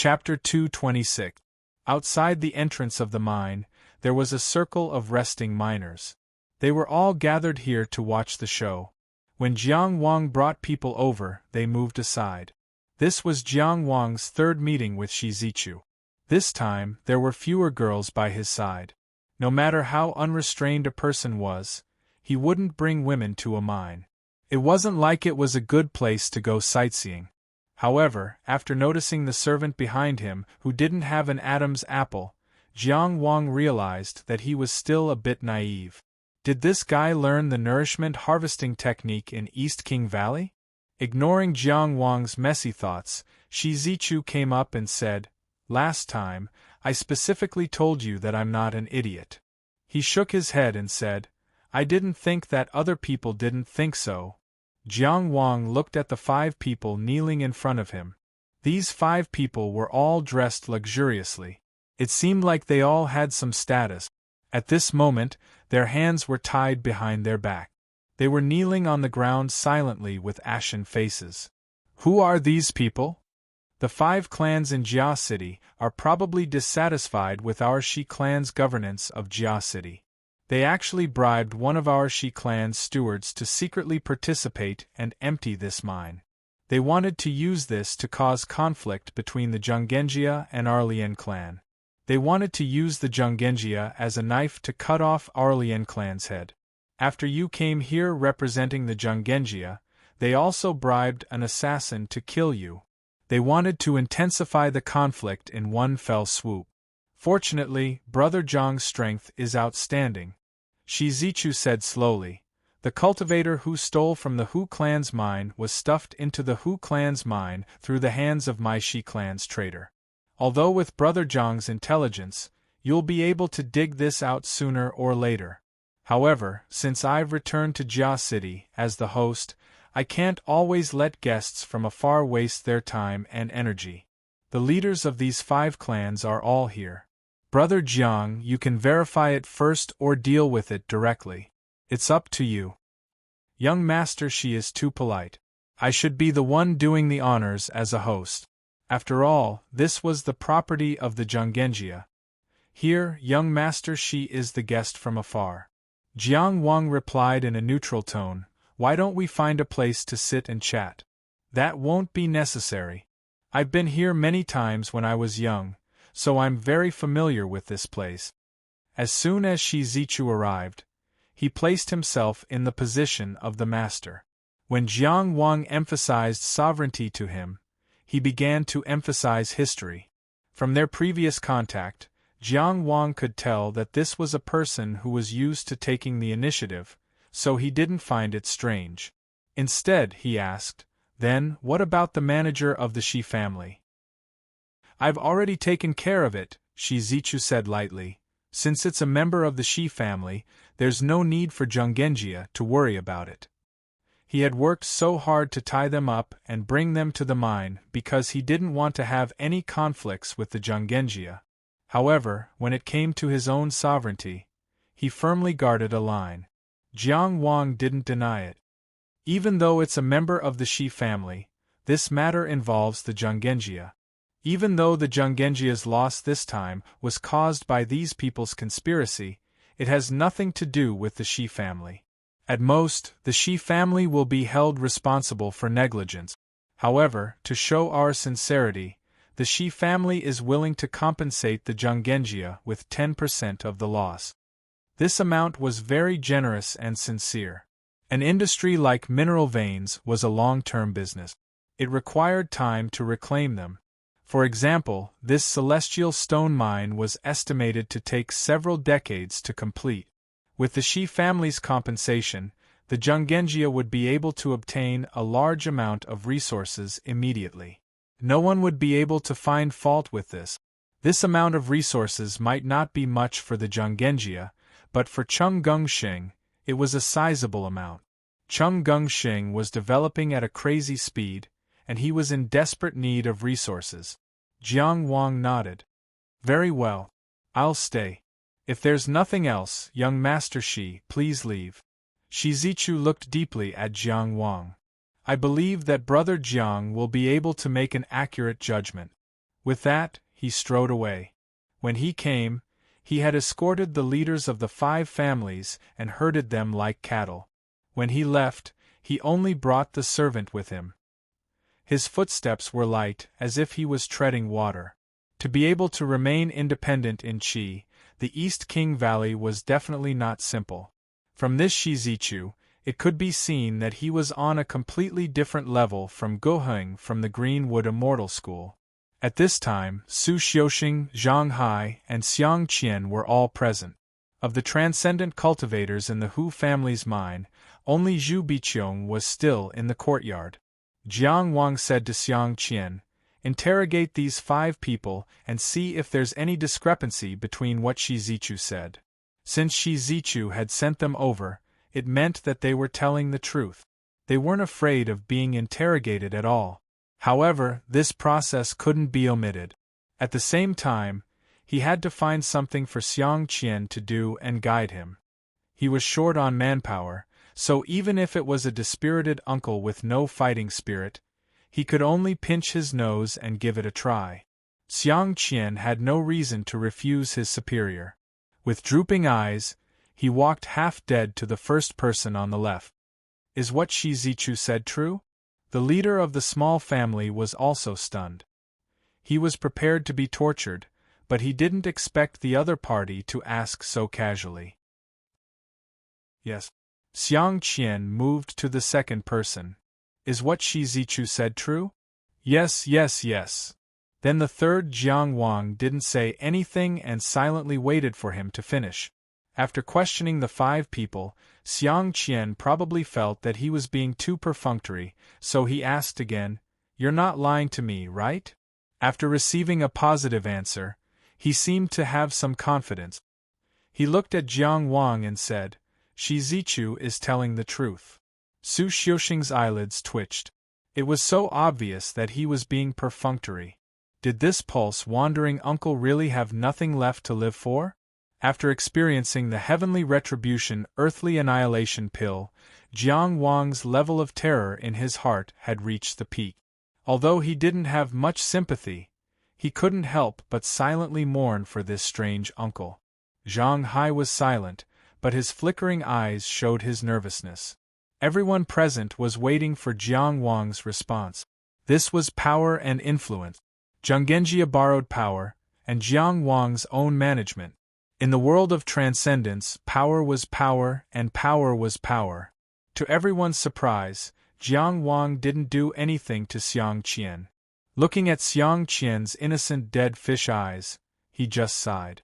Chapter 226. Outside the entrance of the mine, there was a circle of resting miners. They were all gathered here to watch the show. When Jiang Wang brought people over, they moved aside. This was Jiang Wang's third meeting with Shi Zichu. This time, there were fewer girls by his side. No matter how unrestrained a person was, he wouldn't bring women to a mine. It wasn't like it was a good place to go sightseeing. However, after noticing the servant behind him who didn't have an Adam's apple, Jiang Wang realized that he was still a bit naive. Did this guy learn the nourishment harvesting technique in East King Valley? Ignoring Jiang Wang's messy thoughts, Shi Zichu came up and said, "Last time, I specifically told you that I'm not an idiot." He shook his head and said, "I didn't think that other people didn't think so." Jiang Wang looked at the 5 people kneeling in front of him. These 5 people were all dressed luxuriously. It seemed like they all had some status. At this moment, their hands were tied behind their back. They were kneeling on the ground silently with ashen faces. Who are these people? The 5 clans in Jia City are probably dissatisfied with our Shi clan's governance of Jia City. They actually bribed one of our Shi clan's stewards to secretly participate and empty this mine. They wanted to use this to cause conflict between the Zhonggenjia and Arlian clan. They wanted to use the Zhonggenjia as a knife to cut off Arlian clan's head. After you came here representing the Zhonggenjia, they also bribed an assassin to kill you. They wanted to intensify the conflict in one fell swoop. Fortunately, Brother Zhang's strength is outstanding. Shi Zichu said slowly. The cultivator who stole from the Hu clan's mine was stuffed into the Hu clan's mine through the hands of my Shi clan's traitor. Although with Brother Zhang's intelligence, you'll be able to dig this out sooner or later. However, since I've returned to Jia City as the host, I can't always let guests from afar waste their time and energy. The leaders of these 5 clans are all here. Brother Jiang, you can verify it first or deal with it directly. It's up to you. Young Master Shi is too polite. I should be the one doing the honors as a host. After all, this was the property of the Zhonggenjia. Here, young Master Shi is the guest from afar. Jiang Wang replied in a neutral tone, "Why don't we find a place to sit and chat?" "That won't be necessary. I've been here many times when I was young, so I'm very familiar with this place." As soon as Shi Zichu arrived, he placed himself in the position of the master. When Jiang Wang emphasized sovereignty to him, he began to emphasize history. From their previous contact, Jiang Wang could tell that this was a person who was used to taking the initiative, so he didn't find it strange. Instead, he asked, "Then, what about the manager of the Shi family?" "I've already taken care of it," Shi Zichu said lightly. "Since it's a member of the Shi family, there's no need for Zhonggenjia to worry about it." He had worked so hard to tie them up and bring them to the mine because he didn't want to have any conflicts with the Zhonggenjia. However, when it came to his own sovereignty, he firmly guarded a line. Jiang Wang didn't deny it. Even though it's a member of the Shi family, this matter involves the Zhonggenjia. Even though the Zhonggenjia's loss this time was caused by these people's conspiracy, it has nothing to do with the Shi family. At most, the Shi family will be held responsible for negligence. However, to show our sincerity, the Shi family is willing to compensate the Zhonggenjia with 10% of the loss. This amount was very generous and sincere. An industry like mineral veins was a long-term business. It required time to reclaim them. For example, this celestial stone mine was estimated to take several decades to complete. With the Shi family's compensation, the Zhonggenjia would be able to obtain a large amount of resources immediately. No one would be able to find fault with this. This amount of resources might not be much for the Zhonggenjia, but for Chung Gongxing, it was a sizable amount. Chung Gongxing was developing at a crazy speed, and he was in desperate need of resources. Jiang Wang nodded. "Very well. I'll stay. If there's nothing else, young Master Shi, please leave." Shi Zichu looked deeply at Jiang Wang. "I believe that Brother Jiang will be able to make an accurate judgment. With that, he strode away. When he came, he had escorted the leaders of the 5 families and herded them like cattle. When he left, he only brought the servant with him. His footsteps were light, as if he was treading water. To be able to remain independent in Qi, the East King Valley, was definitely not simple. From this Shizichu, it could be seen that he was on a completely different level from Guoheng from the Greenwood Immortal School. At this time, Su Xiuxing, Zhang Hai, and Xiang Qian were all present. Of the transcendent cultivators in the Hu family's mine, only Zhu Biqiong was still in the courtyard. Jiang Wang said to Xiang Qian, "Interrogate these 5 people and see if there's any discrepancy between what Shizichu said." Since Shizichu had sent them over, it meant that they were telling the truth. They weren't afraid of being interrogated at all. However, this process couldn't be omitted. At the same time, he had to find something for Xiang Qian to do and guide him. He was short on manpower, so even if it was a dispirited uncle with no fighting spirit, he could only pinch his nose and give it a try. Xiang Qian had no reason to refuse his superior. With drooping eyes, he walked half-dead to the first person on the left. Is what Shizichu said true? The leader of the small family was also stunned. He was prepared to be tortured, but he didn't expect the other party to ask so casually. Yes. Xiang Qian moved to the second person. Is what Shizichu said true? Yes, yes, yes. Then the third Jiang Wang didn't say anything and silently waited for him to finish. After questioning the 5 people, Xiang Qian probably felt that he was being too perfunctory, so he asked again, "You're not lying to me, right?" After receiving a positive answer, he seemed to have some confidence. He looked at Jiang Wang and said, "Shizichu is telling the truth." Su Xiuxing's eyelids twitched. It was so obvious that he was being perfunctory. Did this pulse-wandering uncle really have nothing left to live for? After experiencing the heavenly retribution earthly annihilation pill, Jiang Wang's level of terror in his heart had reached the peak. Although he didn't have much sympathy, he couldn't help but silently mourn for this strange uncle. Zhang Hai was silent, but his flickering eyes showed his nervousness. Everyone present was waiting for Jiang Wang's response. This was power and influence. Zhanggenjia borrowed power, and Jiang Wang's own management. In the world of transcendence, power was power, and power was power. To everyone's surprise, Jiang Wang didn't do anything to Xiang Qian. Looking at Xiang Qian's innocent dead fish eyes, he just sighed.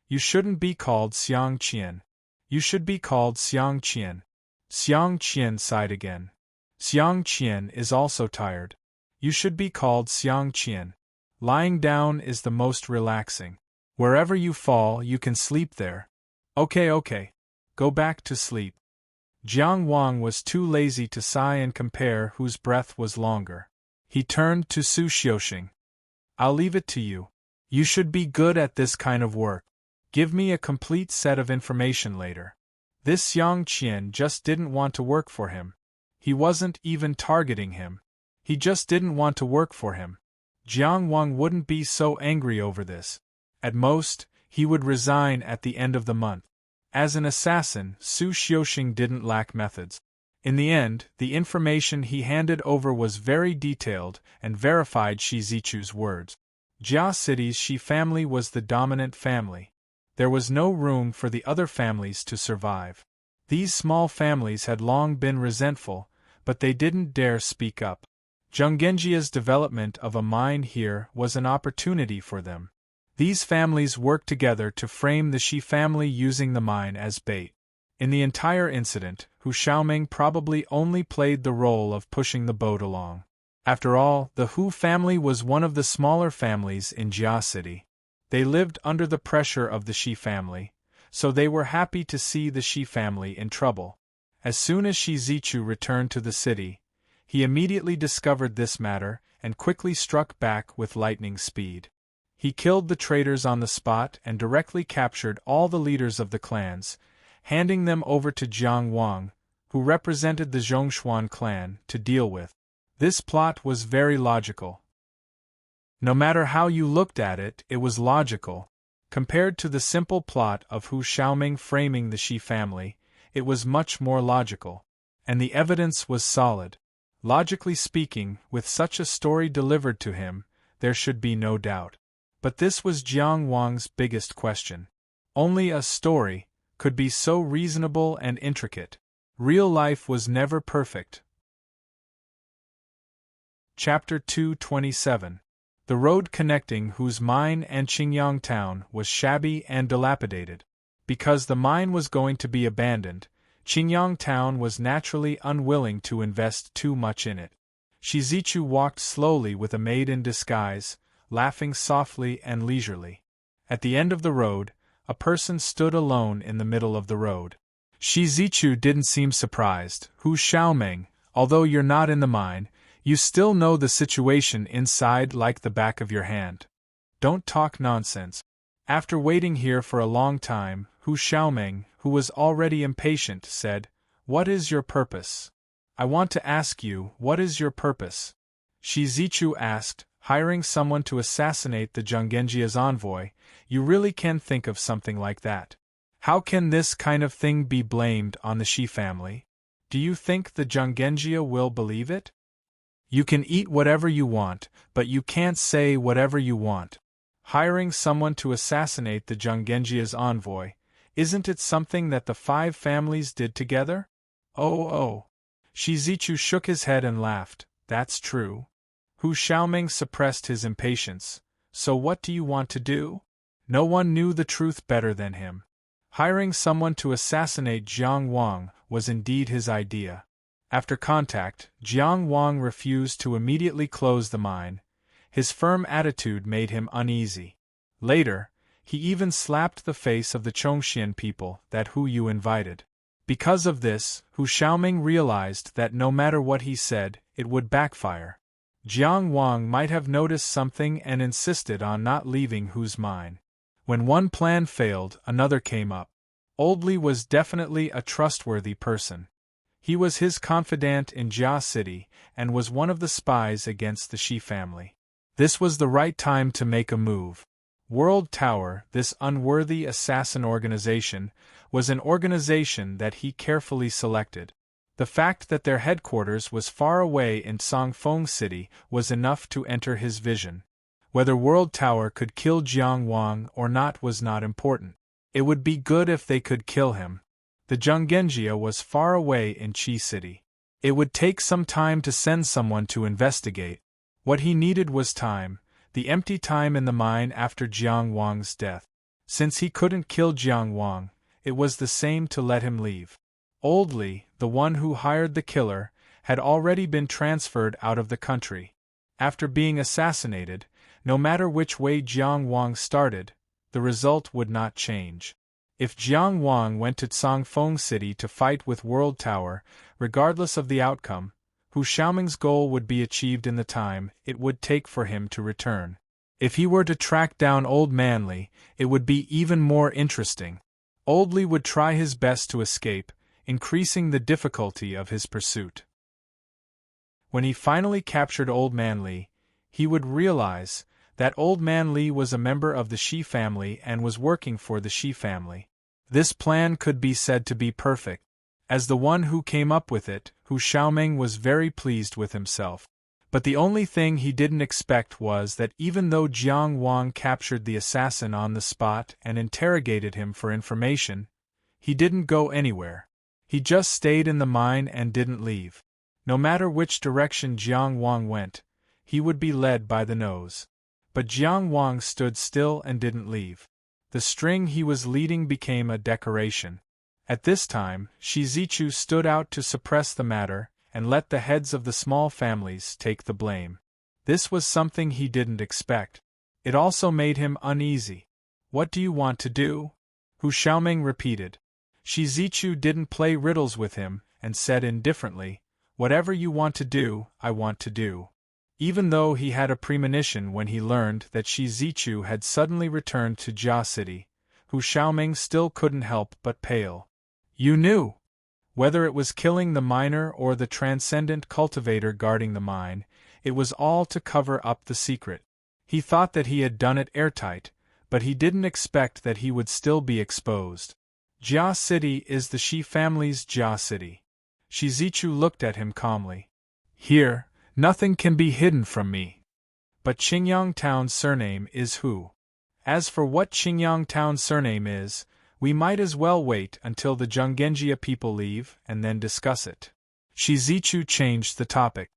"You shouldn't be called Xiang Qian. You should be called Xiang Qian." Xiang Qian sighed again. "Xiang Qian is also tired. You should be called Xiang Qian. Lying down is the most relaxing. Wherever you fall, you can sleep there." Okay. Go back to sleep." Jiang Wang was too lazy to sigh and compare whose breath was longer. He turned to Su Xiuxing. "I'll leave it to you. You should be good at this kind of work. Give me a complete set of information later." This Xiang Qian just didn't want to work for him. He wasn't even targeting him. He just didn't want to work for him. Jiang Wang wouldn't be so angry over this. At most, he would resign at the end of the month. As an assassin, Su Xiuxing didn't lack methods. In the end, the information he handed over was very detailed and verified Shizichu's words. Jia City's Shi family was the dominant family. There was no room for the other families to survive. These small families had long been resentful, but they didn't dare speak up. Zhanggenjia's development of a mine here was an opportunity for them. These families worked together to frame the Shi family using the mine as bait. In the entire incident, Hu Xiaoming probably only played the role of pushing the boat along. After all, the Hu family was one of the smaller families in Jia City. They lived under the pressure of the Shi family, so they were happy to see the Shi family in trouble. As soon as Shizichu returned to the city, he immediately discovered this matter and quickly struck back with lightning speed. He killed the traitors on the spot and directly captured all the leaders of the clans, handing them over to Jiang Wang, who represented the Zhongshuan clan, to deal with. This plot was very logical. No matter how you looked at it, it was logical. Compared to the simple plot of Hu Xiaoming framing the Shi family, it was much more logical. And the evidence was solid. Logically speaking, with such a story delivered to him, there should be no doubt. But this was Jiang Wang's biggest question. Only a story could be so reasonable and intricate. Real life was never perfect. Chapter 227. The road connecting Hu's mine and Qingyang town was shabby and dilapidated. Because the mine was going to be abandoned, Qingyang town was naturally unwilling to invest too much in it. Shi Zichu walked slowly with a maid in disguise, laughing softly and leisurely. At the end of the road, a person stood alone in the middle of the road. Shi Zichu didn't seem surprised. Hu Xiaoming, although you're not in the mine, you still know the situation inside like the back of your hand. Don't talk nonsense. After waiting here for a long time, Hu Xiaoming, who was already impatient, said, "What is your purpose? I want to ask you, what is your purpose?" Shi Zichu asked, "Hiring someone to assassinate the Zhonggenjia's envoy, you really can think of something like that? How can this kind of thing be blamed on the Shi family? Do you think the Zhonggenjia will believe it? You can eat whatever you want, but you can't say whatever you want. Hiring someone to assassinate the Zhonggenjia's envoy, isn't it something that the 5 families did together?" Oh. Shi Zichu shook his head and laughed. "That's true." Hu Xiaoming suppressed his impatience. "So what do you want to do?" No one knew the truth better than him. Hiring someone to assassinate Jiang Wang was indeed his idea. After contact, Jiang Wang refused to immediately close the mine. His firm attitude made him uneasy. Later, he even slapped the face of the Chongxian people that Hu Yu invited. Because of this, Hu Xiaoming realized that no matter what he said, it would backfire. Jiang Wang might have noticed something and insisted on not leaving Hu's mine. When one plan failed, another came up. Old Li was definitely a trustworthy person. He was his confidant in Jia City and was one of the spies against the Shi family. This was the right time to make a move. World Tower, this unworthy assassin organization, was an organization that he carefully selected. The fact that their headquarters was far away in Songfeng City was enough to enter his vision. Whether World Tower could kill Jiang Wang or not was not important. It would be good if they could kill him. The Zhonggenjia was far away in Qi City. It would take some time to send someone to investigate. What he needed was time, the empty time in the mine after Jiang Wang's death. Since he couldn't kill Jiang Wang, it was the same to let him leave. Old Li, the one who hired the killer, had already been transferred out of the country. After being assassinated, no matter which way Jiang Wang started, the result would not change. If Jiang Wang went to Songfeng City to fight with World Tower, regardless of the outcome, Hu Xiaoming's goal would be achieved in the time it would take for him to return. If he were to track down Old Man Li, it would be even more interesting. Old Li would try his best to escape, increasing the difficulty of his pursuit. When he finally captured Old Man Li, he would realize that Old Man Li was a member of the Shi family and was working for the Shi family. This plan could be said to be perfect. As the one who came up with it, Hu Xiaoming was very pleased with himself. But the only thing he didn't expect was that even though Jiang Wang captured the assassin on the spot and interrogated him for information, he didn't go anywhere. He just stayed in the mine and didn't leave. No matter which direction Jiang Wang went, he would be led by the nose. But Jiang Wang stood still and didn't leave. The string he was leading became a decoration. At this time, Shi Zichu stood out to suppress the matter and let the heads of the small families take the blame. This was something he didn't expect. It also made him uneasy. "What do you want to do?" Hu Xiaoming repeated. Shi Zichu didn't play riddles with him and said indifferently, "Whatever you want to do, I want to do." Even though he had a premonition when he learned that Shi Zichu had suddenly returned to Jia City, Hu Xiaoming still couldn't help but pale. "You knew!" Whether it was killing the miner or the transcendent cultivator guarding the mine, it was all to cover up the secret. He thought that he had done it airtight, but he didn't expect that he would still be exposed. Jia City is the Shi family's Jia City. Shizichu looked at him calmly. Here, nothing can be hidden from me. But Qingyang Town's surname is Hu. As for what Qingyang Town's surname is, we might as well wait until the Zhonggenjia people leave and then discuss it. Shizichu changed the topic.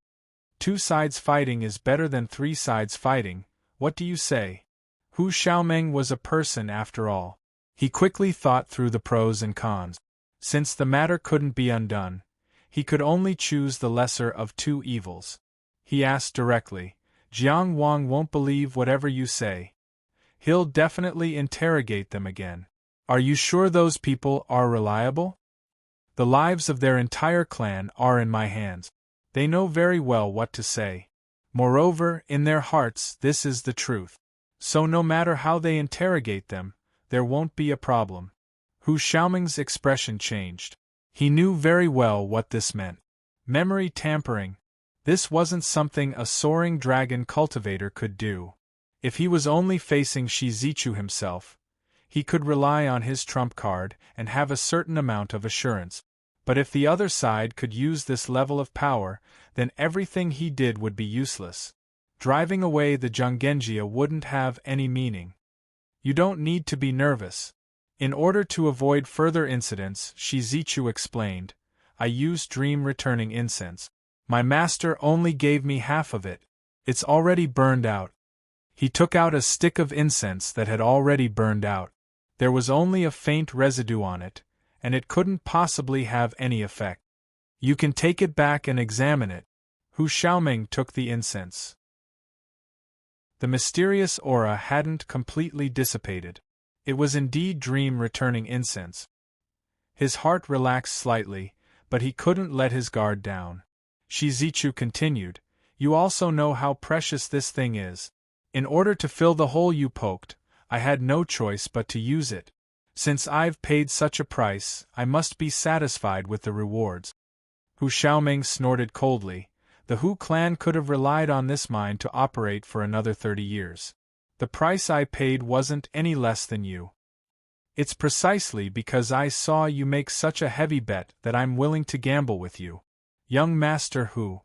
2 sides fighting is better than 3 sides fighting, what do you say? Hu Xiaomeng was a person after all. He quickly thought through the pros and cons. Since the matter couldn't be undone, he could only choose the lesser of 2 evils. He asked directly, Jiang Wang won't believe whatever you say. He'll definitely interrogate them again. Are you sure those people are reliable? The lives of their entire clan are in my hands. They know very well what to say. Moreover, in their hearts this is the truth. So no matter how they interrogate them, there won't be a problem. Hu Xiaoming's expression changed. He knew very well what this meant. Memory tampering. This wasn't something a soaring dragon cultivator could do. If he was only facing Shizichu himself, he could rely on his trump card and have a certain amount of assurance. But if the other side could use this level of power, then everything he did would be useless. Driving away the Zhonggenjia wouldn't have any meaning. You don't need to be nervous. In order to avoid further incidents, Shizichu explained, I used dream returning incense. My master only gave me half of it. It's already burned out. He took out a stick of incense that had already burned out. There was only a faint residue on it, and it couldn't possibly have any effect. You can take it back and examine it. Hu Xiaoming took the incense. The mysterious aura hadn't completely dissipated. It was indeed dream-returning incense. His heart relaxed slightly, but he couldn't let his guard down. Shizichu continued, You also know how precious this thing is. In order to fill the hole you poked, I had no choice but to use it. Since I've paid such a price, I must be satisfied with the rewards. Hu Xiaoming snorted coldly. The Hu clan could have relied on this mine to operate for another 30 years. The price I paid wasn't any less than you. It's precisely because I saw you make such a heavy bet that I'm willing to gamble with you. Young Master Hu.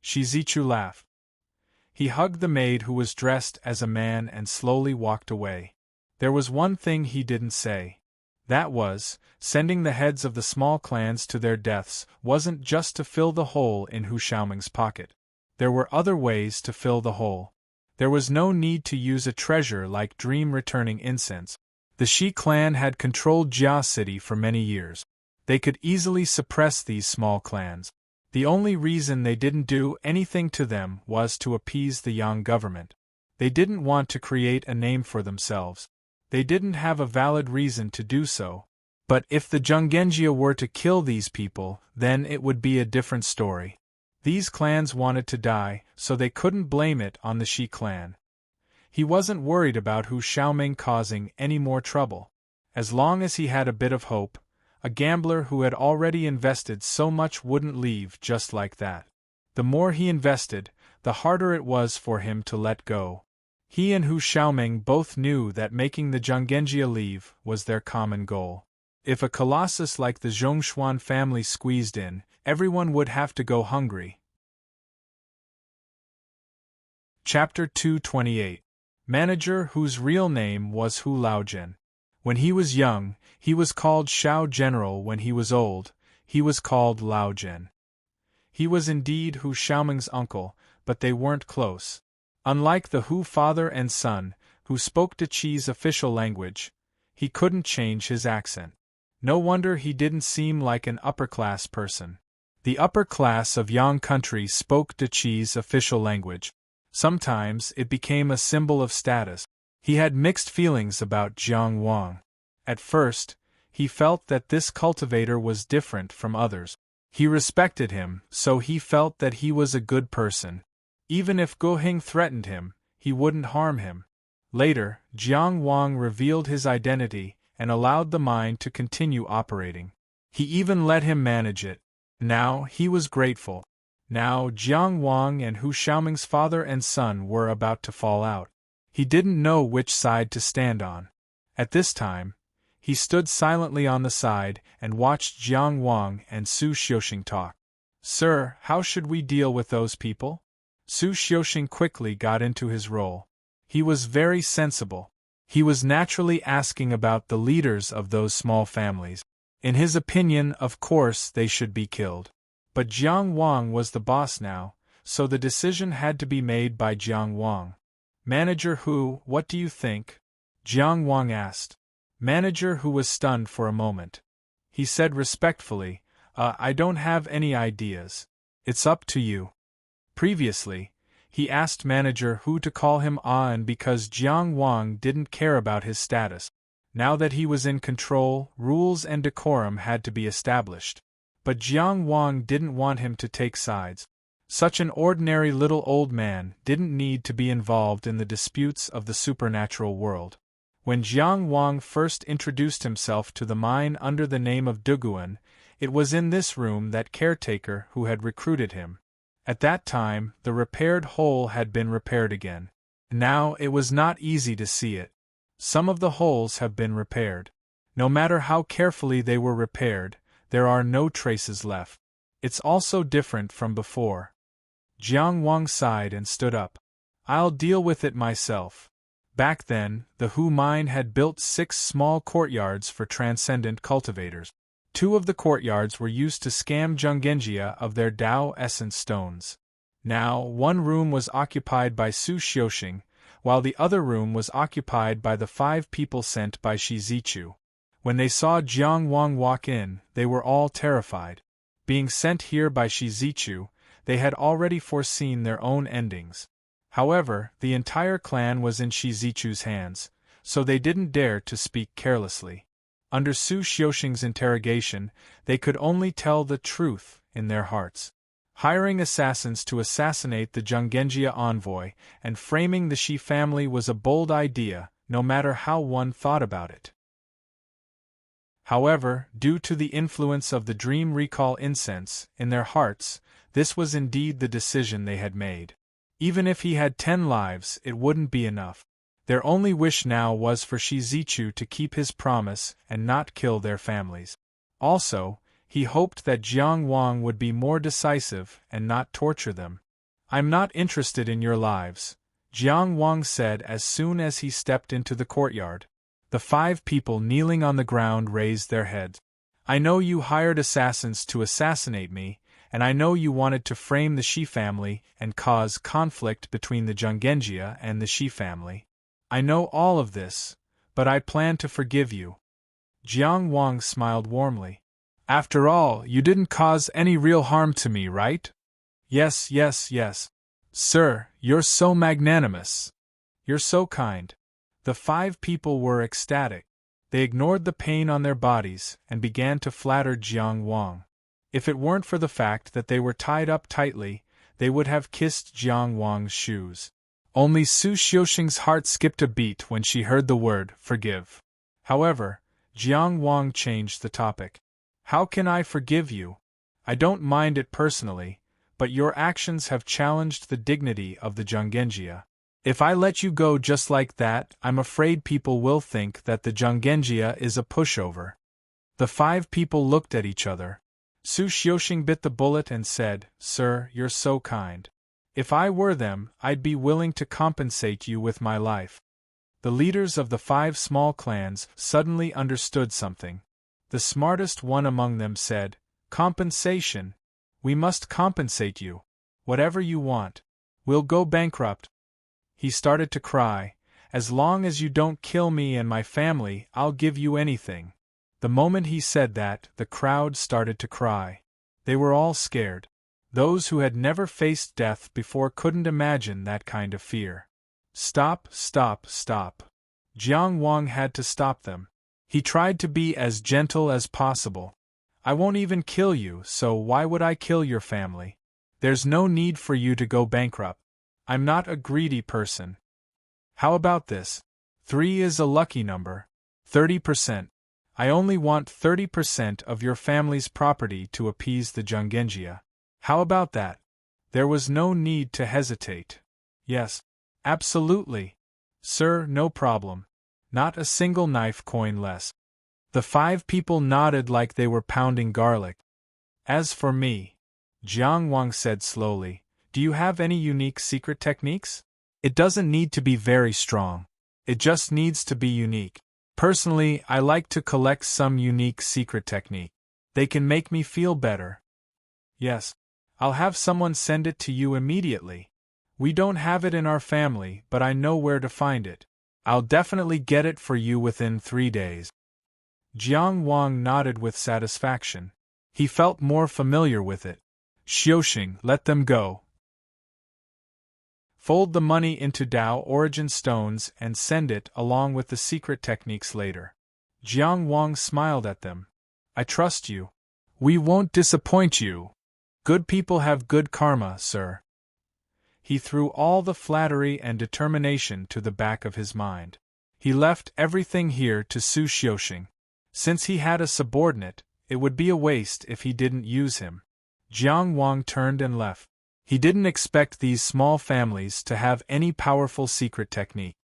Shizichu laughed. He hugged the maid who was dressed as a man and slowly walked away. There was one thing he didn't say. That was, sending the heads of the small clans to their deaths wasn't just to fill the hole in Hu Xiaoming's pocket. There were other ways to fill the hole. There was no need to use a treasure like dream-returning incense. The Shi clan had controlled Jia City for many years. They could easily suppress these small clans. The only reason they didn't do anything to them was to appease the Yang government. They didn't want to create a name for themselves. They didn't have a valid reason to do so. But if the Zhonggenjia were to kill these people, then it would be a different story. These clans wanted to die, so they couldn't blame it on the Shi clan. He wasn't worried about Hu Xiaoming causing any more trouble. As long as he had a bit of hope, a gambler who had already invested so much wouldn't leave just like that. The more he invested, the harder it was for him to let go. He and Hu Xiaoming both knew that making the Zhonggenjia leave was their common goal. If a colossus like the Zhongshuan family squeezed in, everyone would have to go hungry. Chapter 228. Manager whose real name was Hu Laojian. When he was young, he was called Xiao General. When he was old, he was called Laojian. He was indeed Hu Xiaoming's uncle, but they weren't close. Unlike the Hu father and son, who spoke Daqi's official language, he couldn't change his accent. No wonder he didn't seem like an upper-class person. The upper class of Yang country spoke Daqi's official language. Sometimes it became a symbol of status. He had mixed feelings about Jiang Wang. At first, he felt that this cultivator was different from others. He respected him, so he felt that he was a good person. Even if Guohing threatened him, he wouldn't harm him. Later, Jiang Wang revealed his identity and allowed the mine to continue operating. He even let him manage it. Now he was grateful. Now Jiang Wang and Hu Xiaoming's father and son were about to fall out. He didn't know which side to stand on. At this time, he stood silently on the side and watched Jiang Wang and Su Xiuxing talk. Sir, how should we deal with those people? Su Xiuxing quickly got into his role. He was very sensible. He was naturally asking about the leaders of those small families. In his opinion, of course, they should be killed. But Jiang Wang was the boss now, so the decision had to be made by Jiang Wang. Manager Hu, what do you think? Jiang Wang asked. Manager Hu was stunned for a moment. He said respectfully, I don't have any ideas. It's up to you. Previously, he asked Manager Hu to call him and because Jiang Wang didn't care about his status. Now that he was in control, rules and decorum had to be established. But Jiang Wang didn't want him to take sides. Such an ordinary little old man didn't need to be involved in the disputes of the supernatural world. When Jiang Wang first introduced himself to the mine under the name of Duguan, it was in this room that caretaker who had recruited him. At that time, the repaired hole had been repaired again. Now it was not easy to see it. Some of the holes have been repaired. No matter how carefully they were repaired, there are no traces left. It's also different from before. Jiang Wang sighed and stood up. I'll deal with it myself. Back then, the Hu mine had built 6 small courtyards for transcendent cultivators. 2 of the courtyards were used to scam Zhonggenjia of their Dao essence stones. Now, one room was occupied by Su Xiuxing, while the other room was occupied by the 5 people sent by Shi Zichu. When they saw Jiang Wang walk in, they were all terrified. Being sent here by Shi Zichu, they had already foreseen their own endings. However, the entire clan was in Shi Zichu's hands, so they didn't dare to speak carelessly. Under Su Xiuxing's interrogation, they could only tell the truth in their hearts. Hiring assassins to assassinate the Zhonggenjia envoy and framing the Shi family was a bold idea, no matter how one thought about it. However, due to the influence of the dream recall incense in their hearts, this was indeed the decision they had made. Even if he had 10 lives, it wouldn't be enough. Their only wish now was for Shi Zichu to keep his promise and not kill their families. Also, he hoped that Jiang Wang would be more decisive and not torture them. I'm not interested in your lives, Jiang Wang said as soon as he stepped into the courtyard. The 5 people kneeling on the ground raised their heads. I know you hired assassins to assassinate me, and I know you wanted to frame the Shi family and cause conflict between the Zhonggenjia and the Shi family. I know all of this, but I plan to forgive you. Jiang Wang smiled warmly. After all, you didn't cause any real harm to me, right? Yes. Sir, you're so magnanimous. You're so kind. The 5 people were ecstatic. They ignored the pain on their bodies and began to flatter Jiang Wang. If it weren't for the fact that they were tied up tightly, they would have kissed Jiang Wang's shoes. Only Su Xiuxing's heart skipped a beat when she heard the word forgive. However, Jiang Wang changed the topic. How can I forgive you? I don't mind it personally, but your actions have challenged the dignity of the Zhonggenjia. If I let you go just like that, I'm afraid people will think that the Zhonggenjia is a pushover. The 5 people looked at each other. Su Xiuxing bit the bullet and said, Sir, you're so kind. If I were them, I'd be willing to compensate you with my life. The leaders of the 5 small clans suddenly understood something. The smartest one among them said, Compensation? We must compensate you. Whatever you want. We'll go bankrupt. He started to cry. As long as you don't kill me and my family, I'll give you anything. The moment he said that, the crowd started to cry. They were all scared. Those who had never faced death before couldn't imagine that kind of fear. Stop. Jiang Wang had to stop them. He tried to be as gentle as possible. I won't even kill you, so why would I kill your family? There's no need for you to go bankrupt. I'm not a greedy person. How about this? 3 is a lucky number. 30%. I only want 30% of your family's property to appease the Zhonggenjia. How about that? There was no need to hesitate. Yes. Absolutely. Sir, no problem. Not a single knife coin less. The 5 people nodded like they were pounding garlic. As for me, Jiang Wang said slowly, do you have any unique secret techniques? It doesn't need to be very strong. It just needs to be unique. Personally, I like to collect some unique secret technique. They can make me feel better. Yes. I'll have someone send it to you immediately. We don't have it in our family, but I know where to find it. I'll definitely get it for you within 3 days. Jiang Wang nodded with satisfaction. He felt more familiar with it. Xiuxing, let them go. Fold the money into Dao origin stones and send it along with the secret techniques later. Jiang Wang smiled at them. I trust you. We won't disappoint you. Good people have good karma, sir. He threw all the flattery and determination to the back of his mind. He left everything here to Su Xiuxing. Since he had a subordinate, it would be a waste if he didn't use him. Jiang Wang turned and left. He didn't expect these small families to have any powerful secret technique.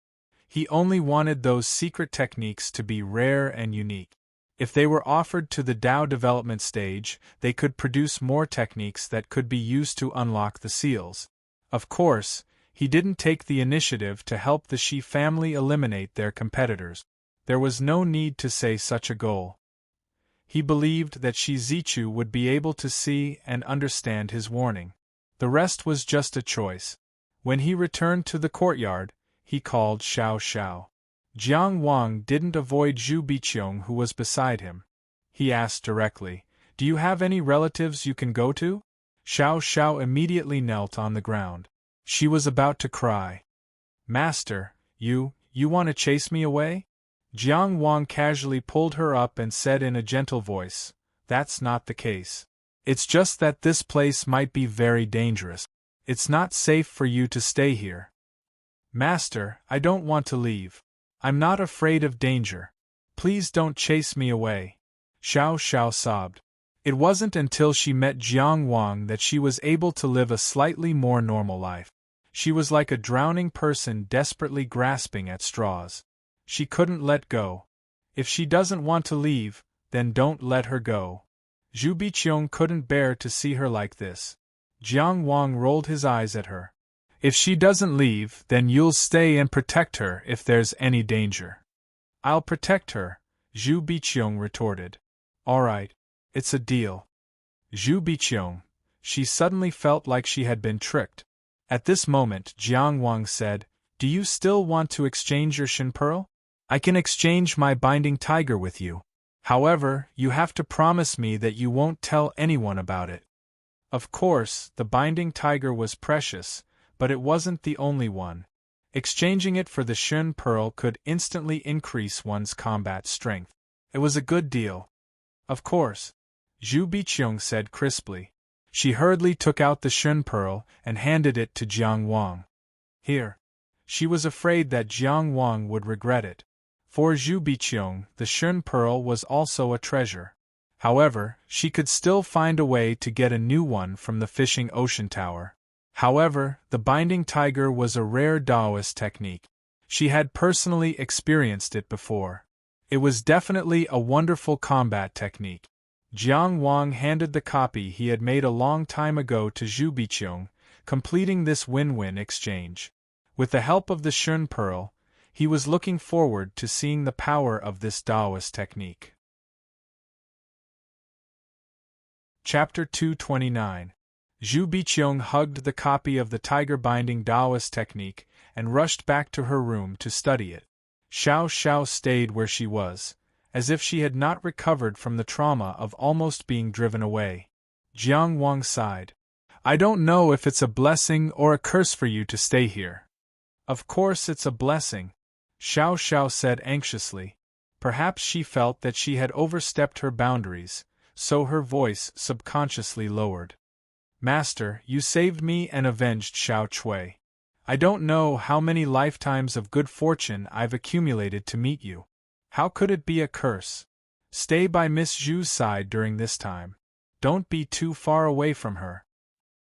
He only wanted those secret techniques to be rare and unique. If they were offered to the Dao development stage, they could produce more techniques that could be used to unlock the seals. Of course, he didn't take the initiative to help the Shi family eliminate their competitors. There was no need to say such a goal. He believed that Shi Zichu would be able to see and understand his warning. The rest was just a choice. When he returned to the courtyard, he called Xiao Xiao. Jiang Wang didn't avoid Zhu Biqiong, who was beside him. He asked directly, do you have any relatives you can go to? Xiao Xiao immediately knelt on the ground. She was about to cry. Master, you want to chase me away? Jiang Wang casually pulled her up and said in a gentle voice, that's not the case. It's just that this place might be very dangerous. It's not safe for you to stay here. Master, I don't want to leave. I'm not afraid of danger. Please don't chase me away. Xiao Xiao sobbed. It wasn't until she met Jiang Wang that she was able to live a slightly more normal life. She was like a drowning person desperately grasping at straws. She couldn't let go. If she doesn't want to leave, then don't let her go. Zhu Biqiong couldn't bear to see her like this. Jiang Wang rolled his eyes at her. If she doesn't leave, then you'll stay and protect her if there's any danger. I'll protect her, Zhu Biqiong retorted. All right, it's a deal. Zhu Biqiong. She suddenly felt like she had been tricked. At this moment, Jiang Wang said, do you still want to exchange your Shin Pearl? I can exchange my binding tiger with you. However, you have to promise me that you won't tell anyone about it. Of course, the binding tiger was precious, but it wasn't the only one. Exchanging it for the Shin Pearl could instantly increase one's combat strength. It was a good deal. Of course, Zhu Biqiong said crisply. She hurriedly took out the Shin Pearl and handed it to Jiang Wang. Here. She was afraid that Jiang Wang would regret it. For Zhu Biqiong, the Shin Pearl was also a treasure. However, she could still find a way to get a new one from the fishing ocean tower. However, the binding tiger was a rare Taoist technique. She had personally experienced it before. It was definitely a wonderful combat technique. Jiang Wang handed the copy he had made a long time ago to Zhu Biqiong, completing this win-win exchange. With the help of the Shin Pearl, he was looking forward to seeing the power of this Taoist technique. Chapter 229. Zhu Biqiong hugged the copy of the tiger-binding Taoist technique and rushed back to her room to study it. Xiao Xiao stayed where she was, as if she had not recovered from the trauma of almost being driven away. Jiang Wang sighed. I don't know if it's a blessing or a curse for you to stay here. Of course it's a blessing, Xiao Xiao said anxiously. Perhaps she felt that she had overstepped her boundaries, so her voice subconsciously lowered. Master, you saved me and avenged Xiao Chui. I don't know how many lifetimes of good fortune I've accumulated to meet you. How could it be a curse? Stay by Miss Zhu's side during this time. Don't be too far away from her.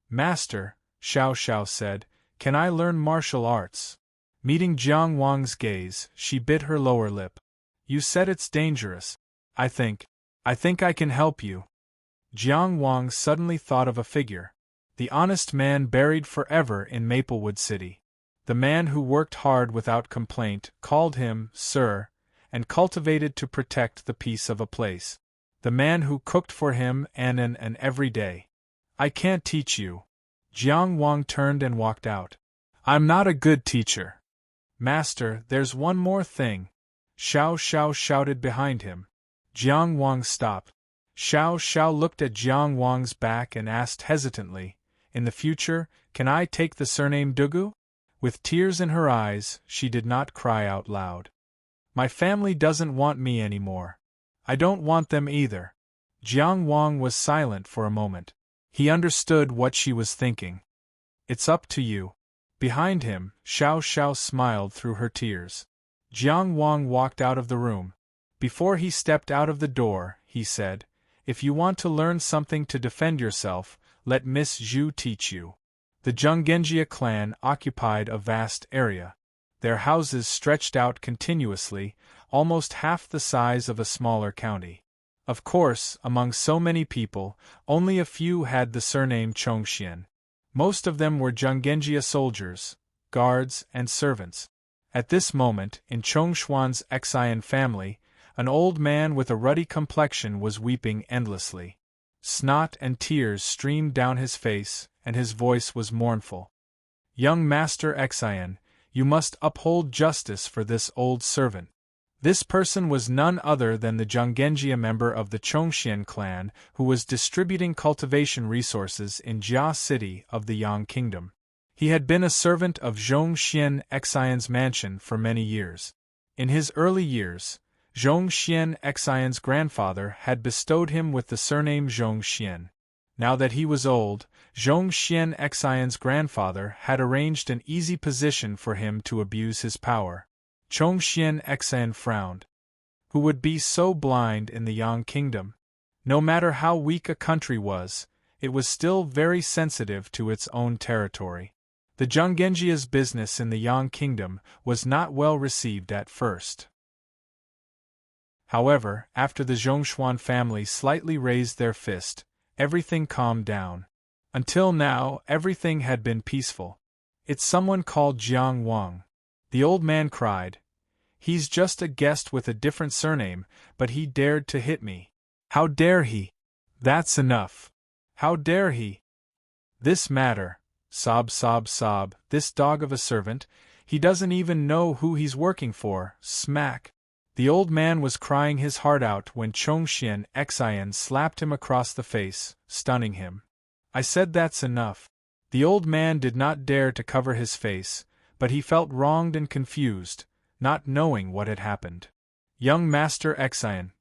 Master, Xiao Xiao said, can I learn martial arts? Meeting Jiang Wang's gaze, she bit her lower lip. You said it's dangerous. I think I can help you. Jiang Wang suddenly thought of a figure. The honest man buried forever in Maplewood City. The man who worked hard without complaint, called him sir, and cultivated to protect the peace of a place. The man who cooked for him and every day. I can't teach you. Jiang Wang turned and walked out. I'm not a good teacher. Master, there's one more thing. Xiao Xiao shouted behind him. Jiang Wang stopped. Xiao Xiao looked at Jiang Wang's back and asked hesitantly, in the future, can I take the surname Dugu? With tears in her eyes, she did not cry out loud. My family doesn't want me anymore. I don't want them either. Jiang Wang was silent for a moment. He understood what she was thinking. It's up to you. Behind him, Xiao Xiao smiled through her tears. Jiang Wang walked out of the room. Before he stepped out of the door, he said, if you want to learn something to defend yourself, let Miss Zhu teach you. The Zhonggenjia clan occupied a vast area. Their houses stretched out continuously, almost half the size of a smaller county. Of course, among so many people, only a few had the surname Chongxian. Most of them were Zhonggenjia soldiers, guards, and servants. At this moment, in Chongshuan's Xian family, an old man with a ruddy complexion was weeping endlessly. Snot and tears streamed down his face, and his voice was mournful. Young Master Xian, you must uphold justice for this old servant. This person was none other than the Zhonggenjia member of the Chongxian clan who was distributing cultivation resources in Jia City of the Yang Kingdom. He had been a servant of Zhongxian Xian's mansion for many years. In his early years, Zhongxian Xian's grandfather had bestowed him with the surname Zhongxian. Now that he was old, Zhongxian Xian's grandfather had arranged an easy position for him to abuse his power. Chongxian Xian frowned. Who would be so blind in the Yang Kingdom? No matter how weak a country was, it was still very sensitive to its own territory. The Zhonggenjia's business in the Yang Kingdom was not well received at first. However, after the Zhongshuan family slightly raised their fist, everything calmed down. Until now, everything had been peaceful. It's someone called Jiang Wang. The old man cried. He's just a guest with a different surname, but he dared to hit me. How dare he? That's enough. How dare he? This matter. Sob, sob, sob, this dog of a servant, he doesn't even know who he's working for, smack. The old man was crying his heart out when Chongxian Xian slapped him across the face, stunning him. I said that's enough. The old man did not dare to cover his face, but he felt wronged and confused, not knowing what had happened. Young Master Xian.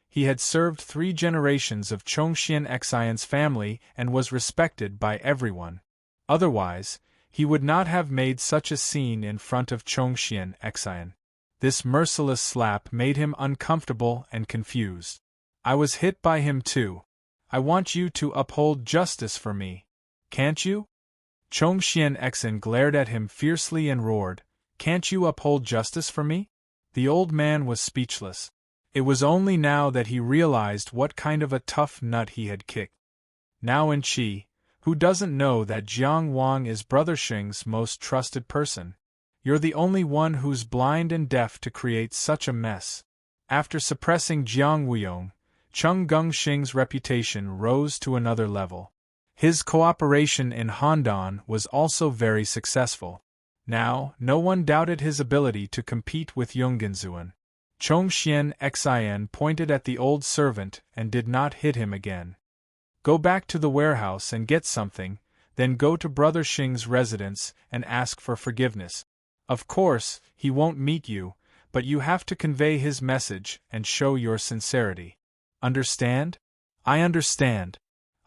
He had served 3 generations of Chongxian Xian's family and was respected by everyone. Otherwise, he would not have made such a scene in front of Chongxian Xian. This merciless slap made him uncomfortable and confused. I was hit by him too. I want you to uphold justice for me. Can't you? Chongxian Xian glared at him fiercely and roared, Can't you uphold justice for me? The old man was speechless. It was only now that he realized what kind of a tough nut he had kicked. Now in Qi, who doesn't know that Jiang Wang is Brother Xing's most trusted person? You're the only one who's blind and deaf to create such a mess. After suppressing Jiang Wuyong, Cheng Gengxing's reputation rose to another level. His cooperation in Handan was also very successful. Now, no one doubted his ability to compete with Yonggenzuan. Chongxian Xian pointed at the old servant and did not hit him again. Go back to the warehouse and get something, then go to Brother Xing's residence and ask for forgiveness. Of course, he won't meet you, but you have to convey his message and show your sincerity. Understand? I understand.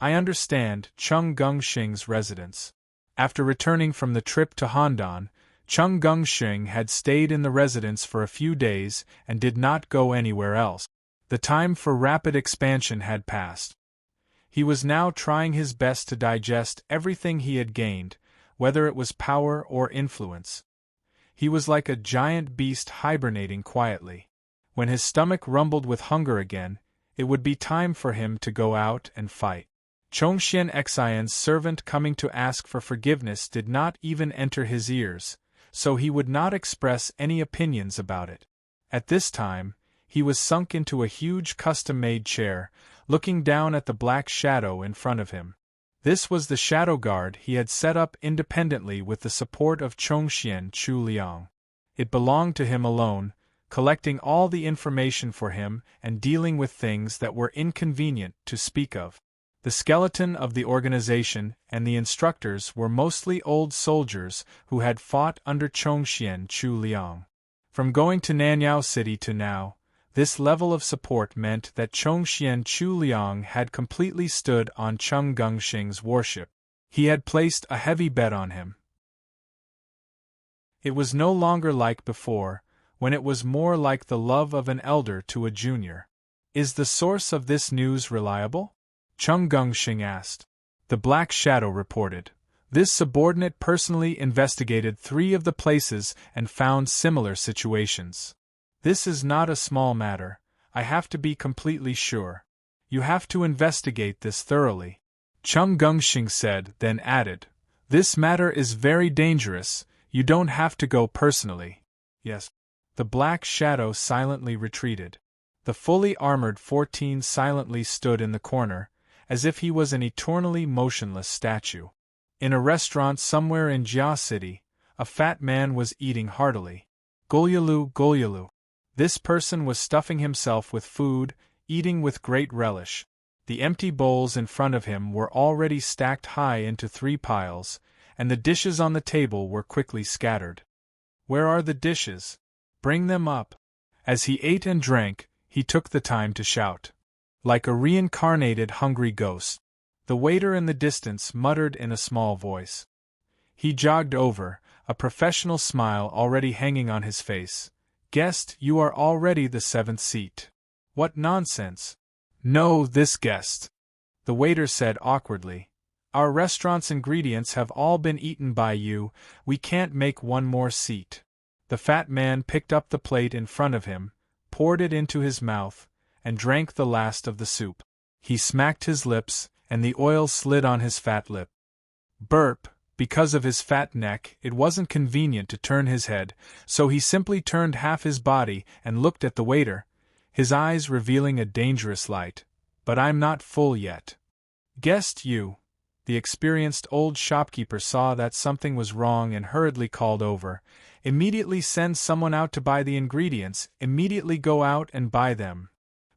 I understand. Cheng Gengxing's residence. After returning from the trip to Handan, Cheng Gengxing had stayed in the residence for a few days and did not go anywhere else. The time for rapid expansion had passed. He was now trying his best to digest everything he had gained, whether it was power or influence. He was like a giant beast hibernating quietly. When his stomach rumbled with hunger again, it would be time for him to go out and fight. Chongxian Xian's servant coming to ask for forgiveness did not even enter his ears, so he would not express any opinions about it. At this time, he was sunk into a huge custom-made chair, looking down at the black shadow in front of him. This was the shadow guard he had set up independently with the support of Chongxian Chu Liang. It belonged to him alone, collecting all the information for him and dealing with things that were inconvenient to speak of. The skeleton of the organization and the instructors were mostly old soldiers who had fought under Chongxian Chu Liang. From going to Nanyao City to now, this level of support meant that Chongxian Chu Liang had completely stood on Cheng Gengxing's warship. He had placed a heavy bet on him. It was no longer like before, when it was more like the love of an elder to a junior. Is the source of this news reliable? Cheng Gengxing asked. The Black Shadow reported. This subordinate personally investigated 3 of the places and found similar situations. This is not a small matter, I have to be completely sure. You have to investigate this thoroughly. Cheng Gengxing said, then added, this matter is very dangerous, you don't have to go personally. Yes. The Black Shadow silently retreated. The fully armored 14 silently stood in the corner, as if he was an eternally motionless statue. In a restaurant somewhere in Jia City, a fat man was eating heartily. Golyalu, Golyalu. This person was stuffing himself with food, eating with great relish. The empty bowls in front of him were already stacked high into 3 piles, and the dishes on the table were quickly scattered. Where are the dishes? Bring them up. As he ate and drank, he took the time to shout. Like a reincarnated hungry ghost. The waiter in the distance muttered in a small voice. He jogged over, a professional smile already hanging on his face. Guest, you are already the 7th seat. What nonsense. No, this guest. The waiter said awkwardly. Our restaurant's ingredients have all been eaten by you, we can't make one more seat. The fat man picked up the plate in front of him, poured it into his mouth, and drank the last of the soup. He smacked his lips, and the oil slid on his fat lip. Burp, because of his fat neck, it wasn't convenient to turn his head, so he simply turned half his body and looked at the waiter, his eyes revealing a dangerous light. But I'm not full yet. Guest, you. The experienced old shopkeeper saw that something was wrong and hurriedly called over. Immediately send someone out to buy the ingredients, immediately go out and buy them.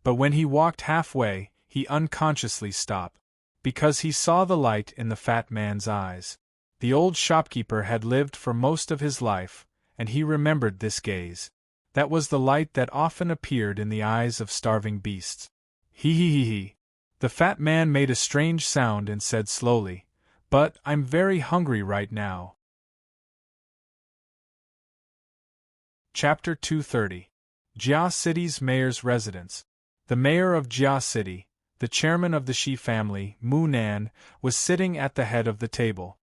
But when he walked halfway, he unconsciously stopped. Because he saw the light in the fat man's eyes. The old shopkeeper had lived for most of his life, and he remembered this gaze. That was the light that often appeared in the eyes of starving beasts. He. The fat man made a strange sound and said slowly, but I'm very hungry right now. Chapter 230. Jia City's Mayor's Residence. The mayor of Jia City, the chairman of the Shi family, Mu Nan, was sitting at the head of the table.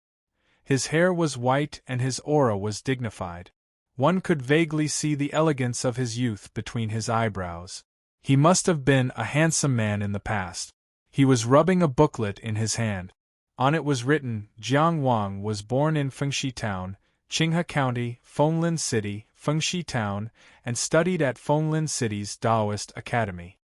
His hair was white and his aura was dignified. One could vaguely see the elegance of his youth between his eyebrows. He must have been a handsome man in the past. He was rubbing a booklet in his hand. On it was written, Jiang Wang was born in Fengxi Town, Qinghe County, Fenglin City, Fengxi Town, and studied at Fenglin City's Taoist Academy.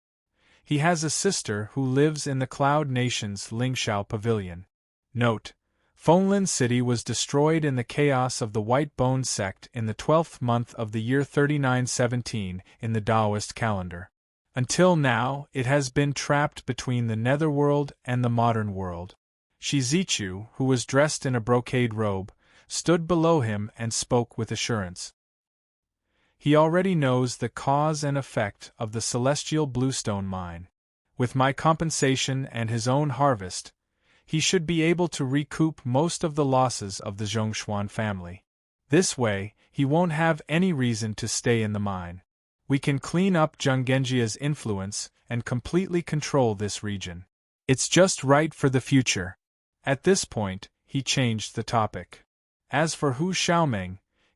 He has a sister who lives in the Cloud Nation's Lingxiao Pavilion. Note: Fenglin City was destroyed in the chaos of the White Bone sect in the 12th month of the year 3917 in the Taoist calendar. Until now, it has been trapped between the netherworld and the modern world. Shi Zichu, who was dressed in a brocade robe, stood below him and spoke with assurance. He already knows the cause and effect of the celestial bluestone mine. With my compensation and his own harvest, he should be able to recoup most of the losses of the Zhongshuan family. This way, he won't have any reason to stay in the mine. We can clean up Zhenggenjia's influence and completely control this region. It's just right for the future. At this point, he changed the topic. As for Hu Xiaomeng,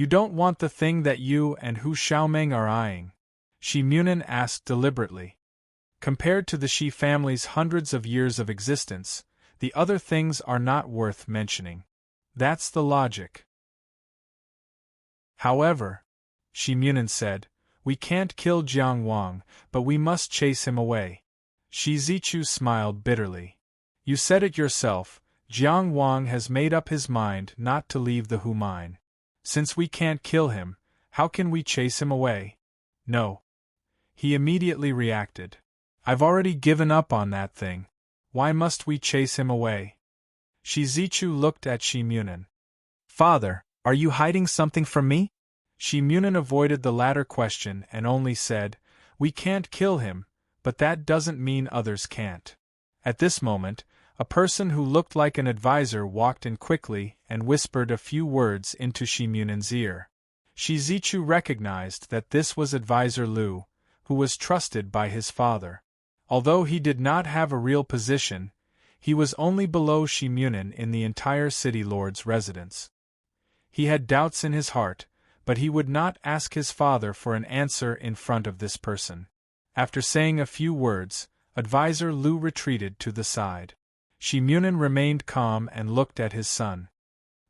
You don't want the thing that you and Hu Xiaomeng are eyeing? Shi Munin asked deliberately. Compared to the Shi family's hundreds of years of existence, the other things are not worth mentioning. That's the logic. However, Shi Munin said, we can't kill Jiang Wang, but we must chase him away. Shi Zichu smiled bitterly. You said it yourself, Jiang Wang has made up his mind not to leave the Hu mine. Since we can't kill him, how can we chase him away? No. He immediately reacted. I've already given up on that thing. Why must we chase him away? Shi Zichu looked at Shi Munin. Father, are you hiding something from me? Shi Munin avoided the latter question and only said, we can't kill him, but that doesn't mean others can't. At this moment, a person who looked like an advisor walked in quickly and whispered a few words into Shi Munin's ear. Shi Zichu recognized that this was Advisor Liu, who was trusted by his father. Although he did not have a real position, he was only below Shi Munin in the entire city lord's residence. He had doubts in his heart, but he would not ask his father for an answer in front of this person. After saying a few words, Advisor Liu retreated to the side. Shi Munin remained calm and looked at his son.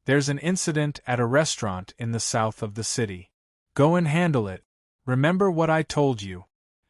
There's an incident at a restaurant in the south of the city. Go and handle it. Remember what I told you.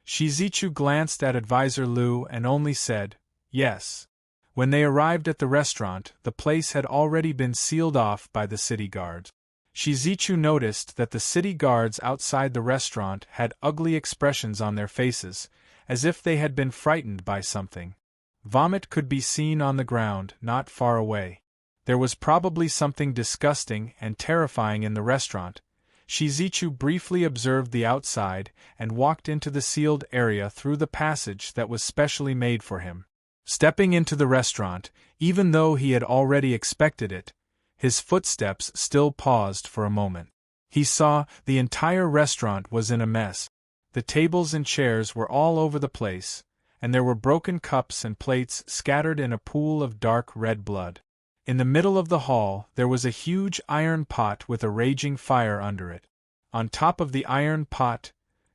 Shi Zichu glanced at Advisor Liu and only said, yes. When they arrived at the restaurant, the place had already been sealed off by the city guards. Shi Zichu noticed that the city guards outside the restaurant had ugly expressions on their faces, as if they had been frightened by something. Vomit could be seen on the ground not far away. There was probably something disgusting and terrifying in the restaurant. Shi Zichu briefly observed the outside and walked into the sealed area through the passage that was specially made for him. Stepping into the restaurant, even though he had already expected it, his footsteps still paused for a moment. He saw the entire restaurant was in a mess. The tables and chairs were all over the place, and there were broken cups and plates scattered in a pool of dark red blood. In the middle of the hall there was a huge iron pot with a raging fire under it. On top of the iron pot,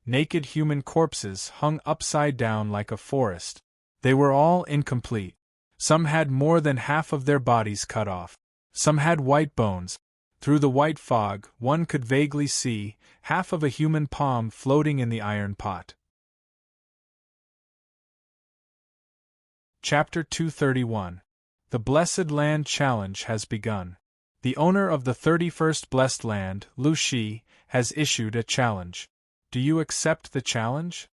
naked human corpses hung upside down like a forest. They were all incomplete. Some had more than half of their bodies cut off. Some had white bones. Through the white fog, one could vaguely see half of a human palm floating in the iron pot. Chapter 231. The Blessed Land Challenge has begun. The owner of the 31st Blessed Land, Lu Shi, has issued a challenge. Do you accept the challenge?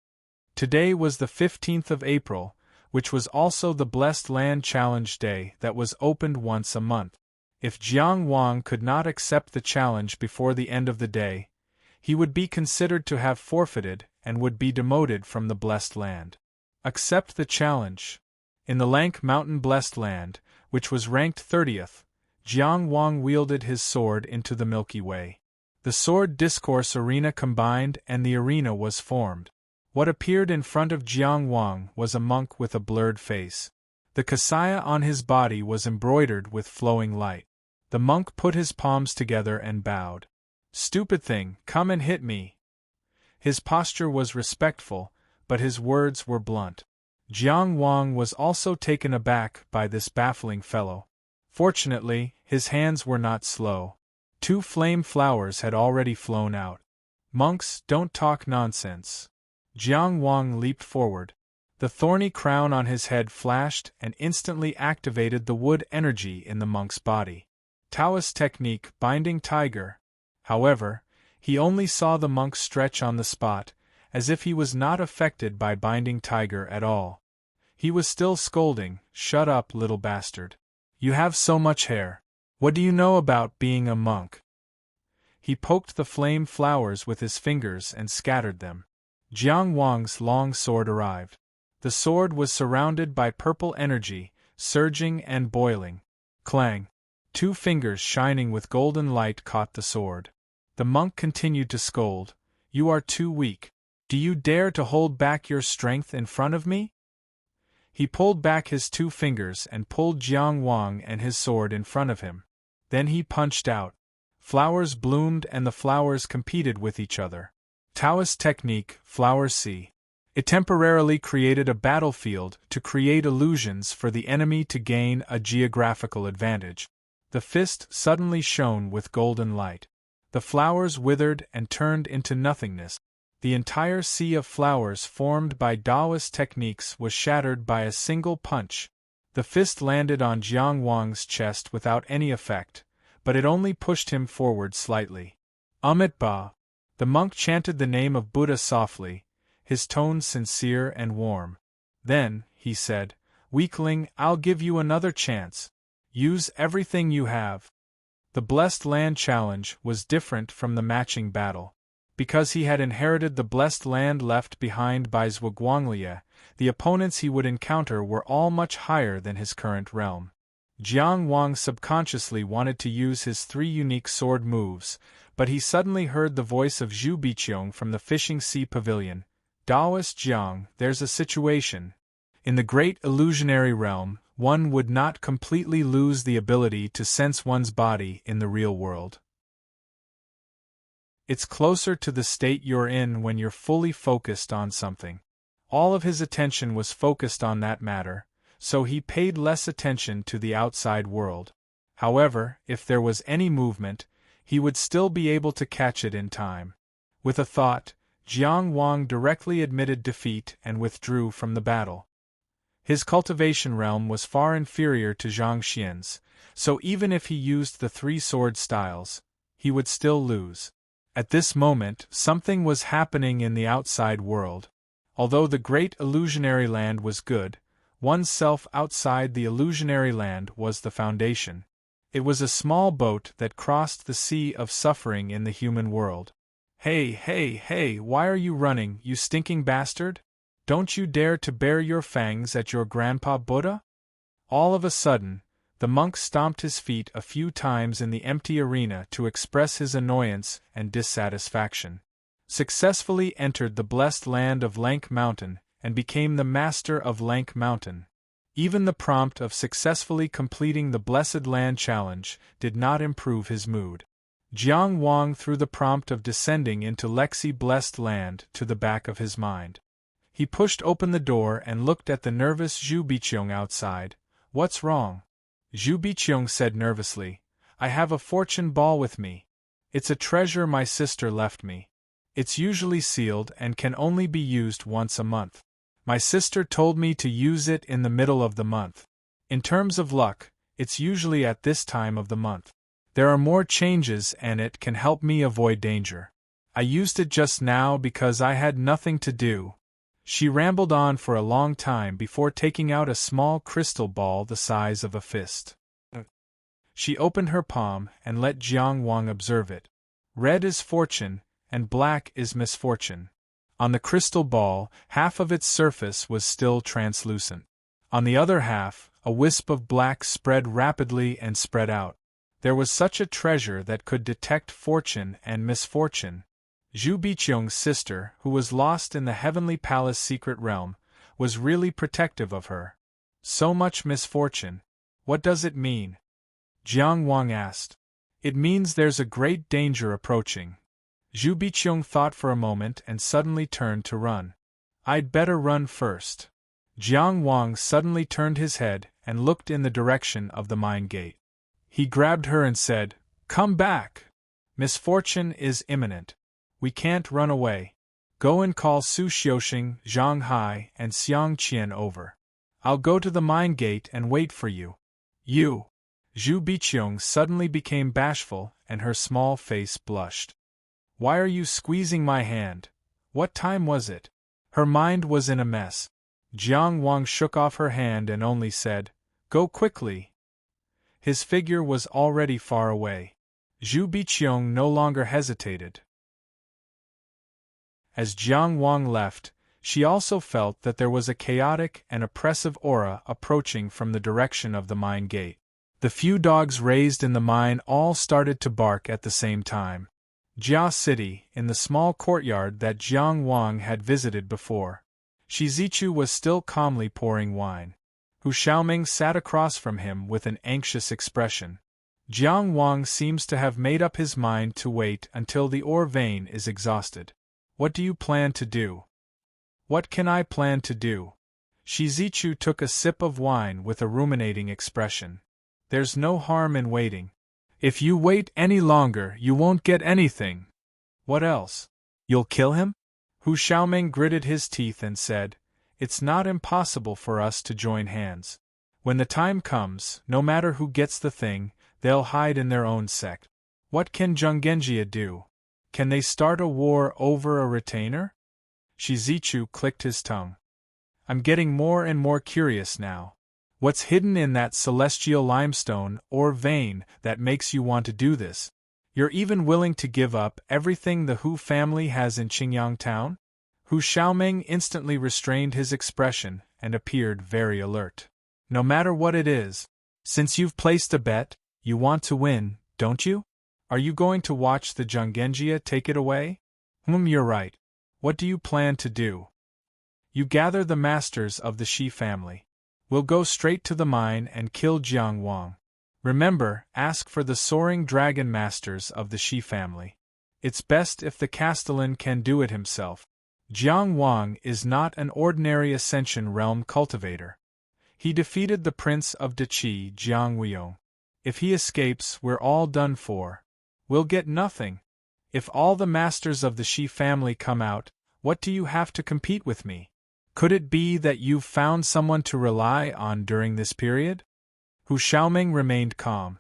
Today was the 15th of April, which was also the Blessed Land Challenge Day that was opened once a month. If Jiang Wang could not accept the challenge before the end of the day, he would be considered to have forfeited and would be demoted from the Blessed Land. Accept the challenge. In the Lank Mountain Blessed Land, which was ranked 30th, Jiang Wang wielded his sword into the Milky Way. The sword discourse arena combined and the arena was formed. What appeared in front of Jiang Wang was a monk with a blurred face. The kasaya on his body was embroidered with flowing light. The monk put his palms together and bowed. Stupid thing, come and hit me. His posture was respectful, but his words were blunt. Jiang Wang was also taken aback by this baffling fellow. Fortunately, his hands were not slow. 2 flame flowers had already flown out. Monks, don't talk nonsense. Jiang Wang leaped forward. The thorny crown on his head flashed and instantly activated the wood energy in the monk's body. Taoist technique, binding tiger. However, he only saw the monk stretch on the spot, as if he was not affected by binding tiger at all. He was still scolding, "Shut up, little bastard. You have so much hair. What do you know about being a monk?" He poked the flame flowers with his fingers and scattered them. Jiang Wang's long sword arrived. The sword was surrounded by purple energy, surging and boiling. Clang! 2 fingers shining with golden light caught the sword. The monk continued to scold, "You are too weak. Do you dare to hold back your strength in front of me?" He pulled back his 2 fingers and pulled Jiang Wang and his sword in front of him. Then he punched out. Flowers bloomed and the flowers competed with each other. Taoist technique, Flower C. It temporarily created a battlefield to create illusions for the enemy to gain a geographical advantage. The fist suddenly shone with golden light. The flowers withered and turned into nothingness. The entire sea of flowers formed by Taoist techniques was shattered by a single punch. The fist landed on Jiang Wang's chest without any effect, but it only pushed him forward slightly. Amit Ba. The monk chanted the name of Buddha softly, his tone sincere and warm. Then, he said, "Weakling, I'll give you another chance. Use everything you have." The Blessed Land challenge was different from the matching battle. Because he had inherited the blessed land left behind by Zhuguanglie, the opponents he would encounter were all much higher than his current realm. Jiang Wang subconsciously wanted to use his 3 unique sword moves, but he suddenly heard the voice of Zhu Biqiong from the Fishing Sea Pavilion. "Taoist Jiang, there's a situation. In the great illusionary realm, one would not completely lose the ability to sense one's body in the real world. It's closer to the state you're in when you're fully focused on something." All of his attention was focused on that matter, so he paid less attention to the outside world. However, if there was any movement, he would still be able to catch it in time. With a thought, Jiang Wang directly admitted defeat and withdrew from the battle. His cultivation realm was far inferior to Zhang Xian's, so even if he used the 3 sword styles, he would still lose. At this moment, something was happening in the outside world. Although the great illusionary land was good, one's self outside the illusionary land was the foundation. It was a small boat that crossed the sea of suffering in the human world. "Hey, hey, hey, why are you running, you stinking bastard? Don't you dare to bare your fangs at your grandpa Buddha?" All of a sudden, the monk stomped his feet a few times in the empty arena to express his annoyance and dissatisfaction. Successfully entered the blessed land of Lank Mountain and became the master of Lank Mountain. Even the prompt of successfully completing the Blessed Land challenge did not improve his mood. Jiang Wang threw the prompt of descending into Lexi Blessed Land to the back of his mind. He pushed open the door and looked at the nervous Zhu Biqiong outside. "What's wrong?" Zhu Biqiong said nervously, "I have a fortune ball with me. It's a treasure my sister left me. It's usually sealed and can only be used once a month. My sister told me to use it in the middle of the month. In terms of luck, it's usually at this time of the month. There are more changes and it can help me avoid danger. I used it just now because I had nothing to do." She rambled on for a long time before taking out a small crystal ball the size of a fist. She opened her palm and let Jiang Wang observe it. Red is fortune, and black is misfortune. On the crystal ball, half of its surface was still translucent. On the other half, a wisp of black spread rapidly and spread out. There was such a treasure that could detect fortune and misfortune. Zhu Biqiong's sister, who was lost in the Heavenly Palace secret realm, was really protective of her. "So much misfortune. What does it mean?" Jiang Wang asked. "It means there's a great danger approaching." Zhu Biqiong thought for a moment and suddenly turned to run. "I'd better run first." Jiang Wang suddenly turned his head and looked in the direction of the mine gate. He grabbed her and said, "Come back! Misfortune is imminent. We can't run away. Go and call Su Xiuxing, Zhang Hai, and Xiang Qian over. I'll go to the mine gate and wait for you." "You!" Zhu Biqiong suddenly became bashful and her small face blushed. "Why are you squeezing my hand? What time was it?" Her mind was in a mess. Jiang Wang shook off her hand and only said, "Go quickly." His figure was already far away. Zhu Biqiong no longer hesitated. As Jiang Wang left, she also felt that there was a chaotic and oppressive aura approaching from the direction of the mine gate. The few dogs raised in the mine all started to bark at the same time. Jia City, in the small courtyard that Jiang Wang had visited before. Shi Zichu was still calmly pouring wine. Hu Xiaoming sat across from him with an anxious expression. Jiang Wang seems to have made up his mind to wait until the ore vein is exhausted. What do you plan to do? What can I plan to do? Shizichu took a sip of wine with a ruminating expression. There's no harm in waiting. If you wait any longer, you won't get anything. What else? You'll kill him? Hu Xiaoming gritted his teeth and said, It's not impossible for us to join hands. When the time comes, no matter who gets the thing, they'll hide in their own sect. What can Zhonggenjia do? Can they start a war over a retainer? Shizichu clicked his tongue. I'm getting more and more curious now. What's hidden in that celestial limestone or vein that makes you want to do this? You're even willing to give up everything the Hu family has in Qingyang town? Hu Xiaoming instantly restrained his expression and appeared very alert. No matter what it is, since you've placed a bet, you want to win, don't you? Are you going to watch the Zhonggenjia take it away? You're right. What do you plan to do? You gather the masters of the Shi family. We'll go straight to the mine and kill Jiang Wang. Remember, ask for the soaring dragon masters of the Shi family. It's best if the Castellan can do it himself. Jiang Wang is not an ordinary Ascension Realm cultivator. He defeated the Prince of Deqi, Jiang Weiyong. If he escapes, we're all done for. We'll get nothing. If all the masters of the Shi family come out, what do you have to compete with me? Could it be that you've found someone to rely on during this period? Hu Xiaoming remained calm.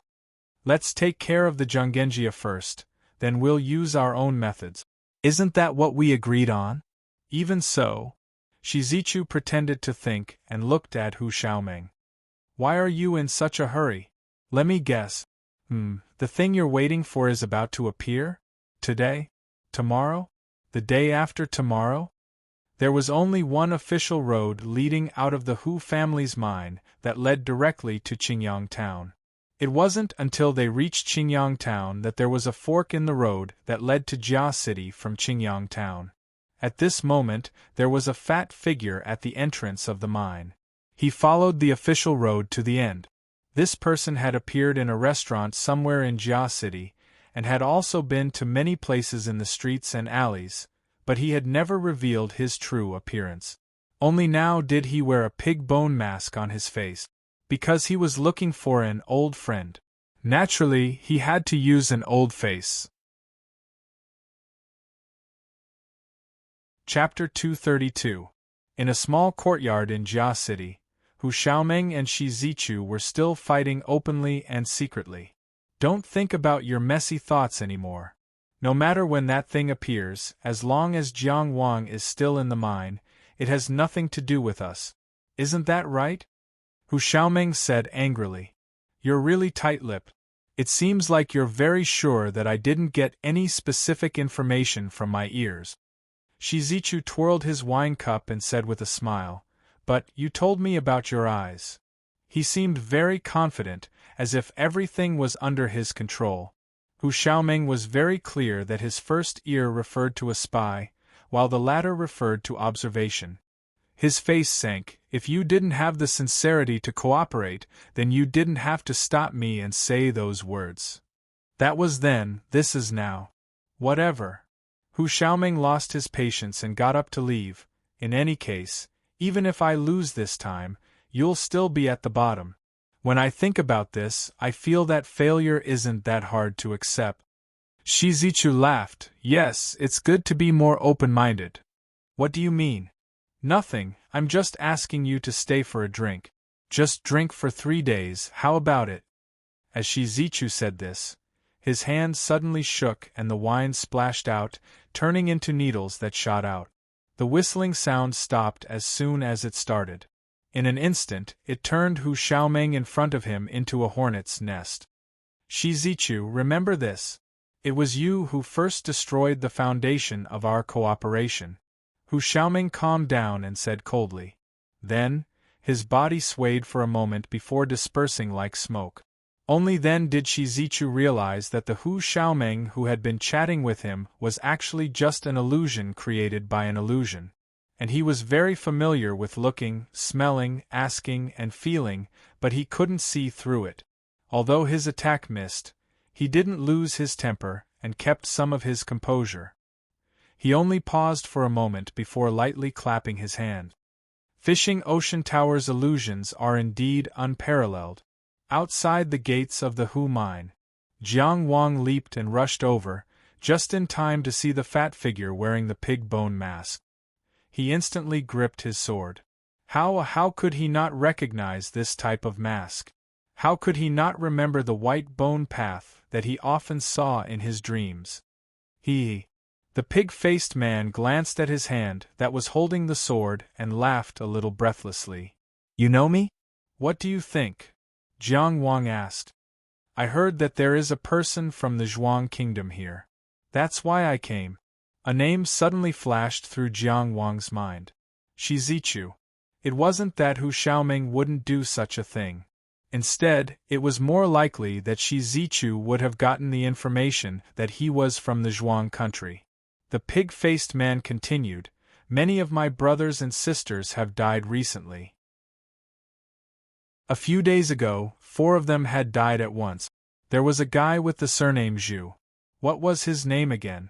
Let's take care of the Zhonggenjia first, then we'll use our own methods. Isn't that what we agreed on? Even so. Shizichu pretended to think and looked at Hu Xiaoming. Why are you in such a hurry? Let me guess. The thing you're waiting for is about to appear? Today? Tomorrow? The day after tomorrow? There was only one official road leading out of the Hu family's mine that led directly to Qingyang town. It wasn't until they reached Qingyang town that there was a fork in the road that led to Jia City from Qingyang town. At this moment, there was a fat figure at the entrance of the mine. He followed the official road to the end. This person had appeared in a restaurant somewhere in Jia City, and had also been to many places in the streets and alleys, but he had never revealed his true appearance. Only now did he wear a pig bone mask on his face, because he was looking for an old friend. Naturally, he had to use an old face. Chapter 232. In a small courtyard in Jia City, Hu Xiaoming and Shizichu were still fighting openly and secretly. Don't think about your messy thoughts anymore. No matter when that thing appears, as long as Jiang Wang is still in the mine, it has nothing to do with us. Isn't that right? Hu Xiaoming said angrily. You're really tight-lipped. It seems like you're very sure that I didn't get any specific information from my ears. Shizichu twirled his wine cup and said with a smile, But you told me about your eyes. He seemed very confident, as if everything was under his control. Hu Xiaoming was very clear that his first ear referred to a spy, while the latter referred to observation. His face sank. If you didn't have the sincerity to cooperate, then you didn't have to stop me and say those words. That was then, this is now. Whatever. Hu Xiaoming lost his patience and got up to leave. In any case, even if I lose this time, you'll still be at the bottom. When I think about this, I feel that failure isn't that hard to accept. Shizichu laughed. Yes, it's good to be more open-minded. What do you mean? Nothing, I'm just asking you to stay for a drink. Just drink for 3 days, how about it? As Shizichu said this, his hand suddenly shook and the wine splashed out, turning into needles that shot out. The whistling sound stopped as soon as it started. In an instant, it turned Hu Xiaoming in front of him into a hornet's nest. Shizichu, remember this. It was you who first destroyed the foundation of our cooperation. Hu Xiaoming calmed down and said coldly. Then, his body swayed for a moment before dispersing like smoke. Only then did Shizichu realize that the Hu Xiaoming who had been chatting with him was actually just an illusion created by an illusion. And he was very familiar with looking, smelling, asking, and feeling, but he couldn't see through it. Although his attack missed, he didn't lose his temper and kept some of his composure. He only paused for a moment before lightly clapping his hand. Fishing Ocean Tower's illusions are indeed unparalleled. Outside the gates of the Hu mine, Jiang Wang leaped and rushed over, just in time to see the fat figure wearing the pig bone mask. He instantly gripped his sword. How could he not recognize this type of mask? How could he not remember the white bone path that he often saw in his dreams? The pig-faced man glanced at his hand that was holding the sword and laughed a little breathlessly. "You know me?" "What do you think?" Jiang Wang asked. "I heard that there is a person from the Zhuang kingdom here. That's why I came." A name suddenly flashed through Jiang Wang's mind. Shi Zichu. It wasn't that Hu Xiaoming wouldn't do such a thing. Instead, it was more likely that Shi Zichu would have gotten the information that he was from the Zhuang country. The pig-faced man continued, "Many of my brothers and sisters have died recently. A few days ago, 4 of them had died at once. There was a guy with the surname Zhu. What was his name again?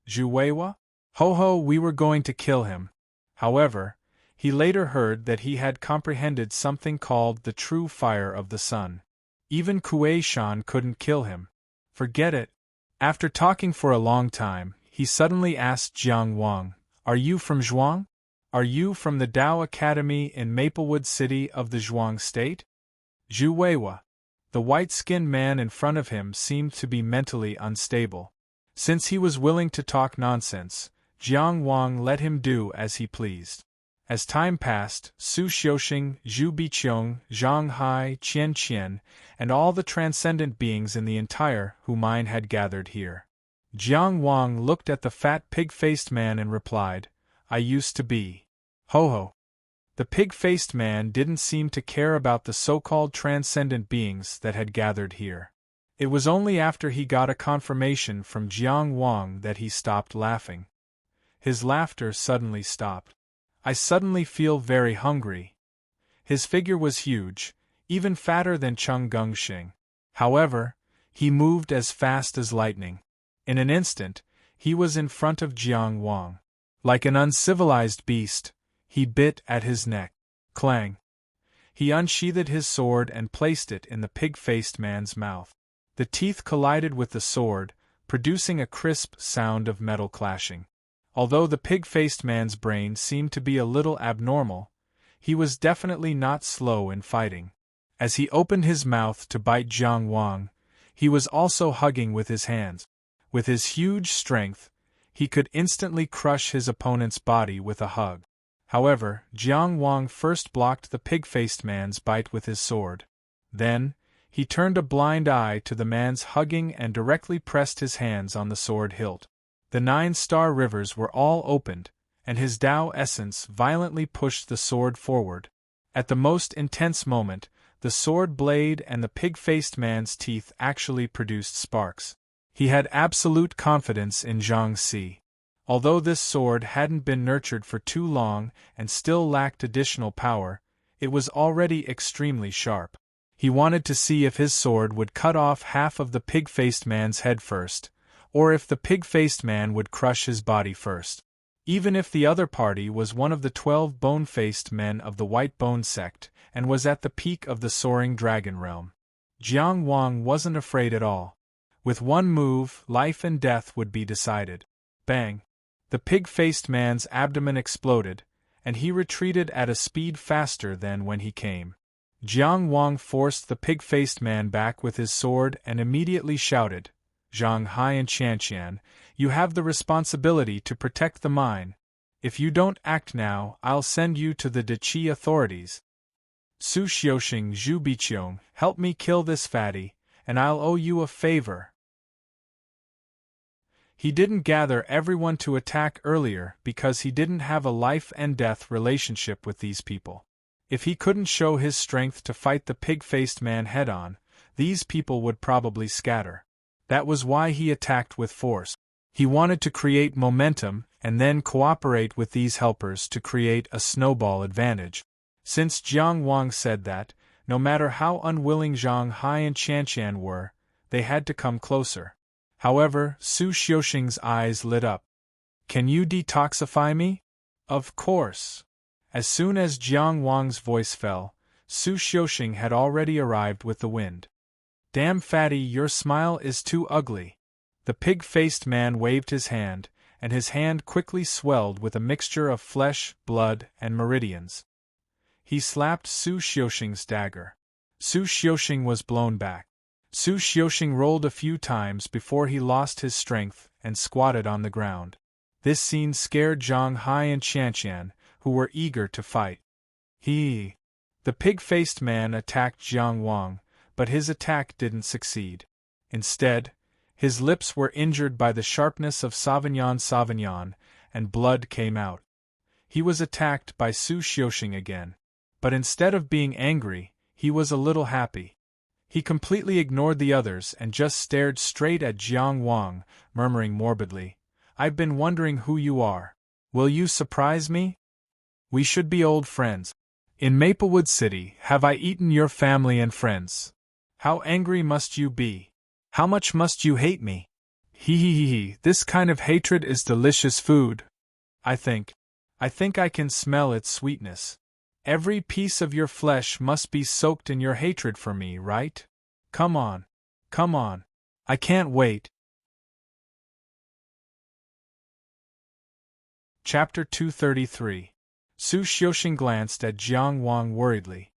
Zhu Weiwa? Ho, we were going to kill him. However, he later heard that he had comprehended something called the true fire of the sun. Even Kuei Shan couldn't kill him. Forget it." After talking for a long time, he suddenly asked Jiang Wang, "Are you from Zhuang? Are you from the Dao Academy in Maplewood City of the Zhuang state?" Zhu Weiwa. The white-skinned man in front of him seemed to be mentally unstable. Since he was willing to talk nonsense, Jiang Wang let him do as he pleased. As time passed, Su Xiuxing, Zhu Biqiong, Zhang Hai, Qian Qian, and all the transcendent beings in the entire Hu mine had gathered here. Jiang Wang looked at the fat pig-faced man and replied, "I used to be." Ho. The pig-faced man didn't seem to care about the so-called transcendent beings that had gathered here. It was only after he got a confirmation from Jiang Wang that he stopped laughing. His laughter suddenly stopped. "I suddenly feel very hungry." His figure was huge, even fatter than Cheng Gengxing. However, he moved as fast as lightning. In an instant, he was in front of Jiang Wang. Like an uncivilized beast, he bit at his neck. Clang! He unsheathed his sword and placed it in the pig-faced man's mouth. The teeth collided with the sword, producing a crisp sound of metal clashing. Although the pig-faced man's brain seemed to be a little abnormal, he was definitely not slow in fighting. As he opened his mouth to bite Jiang Wang, he was also hugging with his hands. With his huge strength, he could instantly crush his opponent's body with a hug. However, Jiang Wang first blocked the pig-faced man's bite with his sword. Then, he turned a blind eye to the man's hugging and directly pressed his hands on the sword hilt. The 9-star rivers were all opened, and his Dao essence violently pushed the sword forward. At the most intense moment, the sword blade and the pig-faced man's teeth actually produced sparks. He had absolute confidence in Zhang Si. Although this sword hadn't been nurtured for too long and still lacked additional power, it was already extremely sharp. He wanted to see if his sword would cut off half of the pig-faced man's head first, or if the pig-faced man would crush his body first. Even if the other party was one of the 12 bone-faced men of the White Bone sect and was at the peak of the soaring dragon realm. Jiang Wang wasn't afraid at all. With one move, life and death would be decided. Bang! The pig-faced man's abdomen exploded, and he retreated at a speed faster than when he came. Jiang Wang forced the pig-faced man back with his sword and immediately shouted, "Zhang Hai and Qianqian, you have the responsibility to protect the mine. If you don't act now, I'll send you to the Deqi authorities. Su Xiuxing, Zhu Biqiong, help me kill this fatty, and I'll owe you a favor." He didn't gather everyone to attack earlier because he didn't have a life-and-death relationship with these people. If he couldn't show his strength to fight the pig-faced man head-on, these people would probably scatter. That was why he attacked with force. He wanted to create momentum and then cooperate with these helpers to create a snowball advantage. Since Jiang Wang said that, No matter how unwilling Zhang Hai and Qianqian were, they had to come closer. However, Su Xiuxing's eyes lit up. Can you detoxify me? Of course. As soon as Jiang Wang's voice fell, Su Xiuxing had already arrived with the wind. Damn fatty, your smile is too ugly. The pig-faced man waved his hand, and his hand quickly swelled with a mixture of flesh, blood, and meridians. He slapped Su Xiuxing's dagger. Su Xiuxing was blown back. Su Xiuxing rolled a few times before he lost his strength and squatted on the ground. This scene scared Zhang Hai and Qianqian, who were eager to fight. The pig-faced man attacked Jiang Wang, but his attack didn't succeed. Instead, his lips were injured by the sharpness of Sauvignon, and blood came out. He was attacked by Su Xiuxing again. But instead of being angry, he was a little happy. He completely ignored the others and just stared straight at Jiang Wang, murmuring morbidly, "I've been wondering who you are. Will you surprise me? We should be old friends. In Maplewood City, have I eaten your family and friends? How angry must you be? How much must you hate me? He, this kind of hatred is delicious food. I think I can smell its sweetness. Every piece of your flesh must be soaked in your hatred for me, right? Come on. I can't wait." Chapter 233. Su Xiuxing glanced at Jiang Wang worriedly.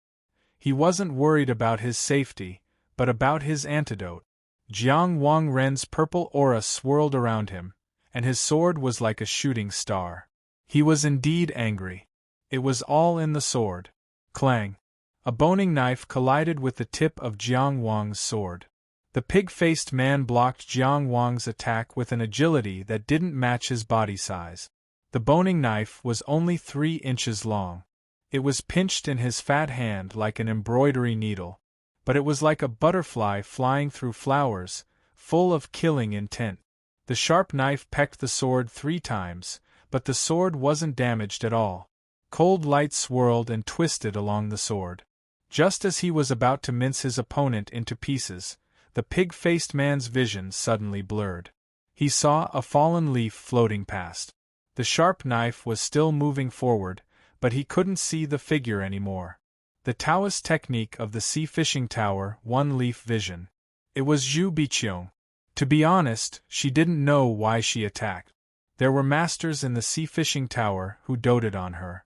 He wasn't worried about his safety, but about his antidote. Jiang Wang Ren's purple aura swirled around him, and his sword was like a shooting star. He was indeed angry. It was all in the sword. Clang! A boning knife collided with the tip of Jiang Wang's sword. The pig-faced man blocked Jiang Wang's attack with an agility that didn't match his body size. The boning knife was only 3 inches long. It was pinched in his fat hand like an embroidery needle, but it was like a butterfly flying through flowers, full of killing intent. The sharp knife pecked the sword 3 times, but the sword wasn't damaged at all. Cold light swirled and twisted along the sword. Just as he was about to mince his opponent into pieces, the pig-faced man's vision suddenly blurred. He saw a fallen leaf floating past. The sharp knife was still moving forward, but he couldn't see the figure anymore. The Taoist technique of the sea fishing tower, one-leaf vision. It was Zhu Biqiong. To be honest, she didn't know why she attacked. There were masters in the sea fishing tower who doted on her.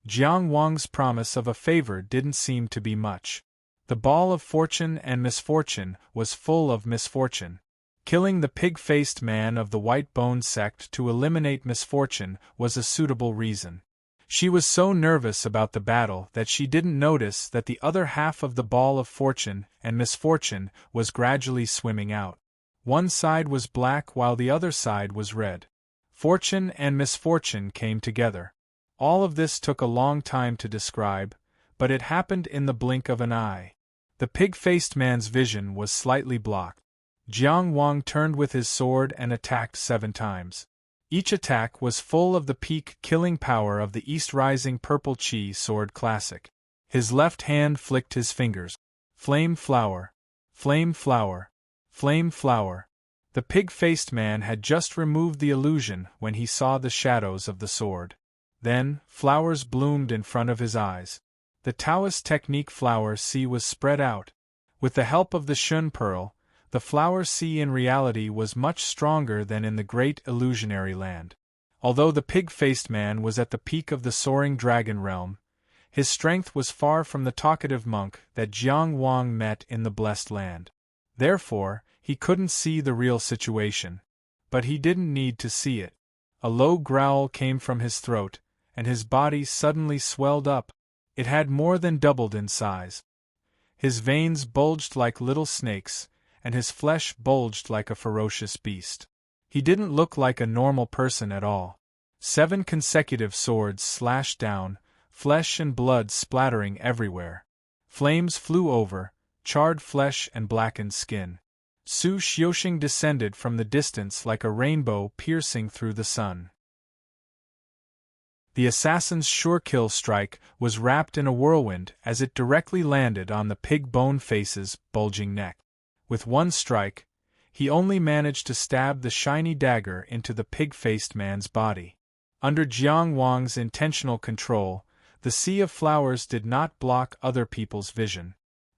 Jiang Wang's promise of a favor didn't seem to be much. The ball of fortune and misfortune was full of misfortune. Killing the pig-faced man of the white-boned sect to eliminate misfortune was a suitable reason. She was so nervous about the battle that she didn't notice that the other half of the ball of fortune and misfortune was gradually swimming out. One side was black while the other side was red. Fortune and misfortune came together. All of this took a long time to describe, but it happened in the blink of an eye. The pig-faced man's vision was slightly blocked. Jiang Wang turned with his sword and attacked 7 times. Each attack was full of the peak killing power of the East Rising Purple Qi sword classic. His left hand flicked his fingers. Flame flower. Flame flower. Flame flower. The pig-faced man had just removed the illusion when he saw the shadows of the sword. Then, flowers bloomed in front of his eyes. The Taoist technique flower sea was spread out. With the help of the Shun pearl, the flower sea in reality was much stronger than in the great illusionary land. Although the pig-faced man was at the peak of the soaring dragon realm, his strength was far from the talkative monk that Jiang Wang met in the blessed land. Therefore, he couldn't see the real situation. But he didn't need to see it. A low growl came from his throat, and his body suddenly swelled up. It had more than doubled in size. His veins bulged like little snakes, and his flesh bulged like a ferocious beast. He didn't look like a normal person at all. 7 consecutive swords slashed down, flesh and blood splattering everywhere. Flames flew over, charred flesh and blackened skin. Su Xiuxing descended from the distance like a rainbow piercing through the sun. The assassin's sure-kill strike was wrapped in a whirlwind as it directly landed on the pig-bone-face's bulging neck. With one strike, he only managed to stab the shiny dagger into the pig-faced man's body. Under Jiang Wang's intentional control, the sea of flowers did not block other people's vision.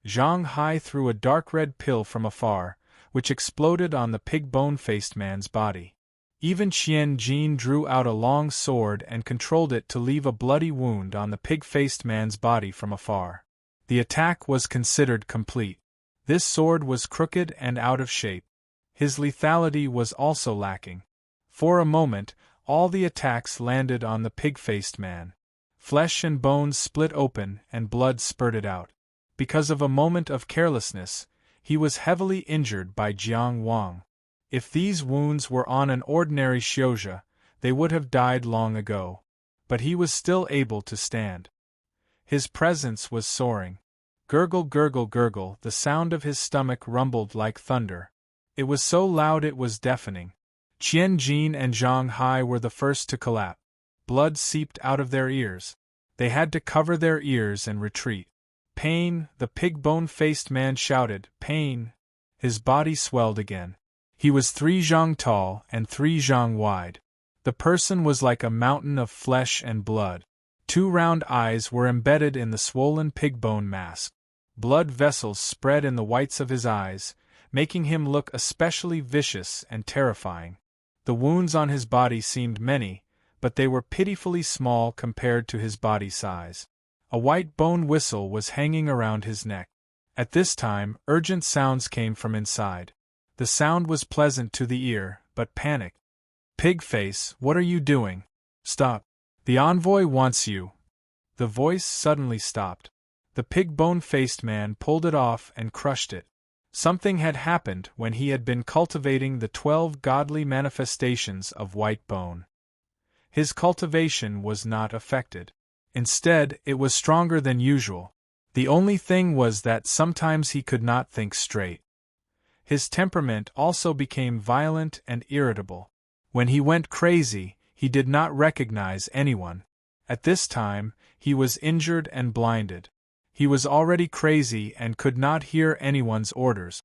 Zhang Hai threw a dark red pill from afar, which exploded on the pig-bone-faced man's body. Even Qian Jin drew out a long sword and controlled it to leave a bloody wound on the pig-faced man's body from afar. The attack was considered complete. This sword was crooked and out of shape. His lethality was also lacking. For a moment, all the attacks landed on the pig-faced man. Flesh and bones split open and blood spurted out. Because of a moment of carelessness, he was heavily injured by Jiang Wang. If these wounds were on an ordinary Xiuzhe, they would have died long ago. But he was still able to stand. His presence was soaring. Gurgle, gurgle, gurgle, the sound of his stomach rumbled like thunder. It was so loud it was deafening. Qian Jin and Zhang Hai were the first to collapse. Blood seeped out of their ears. They had to cover their ears and retreat. Pain, the pig-bone-faced man shouted, pain. His body swelled again. He was 3 zhang tall and 3 zhang wide. The person was like a mountain of flesh and blood. 2 round eyes were embedded in the swollen pig-bone mask. Blood vessels spread in the whites of his eyes, making him look especially vicious and terrifying. The wounds on his body seemed many, but they were pitifully small compared to his body size. A white bone whistle was hanging around his neck. At this time, urgent sounds came from inside. The sound was pleasant to the ear, but panicked. Pigface, what are you doing? Stop. The envoy wants you. The voice suddenly stopped. The pig-bone-faced man pulled it off and crushed it. Something had happened when he had been cultivating the 12 godly manifestations of white bone. His cultivation was not affected. Instead, it was stronger than usual. The only thing was that sometimes he could not think straight. His temperament also became violent and irritable. When he went crazy, he did not recognize anyone. At this time, he was injured and blinded. He was already crazy and could not hear anyone's orders.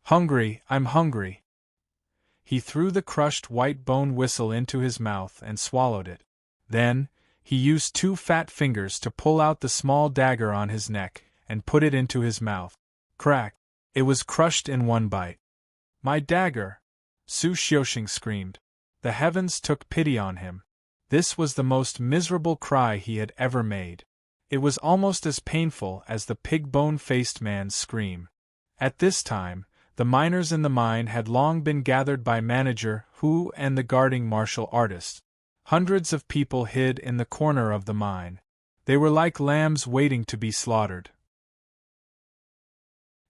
Hungry, I'm hungry. He threw the crushed white bone whistle into his mouth and swallowed it. Then, he used 2 fat fingers to pull out the small dagger on his neck and put it into his mouth. Crack! It was crushed in one bite. My dagger! Su Xiuxing screamed. The heavens took pity on him. This was the most miserable cry he had ever made. It was almost as painful as the pig-bone-faced man's scream. At this time, the miners in the mine had long been gathered by Manager Hu and the guarding martial artist. Hundreds of people hid in the corner of the mine. They were like lambs waiting to be slaughtered.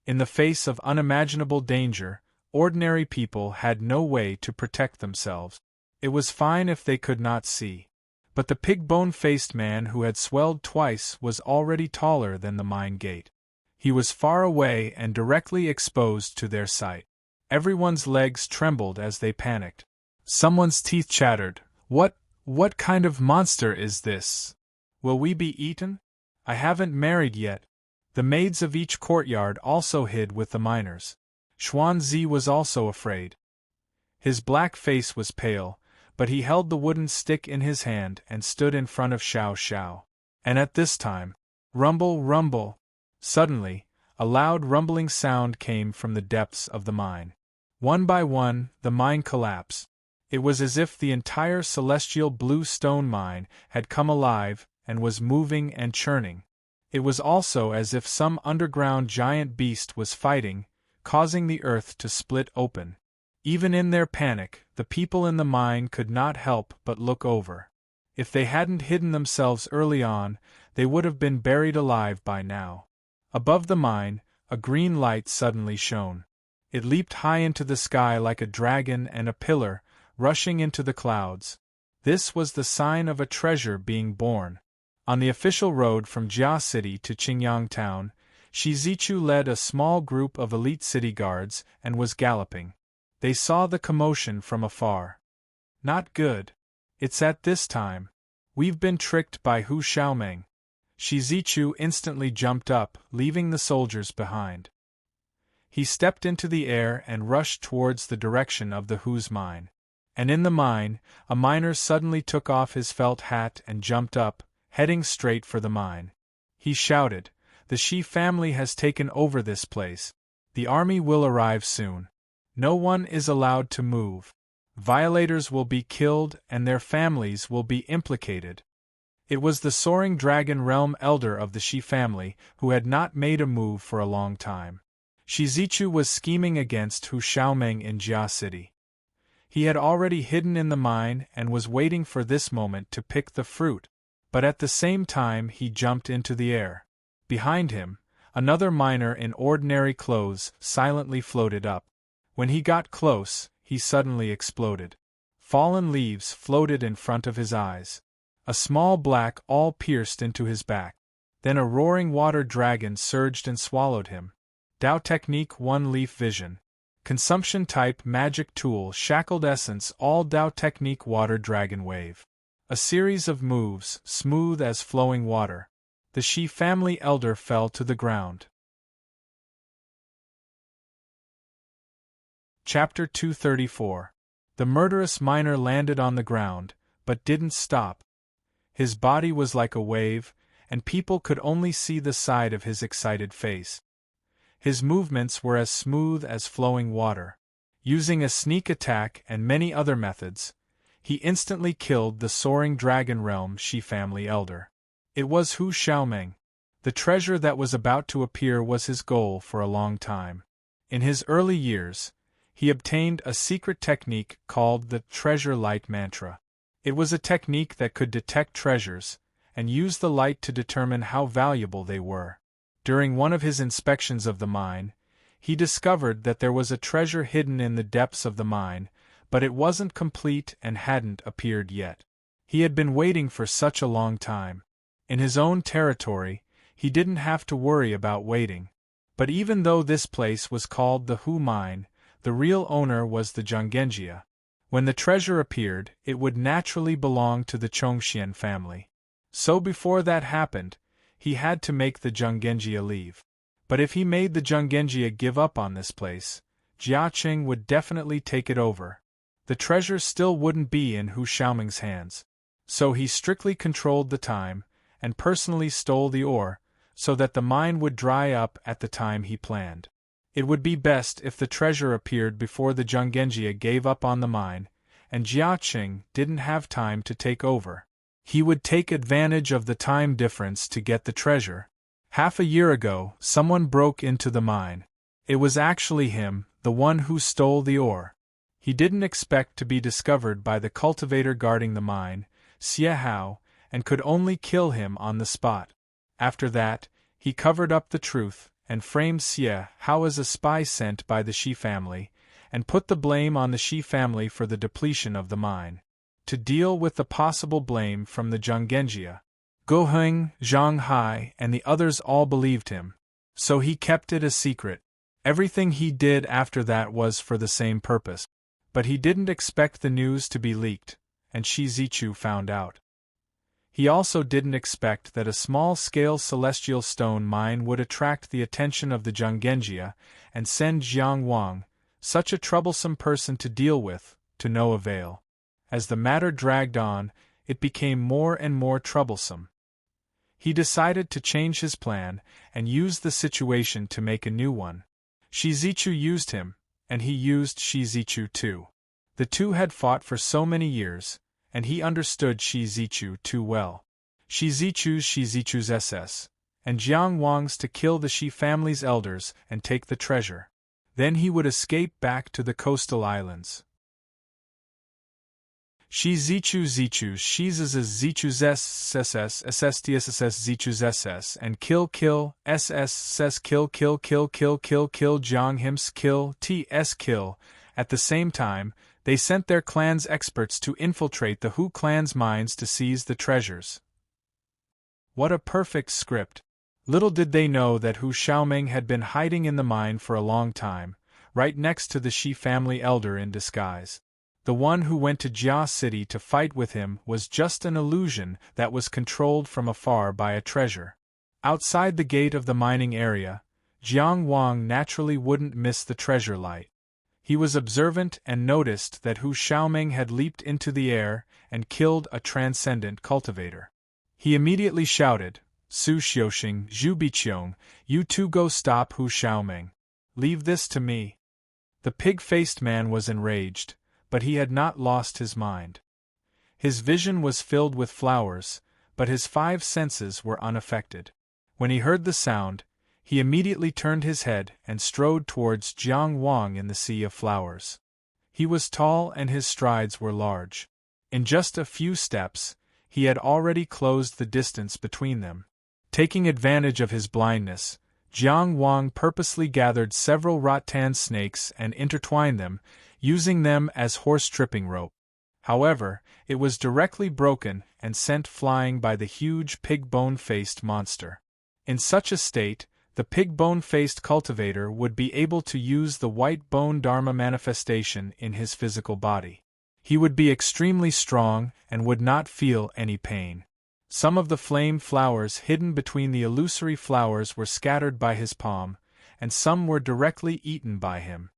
In the face of unimaginable danger, ordinary people had no way to protect themselves. It was fine if they could not see. But the pig-bone-faced man who had swelled twice was already taller than the mine gate. He was far away and directly exposed to their sight. Everyone's legs trembled as they panicked. Someone's teeth chattered. What kind of monster is this? Will we be eaten? I haven't married yet. The maids of each courtyard also hid with the miners. Xuanzi was also afraid. His black face was pale, but he held the wooden stick in his hand and stood in front of Xiao Xiao. And at this time, rumble, rumble. Suddenly, a loud rumbling sound came from the depths of the mine. One by one, the mine collapsed. It was as if the entire celestial blue stone mine had come alive and was moving and churning. It was also as if some underground giant beast was fighting, causing the earth to split open. Even in their panic, the people in the mine could not help but look over. If they hadn't hidden themselves early on, they would have been buried alive by now. Above the mine, a green light suddenly shone. It leaped high into the sky like a dragon and a pillar, rushing into the clouds. This was the sign of a treasure being born. On the official road from Jia City to Qingyang Town, Shi Zichu led a small group of elite city guards and was galloping. They saw the commotion from afar. Not good. It's at this time. We've been tricked by Hu Xiaoming. Shizichu instantly jumped up, leaving the soldiers behind. He stepped into the air and rushed towards the direction of the Hu's mine. And in the mine, a miner suddenly took off his felt hat and jumped up, heading straight for the mine. He shouted, "The Shi family has taken over this place. The army will arrive soon. No one is allowed to move. Violators will be killed and their families will be implicated." It was the soaring dragon realm elder of the Shi family who had not made a move for a long time. Shizichu was scheming against Hu Xiaoming in Jia City. He had already hidden in the mine and was waiting for this moment to pick the fruit, but at the same time he jumped into the air. Behind him, another miner in ordinary clothes silently floated up. When he got close, he suddenly exploded. Fallen leaves floated in front of his eyes. A small black awl pierced into his back. Then a roaring water dragon surged and swallowed him. Dao Technique 1 Leaf Vision. Consumption Type Magic Tool Shackled Essence All Dao Technique Water Dragon Wave. A series of moves, smooth as flowing water. The Shi family elder fell to the ground. Chapter 234. The murderous miner landed on the ground, but didn't stop. His body was like a wave, and people could only see the side of his excited face. His movements were as smooth as flowing water. Using a sneak attack and many other methods, he instantly killed the soaring dragon realm Shi family elder. It was Hu Xiaoming. The treasure that was about to appear was his goal for a long time. In his early years, he obtained a secret technique called the Treasure Light Mantra. It was a technique that could detect treasures and use the light to determine how valuable they were. During one of his inspections of the mine, he discovered that there was a treasure hidden in the depths of the mine, but it wasn't complete and hadn't appeared yet. He had been waiting for such a long time. In his own territory, he didn't have to worry about waiting. But even though this place was called the Hu Mine, the real owner was the Zhonggenjia. When the treasure appeared, it would naturally belong to the Chongxian family. So before that happened, he had to make the Zhonggenjia leave. But if he made the Zhonggenjia give up on this place, Jiaqing would definitely take it over. The treasure still wouldn't be in Hu Xiaoming's hands. So he strictly controlled the time, and personally stole the ore, so that the mine would dry up at the time he planned. It would be best if the treasure appeared before the Zhonggenjia gave up on the mine, and Jiaqing didn't have time to take over. He would take advantage of the time difference to get the treasure. Half a year ago, someone broke into the mine. It was actually him, the one who stole the ore. He didn't expect to be discovered by the cultivator guarding the mine, Xie Hao, and could only kill him on the spot. After that, he covered up the truth, and framed Xie Hao as a spy sent by the Shi family, and put the blame on the Shi family for the depletion of the mine. To deal with the possible blame from the Zhonggenjia, Guo Heng, Zhang Hai, and the others all believed him. So he kept it a secret. Everything he did after that was for the same purpose. But he didn't expect the news to be leaked, and Shi Zichu found out. He also didn't expect that a small-scale celestial stone mine would attract the attention of the Zhonggenjia and send Jiang Wang, such a troublesome person to deal with, to no avail. As the matter dragged on, it became more and more troublesome. He decided to change his plan and use the situation to make a new one. Shizichu used him, and he used Shizichu too. The two had fought for so many years, and he understood Shizichu too well. Shizichu's SS, and Jiang Wang's to kill the Shi family's elders and take the treasure. Then he would escape back to the coastal islands. Shizichu's SS and kill SS kill Jiang Him's kill TS kill. At the same time, they sent their clan's experts to infiltrate the Hu clan's mines to seize the treasures. What a perfect script! Little did they know that Hu Xiaoming had been hiding in the mine for a long time, right next to the Shi family elder in disguise. The one who went to Jia City to fight with him was just an illusion that was controlled from afar by a treasure. Outside the gate of the mining area, Jiang Wang naturally wouldn't miss the treasure light. He was observant and noticed that Hu Xiaoming had leaped into the air and killed a transcendent cultivator. He immediately shouted, "Su Xiuxing, Zhu Biqiong, you two go stop Hu Xiaoming. Leave this to me." The pig-faced man was enraged, but he had not lost his mind. His vision was filled with flowers, but his 5 senses were unaffected. When he heard the sound, he immediately turned his head and strode towards Jiang Wang in the sea of flowers. He was tall and his strides were large. In just a few steps, he had already closed the distance between them. Taking advantage of his blindness, Jiang Wang purposely gathered several rattan snakes and intertwined them, using them as horse-tripping rope. However, it was directly broken and sent flying by the huge pig-bone-faced monster. In such a state, the pig-bone-faced cultivator would be able to use the white bone Dharma manifestation in his physical body. He would be extremely strong and would not feel any pain. Some of the flame flowers hidden between the illusory flowers were scattered by his palm, and some were directly eaten by him.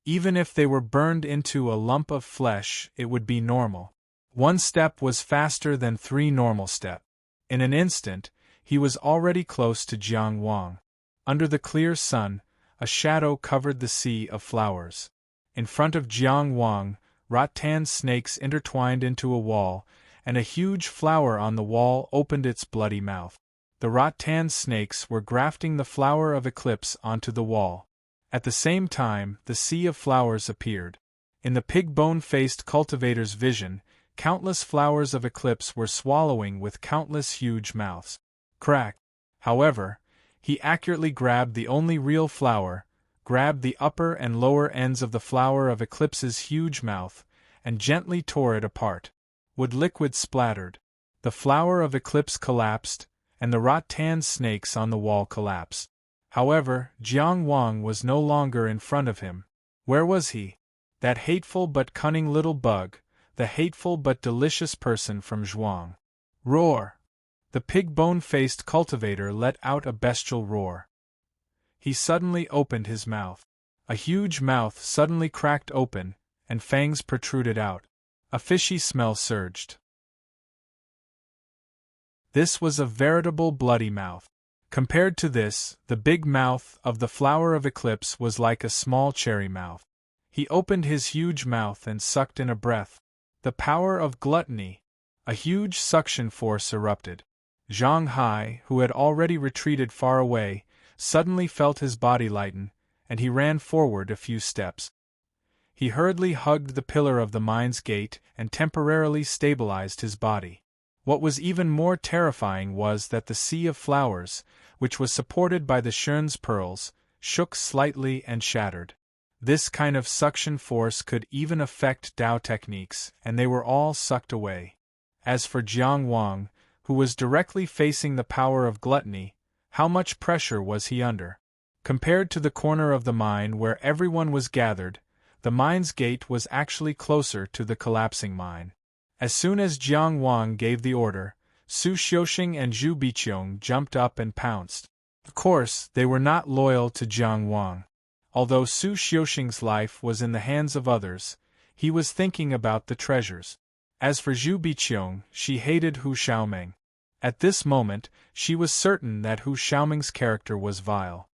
Even if they were burned into a lump of flesh, it would be normal. 1 step was faster than 3 normal steps. In an instant, he was already close to Jiang Wang. Under the clear sun, a shadow covered the sea of flowers. In front of Jiang Wang, rattan snakes intertwined into a wall, and a huge flower on the wall opened its bloody mouth. The rattan snakes were grafting the flower of eclipse onto the wall. At the same time, the sea of flowers appeared. In the pig-bone-faced cultivator's vision, countless flowers of eclipse were swallowing with countless huge mouths. Crack! However, he accurately grabbed the only real flower, grabbed the upper and lower ends of the flower of eclipse's huge mouth, and gently tore it apart. Wood liquid splattered. The flower of eclipse collapsed, and the rattan snakes on the wall collapsed. However, Jiang Wang was no longer in front of him. Where was he? That hateful but cunning little bug, the hateful but delicious person from Zhuang. Roar! The pig-bone-faced cultivator let out a bestial roar. He suddenly opened his mouth. A huge mouth suddenly cracked open, and fangs protruded out. A fishy smell surged. This was a veritable bloody mouth. Compared to this, the big mouth of the flower of eclipse was like a small cherry mouth. He opened his huge mouth and sucked in a breath. The power of gluttony! A huge suction force erupted. Zhang Hai, who had already retreated far away, suddenly felt his body lighten, and he ran forward a few steps. He hurriedly hugged the pillar of the mine's gate and temporarily stabilized his body. What was even more terrifying was that the sea of flowers, which was supported by the Shun's pearls, shook slightly and shattered. This kind of suction force could even affect Dao techniques, and they were all sucked away. As for Jiang Wang, who was directly facing the power of gluttony, how much pressure was he under? Compared to the corner of the mine where everyone was gathered, the mine's gate was actually closer to the collapsing mine. As soon as Jiang Wang gave the order, Su Xiuxing and Zhu Biqiong jumped up and pounced. Of course, they were not loyal to Jiang Wang. Although Su Xiuxing's life was in the hands of others, he was thinking about the treasures. As for Zhu Biqiong, she hated Hu Xiaoming. At this moment, she was certain that Hu Xiaoming's character was vile.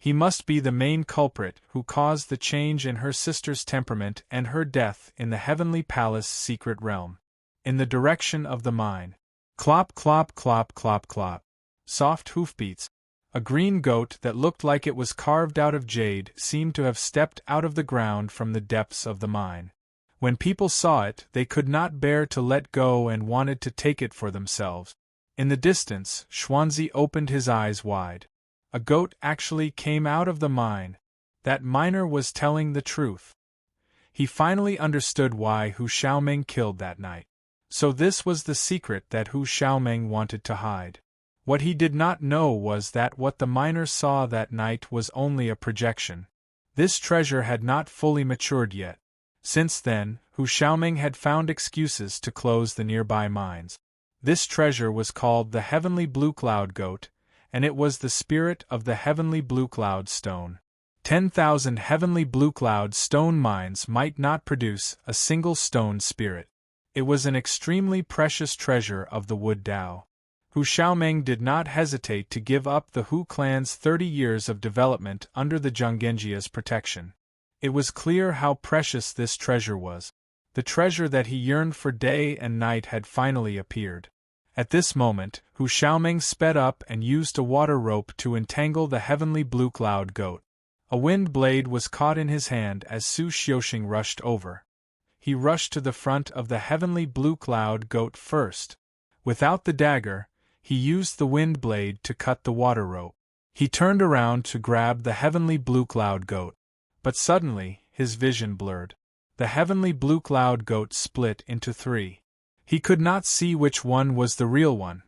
He must be the main culprit who caused the change in her sister's temperament and her death in the Heavenly Palace secret realm. In the direction of the mine. Clop clop clop clop clop. Soft hoofbeats. A green goat that looked like it was carved out of jade seemed to have stepped out of the ground from the depths of the mine. When people saw it, they could not bear to let go and wanted to take it for themselves. In the distance, Xuanzi opened his eyes wide. A goat actually came out of the mine. That miner was telling the truth. He finally understood why Hu Xiaoming killed that night. So this was the secret that Hu Xiaoming wanted to hide. What he did not know was that what the miner saw that night was only a projection. This treasure had not fully matured yet. Since then, Hu Xiaoming had found excuses to close the nearby mines. This treasure was called the Heavenly Blue Cloud Goat, and it was the spirit of the Heavenly Blue Cloud Stone. 10,000 Heavenly Blue Cloud Stone mines might not produce a single stone spirit. It was an extremely precious treasure of the Wood Dao. Hu Xiaoming did not hesitate to give up the Hu clan's 30 years of development under the Zhonggenjia's protection. It was clear how precious this treasure was. The treasure that he yearned for day and night had finally appeared. At this moment, Hu Xiaoming sped up and used a water rope to entangle the Heavenly Blue Cloud Goat. A wind blade was caught in his hand as Su Xiuxing rushed over. He rushed to the front of the Heavenly Blue Cloud Goat first. Without the dagger, he used the wind blade to cut the water rope. He turned around to grab the Heavenly Blue Cloud Goat. But suddenly, his vision blurred. The Heavenly Blue Cloud Goat split into 3. He could not see which one was the real one.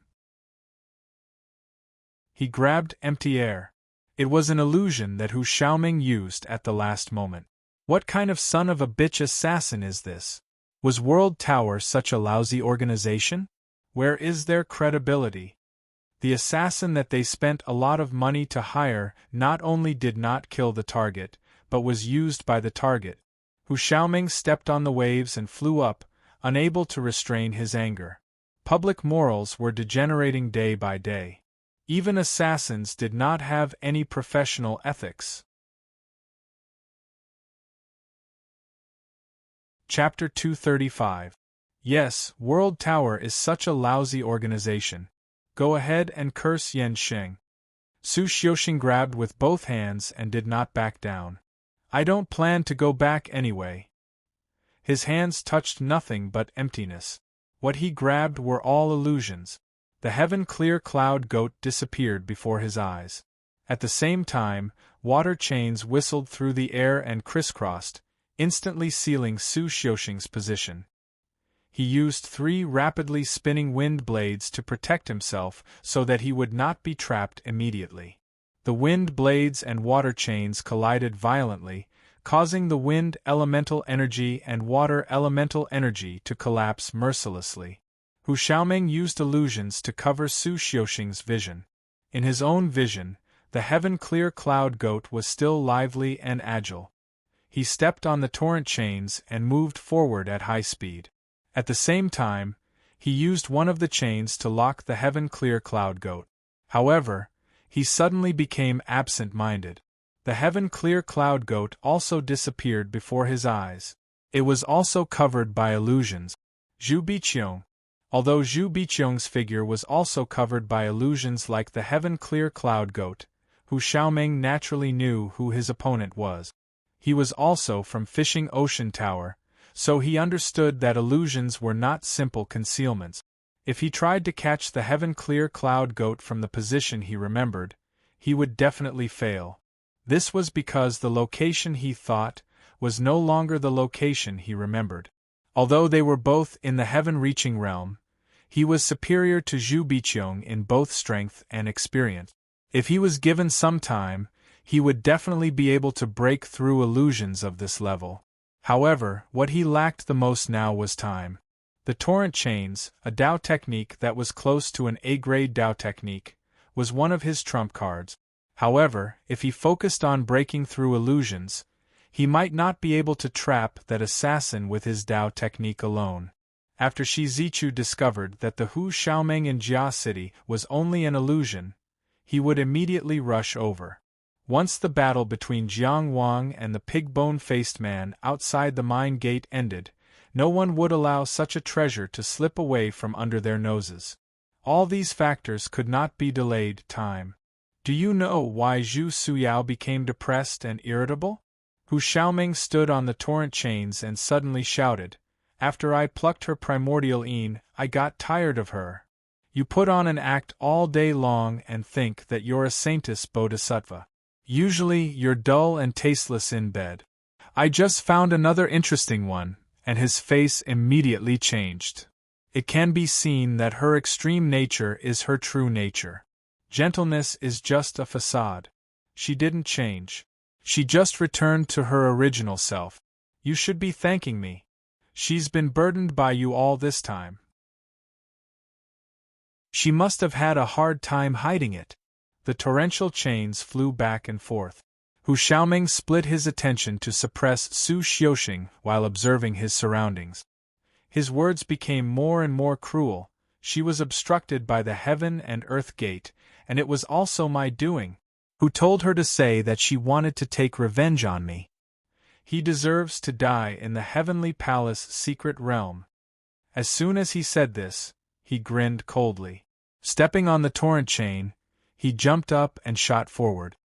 He grabbed empty air. It was an illusion that Hu Xiaoming used at the last moment. What kind of son of a bitch assassin is this? Was World Tower such a lousy organization? Where is their credibility? The assassin that they spent a lot of money to hire not only did not kill the target, but was used by the target. Hu Xiaoming stepped on the waves and flew up, unable to restrain his anger. Public morals were degenerating day by day. Even assassins did not have any professional ethics. Chapter 235. Yes, World Tower is such a lousy organization. Go ahead and curse Yan Sheng. Su Xiuxing grabbed with both hands and did not back down. I don't plan to go back anyway. His hands touched nothing but emptiness. What he grabbed were all illusions. The Heaven-Clear Cloud Goat disappeared before his eyes. At the same time, water chains whistled through the air and crisscrossed, instantly sealing Su Xiuxing's position. He used 3 rapidly spinning wind blades to protect himself so that he would not be trapped immediately. The wind blades and water chains collided violently, causing the wind elemental energy and water elemental energy to collapse mercilessly. Hu Xiaoming used illusions to cover Su Xiuxing's vision. In his own vision, the Heaven-Clear Cloud Goat was still lively and agile. He stepped on the torrent chains and moved forward at high speed. At the same time, he used one of the chains to lock the Heaven-Clear Cloud Goat. However, he suddenly became absent-minded. The Heaven-Clear Cloud Goat also disappeared before his eyes. It was also covered by illusions. Zhu Biqiong. Although Zhu Biqiong's figure was also covered by illusions like the Heaven-Clear Cloud Goat, Hu Xiaoming naturally knew who his opponent was. He was also from Fishing Ocean Tower, so he understood that illusions were not simple concealments. If he tried to catch the Heaven-Clear Cloud Goat from the position he remembered, he would definitely fail. This was because the location he thought was no longer the location he remembered. Although they were both in the heaven-reaching realm, he was superior to Zhu Biqiong in both strength and experience. If he was given some time, he would definitely be able to break through illusions of this level. However, what he lacked the most now was time. The torrent chains, a Dao technique that was close to an A-grade Dao technique, was one of his trump cards. However, if he focused on breaking through illusions, he might not be able to trap that assassin with his Dao technique alone. After Shi Zichu discovered that the Hu Xiaoming in Jia City was only an illusion, he would immediately rush over. Once the battle between Jiang Wang and the pig-bone-faced man outside the mine gate ended, no one would allow such a treasure to slip away from under their noses. All these factors could not be delayed time. Do you know why Zhu Suyao became depressed and irritable? Hu Xiaoming stood on the torrent chains and suddenly shouted, "After I plucked her primordial yin, I got tired of her. You put on an act all day long and think that you're a saintess bodhisattva. Usually you're dull and tasteless in bed. I just found another interesting one," and his face immediately changed. It can be seen that her extreme nature is her true nature. Gentleness is just a facade. She didn't change. She just returned to her original self. You should be thanking me. She's been burdened by you all this time. She must have had a hard time hiding it. The torrential chains flew back and forth. Hu Xiaoming split his attention to suppress Su Xiuxing while observing his surroundings. His words became more and more cruel. She was obstructed by the heaven and earth gate, and it was also my doing. Who told her to say that she wanted to take revenge on me? He deserves to die in the heavenly palace secret realm. As soon as he said this, he grinned coldly. Stepping on the torrent chain, he jumped up and shot forward.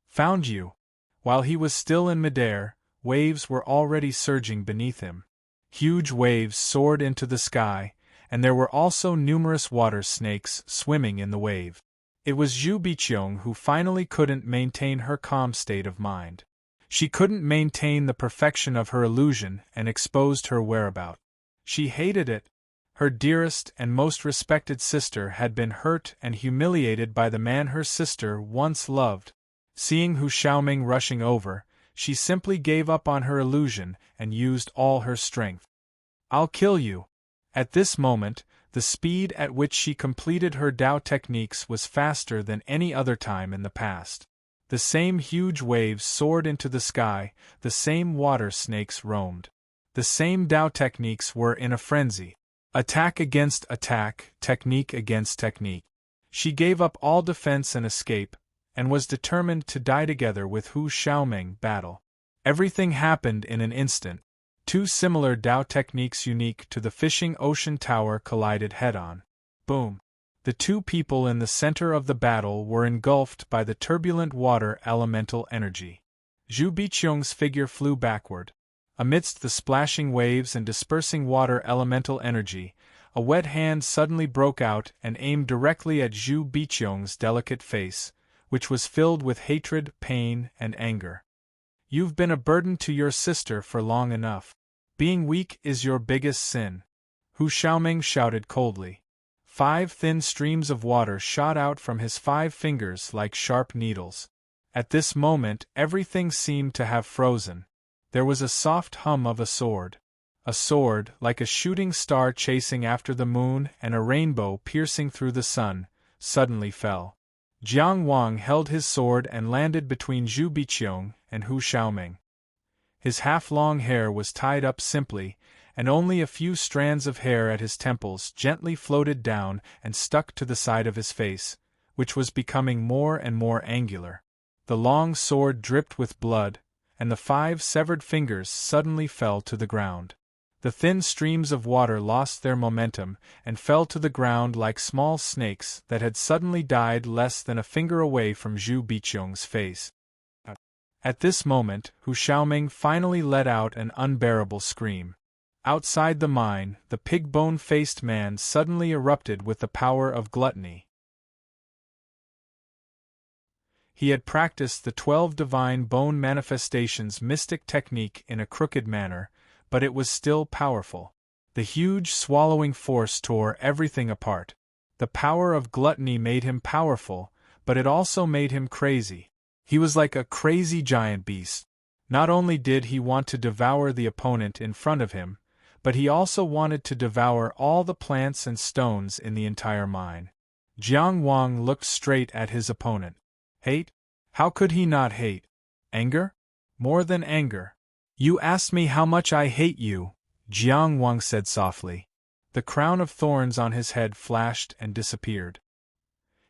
Found you. While he was still in midair, waves were already surging beneath him. Huge waves soared into the sky, and there were also numerous water snakes swimming in the wave. It was Zhu Biqiong who finally couldn't maintain her calm state of mind. She couldn't maintain the perfection of her illusion and exposed her whereabouts. She hated it. Her dearest and most respected sister had been hurt and humiliated by the man her sister once loved. Seeing Hu Xiaoming rushing over, she simply gave up on her illusion and used all her strength. I'll kill you. At this moment, the speed at which she completed her Dao techniques was faster than any other time in the past. The same huge waves soared into the sky, the same water snakes roamed. The same Dao techniques were in a frenzy. Attack against attack, technique against technique. She gave up all defense and escape, and was determined to die together with Hu Xiaoming battle. Everything happened in an instant. Two similar Dao techniques unique to the fishing ocean tower collided head-on. Boom! The two people in the center of the battle were engulfed by the turbulent water elemental energy. Zhu Biqiong's figure flew backward. Amidst the splashing waves and dispersing water elemental energy, a wet hand suddenly broke out and aimed directly at Zhu Biqiong's delicate face, which was filled with hatred, pain, and anger. You've been a burden to your sister for long enough. Being weak is your biggest sin. Hu Xiaoming shouted coldly. 5 thin streams of water shot out from his 5 fingers like sharp needles. At this moment everything seemed to have frozen. There was a soft hum of a sword. A sword, like a shooting star chasing after the moon and a rainbow piercing through the sun, suddenly fell. Jiang Wang held his sword and landed between Zhu Biqiong and Hu Xiaoming. His half-long hair was tied up simply, and only a few strands of hair at his temples gently floated down and stuck to the side of his face, which was becoming more and more angular. The long sword dripped with blood, and the 5 severed fingers suddenly fell to the ground. The thin streams of water lost their momentum and fell to the ground like small snakes that had suddenly died less than a finger away from Zhu Biqiong's face. At this moment, Hu Xiaoming finally let out an unbearable scream. Outside the mine, the pig-bone-faced man suddenly erupted with the power of gluttony. He had practiced the 12 divine bone manifestations mystic technique in a crooked manner, but it was still powerful. The huge swallowing force tore everything apart. The power of gluttony made him powerful, but it also made him crazy. He was like a crazy giant beast. Not only did he want to devour the opponent in front of him, but he also wanted to devour all the plants and stones in the entire mine. Jiang Wang looked straight at his opponent. Hate? How could he not hate? Anger? More than anger. You asked me how much I hate you, Jiang Wang said softly. The crown of thorns on his head flashed and disappeared.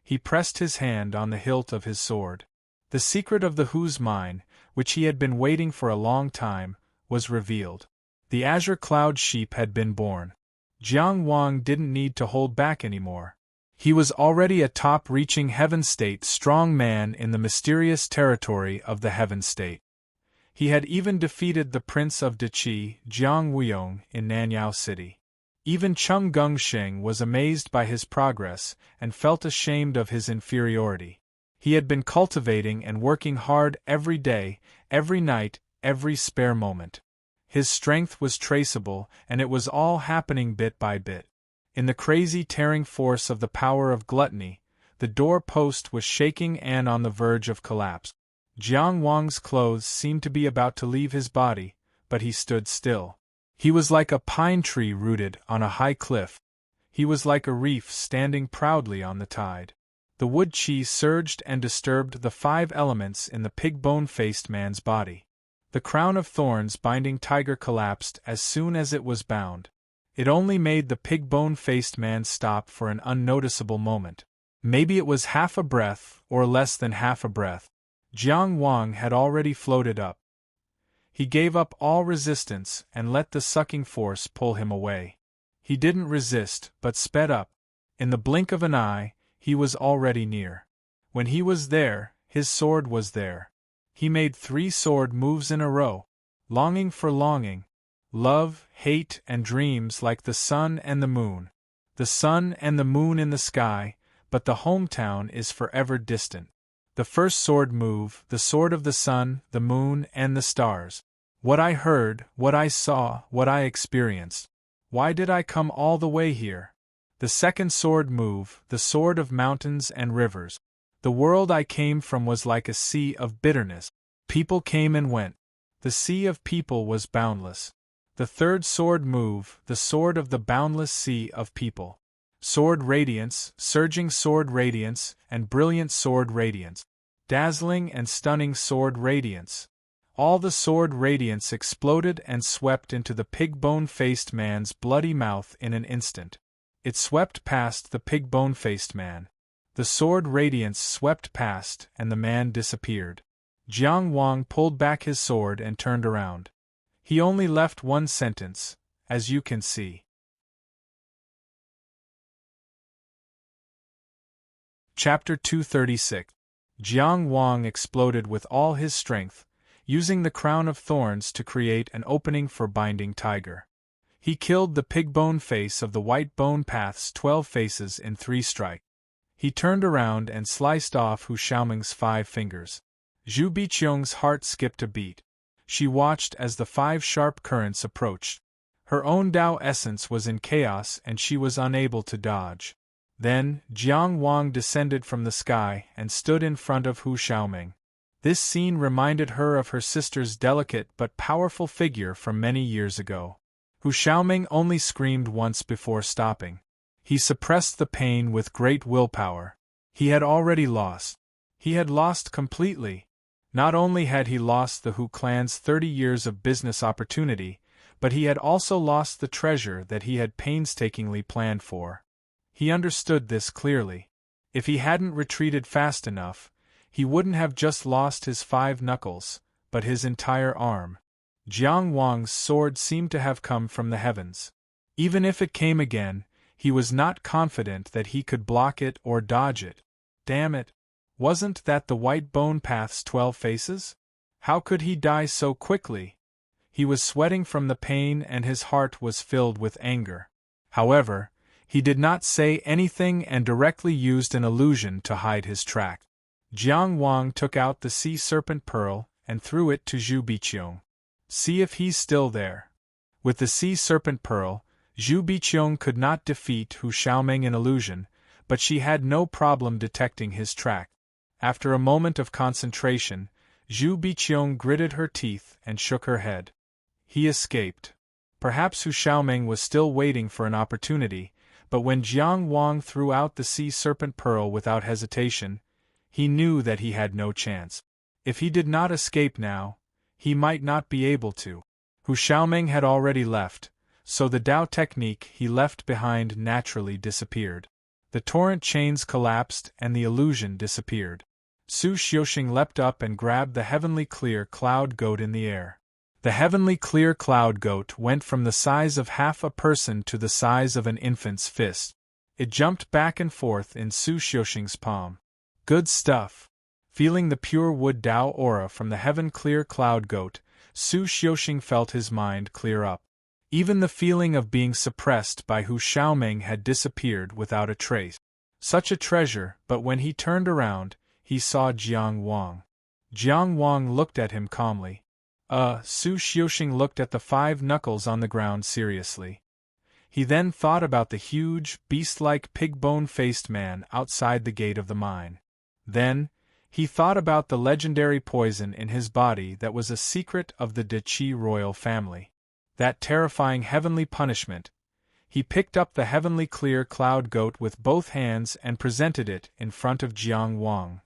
He pressed his hand on the hilt of his sword. The secret of the Hu's mine, which he had been waiting for a long time, was revealed. The azure cloud sheep had been born. Jiang Wang didn't need to hold back anymore. He was already a top-reaching Heaven State strong man in the mysterious territory of the Heaven State. He had even defeated the Prince of Deqi, Jiang Wuyong, in Nanyao City. Even Cheng Gongsheng was amazed by his progress and felt ashamed of his inferiority. He had been cultivating and working hard every day, every night, every spare moment. His strength was traceable, and it was all happening bit by bit. In the crazy tearing force of the power of gluttony, the door-post was shaking and on the verge of collapse. Jiang Wang's clothes seemed to be about to leave his body, but he stood still. He was like a pine tree rooted on a high cliff. He was like a reef standing proudly on the tide. The wood chi surged and disturbed the 5 elements in the pig-bone-faced man's body. The crown of thorns binding tiger collapsed as soon as it was bound. It only made the pig-bone-faced man stop for an unnoticeable moment. Maybe it was half a breath, or less than half a breath. Jiang Wang had already floated up. He gave up all resistance and let the sucking force pull him away. He didn't resist, but sped up. In the blink of an eye, he was already near. When he was there, his sword was there. He made 3 sword moves in a row. Longing for longing. Love, hate, and dreams like the sun and the moon. The sun and the moon in the sky, but the hometown is forever distant. The first sword move, the sword of the sun, the moon, and the stars. What I heard, what I saw, what I experienced. Why did I come all the way here? The second sword move, the sword of mountains and rivers. The world I came from was like a sea of bitterness. People came and went. The sea of people was boundless. The third sword move, the sword of the boundless sea of people. Sword radiance, surging sword radiance, and brilliant sword radiance. Dazzling and stunning sword radiance. All the sword radiance exploded and swept into the pig-bone-faced man's bloody mouth in an instant. It swept past the pig-bone-faced man. The sword radiance swept past, and the man disappeared. Jiang Wang pulled back his sword and turned around. He only left 1 sentence, as you can see. Chapter 236. Jiang Wang exploded with all his strength, using the crown of thorns to create an opening for binding tiger. He killed the pig-bone face of the white bone path's 12 faces in 3 strikes. He turned around and sliced off Hu Xiaoming's 5 fingers. Zhu Biqiong's heart skipped a beat. She watched as the 5 sharp currents approached. Her own Tao essence was in chaos and she was unable to dodge. Then, Jiang Wang descended from the sky and stood in front of Hu Xiaoming. This scene reminded her of her sister's delicate but powerful figure from many years ago. Hu Xiaoming only screamed once before stopping. He suppressed the pain with great willpower. He had already lost. He had lost completely. Not only had he lost the Hu clan's 30 years of business opportunity, but he had also lost the treasure that he had painstakingly planned for. He understood this clearly. If he hadn't retreated fast enough, he wouldn't have just lost his 5 knuckles, but his entire arm. Jiang Wang's sword seemed to have come from the heavens. Even if it came again, he was not confident that he could block it or dodge it. Damn it! Wasn't that the white bone path's 12 faces? How could he die so quickly? He was sweating from the pain and his heart was filled with anger. However, he did not say anything and directly used an illusion to hide his track. Jiang Wang took out the sea serpent pearl and threw it to Zhu Biqiong. See if he's still there. With the sea serpent pearl, Zhu Biqiong could not defeat Hu Xiaoming in illusion, but she had no problem detecting his track. After a moment of concentration, Zhu Biqiong gritted her teeth and shook her head. He escaped. Perhaps Hu Xiaoming was still waiting for an opportunity, but when Jiang Wang threw out the sea serpent pearl without hesitation, he knew that he had no chance. If he did not escape now, he might not be able to. Hu Xiaoming had already left, so the Tao technique he left behind naturally disappeared. The torrent chains collapsed and the illusion disappeared. Su Xiuxing leapt up and grabbed the heavenly clear cloud goat in the air. The heavenly clear cloud goat went from the size of half a person to the size of an infant's fist. It jumped back and forth in Su Xiuxing's palm. Good stuff. Feeling the pure wood Tao aura from the heaven clear cloud goat, Su Xiuxing felt his mind clear up. Even the feeling of being suppressed by Hu Xiaoming had disappeared without a trace. Such a treasure, but when he turned around, he saw Jiang Wang. Jiang Wang looked at him calmly. Su Xiuxing looked at the 5 knuckles on the ground seriously. He then thought about the huge, beast-like pig-bone-faced man outside the gate of the mine. Then, He thought about the legendary poison in his body that was a secret of the De Qi royal family. That terrifying heavenly punishment. He picked up the heavenly clear cloud goat with both hands and presented it in front of Jiang Wang.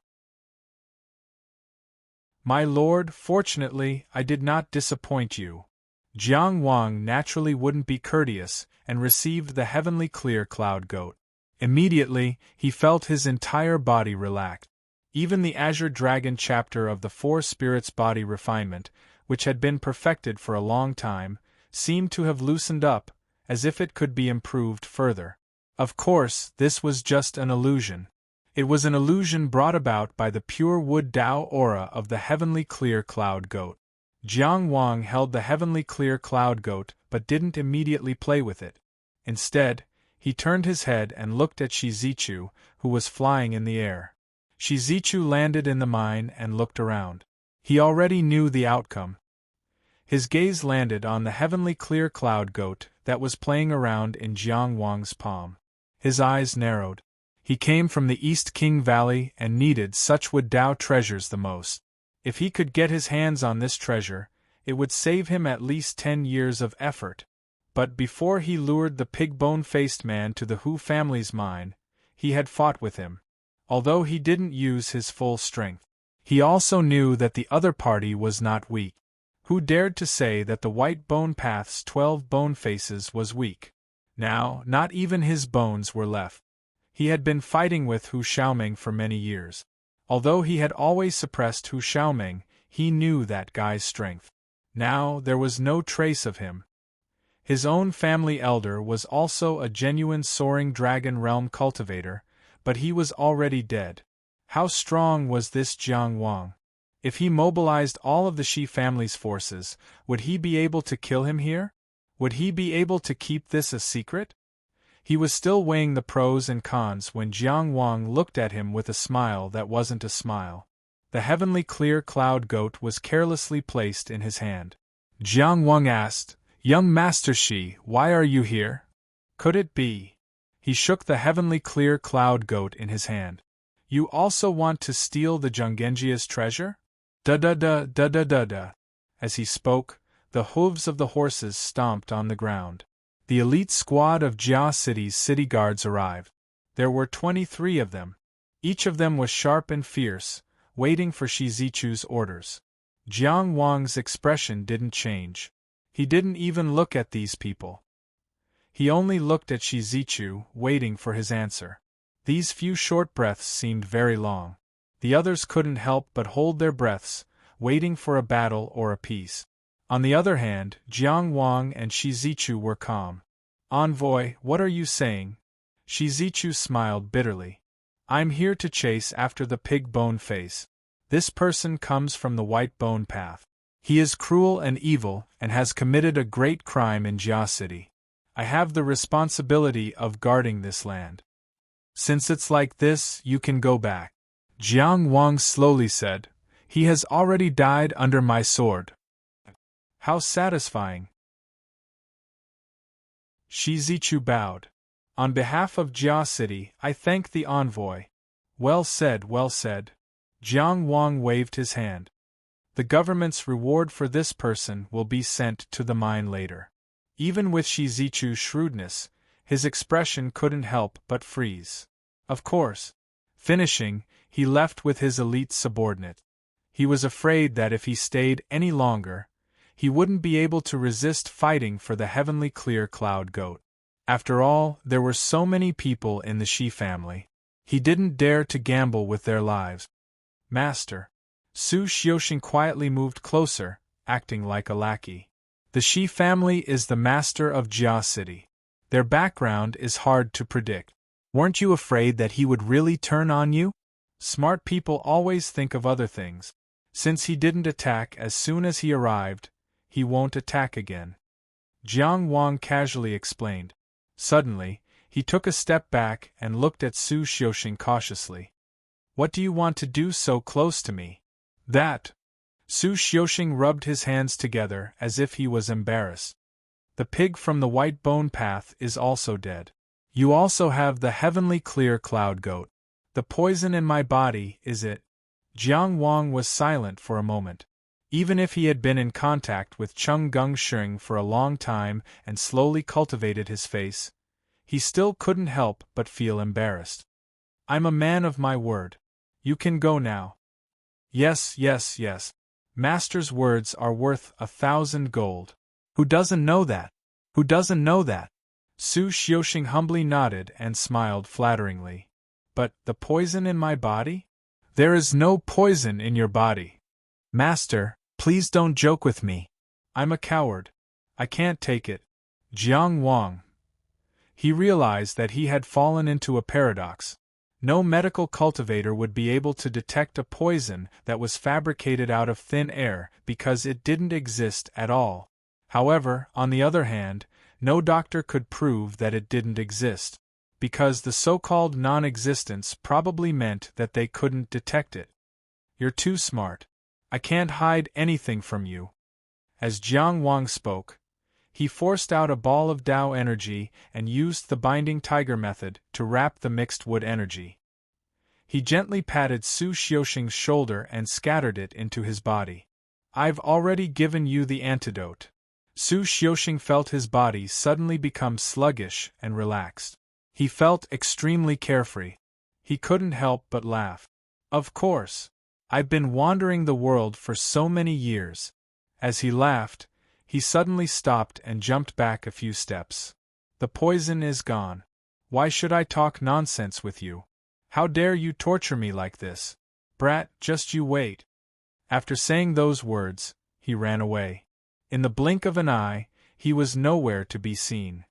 My lord, fortunately, I did not disappoint you. Jiang Wang naturally wouldn't be courteous and received the heavenly clear cloud goat. Immediately, he felt his entire body relax. Even the Azure Dragon chapter of the Four Spirits body refinement, which had been perfected for a long time, seemed to have loosened up, as if it could be improved further. Of course, this was just an illusion. It was an illusion brought about by the pure wood Tao aura of the heavenly clear cloud goat. Jiang Wang held the heavenly clear cloud goat but didn't immediately play with it. Instead, he turned his head and looked at Shi Zichu, who was flying in the air. Shi Zichu landed in the mine and looked around. He already knew the outcome. His gaze landed on the heavenly clear cloud goat that was playing around in Jiang Wang's palm. His eyes narrowed. He came from the East King Valley and needed such wood Tao treasures the most. If he could get his hands on this treasure, it would save him at least 10 years of effort. But before he lured the pig-bone-faced man to the Hu family's mine, he had fought with him. Although he didn't use his full strength, he also knew that the other party was not weak. Who dared to say that the White Bone Path's 12 bone faces was weak? Now, not even his bones were left. He had been fighting with Hu Xiaoming for many years. Although he had always suppressed Hu Xiaoming, he knew that guy's strength. Now, there was no trace of him. His own family elder was also a genuine soaring dragon realm cultivator, but he was already dead. How strong was this Jiang Wang? If he mobilized all of the Shi family's forces, would he be able to kill him here? Would he be able to keep this a secret? He was still weighing the pros and cons when Jiang Wang looked at him with a smile that wasn't a smile. The heavenly clear cloud goat was carelessly placed in his hand. Jiang Wang asked, "Young Master Shi, why are you here? Could it be?" He shook the heavenly clear cloud goat in his hand. "You also want to steal the Zhonggenjia's treasure?" Da-da-da-da-da-da-da. As he spoke, the hooves of the horses stomped on the ground. The elite squad of Jia City's city guards arrived. There were 23 of them. Each of them was sharp and fierce, waiting for Shi Zichu's orders. Jiang Wang's expression didn't change. He didn't even look at these people. He only looked at Shi Zichu, waiting for his answer. These few short breaths seemed very long. The others couldn't help but hold their breaths, waiting for a battle or a peace. On the other hand, Jiang Wang and Shi Zichu were calm. "Envoy, what are you saying?" Shi Zichu smiled bitterly. "I'm here to chase after the pig bone face. This person comes from the White Bone Path. He is cruel and evil and has committed a great crime in Jia City. I have the responsibility of guarding this land. Since it's like this, you can go back." Jiang Wang slowly said, "He has already died under my sword." "How satisfying." Shi Zichu bowed. "On behalf of Jia City, I thank the envoy." "Well said, well said." Jiang Wang waved his hand. "The government's reward for this person will be sent to the mine later." Even with Shi Zichu's shrewdness, his expression couldn't help but freeze. Of course. Finishing, he left with his elite subordinate. He was afraid that if he stayed any longer, he wouldn't be able to resist fighting for the heavenly clear cloud goat. After all, there were so many people in the Shi family. He didn't dare to gamble with their lives. "Master." Su Xiuxing quietly moved closer, acting like a lackey. "The Shi family is the master of Jia City. Their background is hard to predict. Weren't you afraid that he would really turn on you? Smart people always think of other things. Since he didn't attack as soon as he arrived, he won't attack again." Jiang Wang casually explained. Suddenly, he took a step back and looked at Su Xiuxing cautiously. "What do you want to do so close to me?" "That." Su Xiuxing rubbed his hands together as if he was embarrassed. "The pig from the White Bone Path is also dead. You also have the heavenly clear cloud goat. The poison in my body, is it?" Jiang Wang was silent for a moment. Even if he had been in contact with Chung Gung Sheng for a long time and slowly cultivated his face, he still couldn't help but feel embarrassed. I'm a man of my word. You can go now. Yes, yes, yes. Master's words are worth 1,000 gold. Who doesn't know that? Who doesn't know that? Su Xiuxing humbly nodded and smiled flatteringly. But, the poison in my body? There is no poison in your body. Master, please don't joke with me. I'm a coward. I can't take it. Jiang Wang. He realized that he had fallen into a paradox. No medical cultivator would be able to detect a poison that was fabricated out of thin air because it didn't exist at all. However, on the other hand, no doctor could prove that it didn't exist, because the so-called non-existence probably meant that they couldn't detect it. You're too smart. I can't hide anything from you. As Jiang Wang spoke, he forced out a ball of Tao energy and used the binding tiger method to wrap the mixed wood energy. He gently patted Su Xiuxing's shoulder and scattered it into his body. I've already given you the antidote. Su Xiuxing felt his body suddenly become sluggish and relaxed. He felt extremely carefree. He couldn't help but laugh. Of course. I've been wandering the world for so many years. As he laughed, he suddenly stopped and jumped back a few steps. The poison is gone. Why should I talk nonsense with you? How dare you torture me like this? Brat, just you wait. After saying those words, he ran away. In the blink of an eye, he was nowhere to be seen.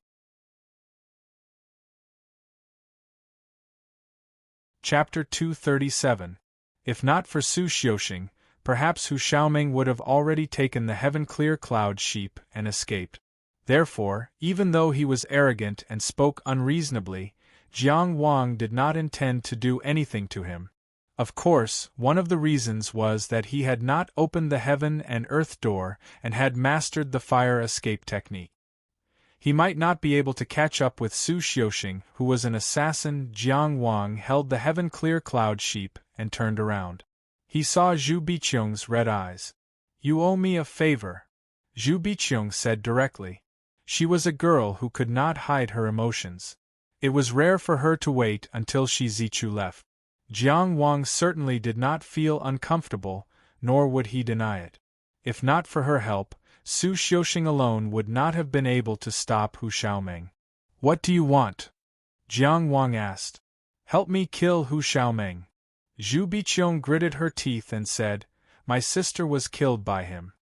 Chapter 237. If not for Su Xiuxing, perhaps Hu Xiaoming would have already taken the heaven-clear cloud sheep and escaped. Therefore, even though he was arrogant and spoke unreasonably, Jiang Wang did not intend to do anything to him. Of course, one of the reasons was that he had not opened the heaven and earth door and had mastered the fire escape technique. He might not be able to catch up with Su Xiuxing, who was an assassin. Jiang Wang held the heaven-clear cloud sheep and turned around. He saw Zhu Biqiong's red eyes. You owe me a favor, Zhu Biqiong said directly. She was a girl who could not hide her emotions. It was rare for her to wait until Shi Zichu left. Jiang Wang certainly did not feel uncomfortable, nor would he deny it. If not for her help, Su Xiuxing alone would not have been able to stop Hu Xiaoming. What do you want? Jiang Wang asked. Help me kill Hu Xiaoming. Zhu Biqiong gritted her teeth and said, My sister was killed by him.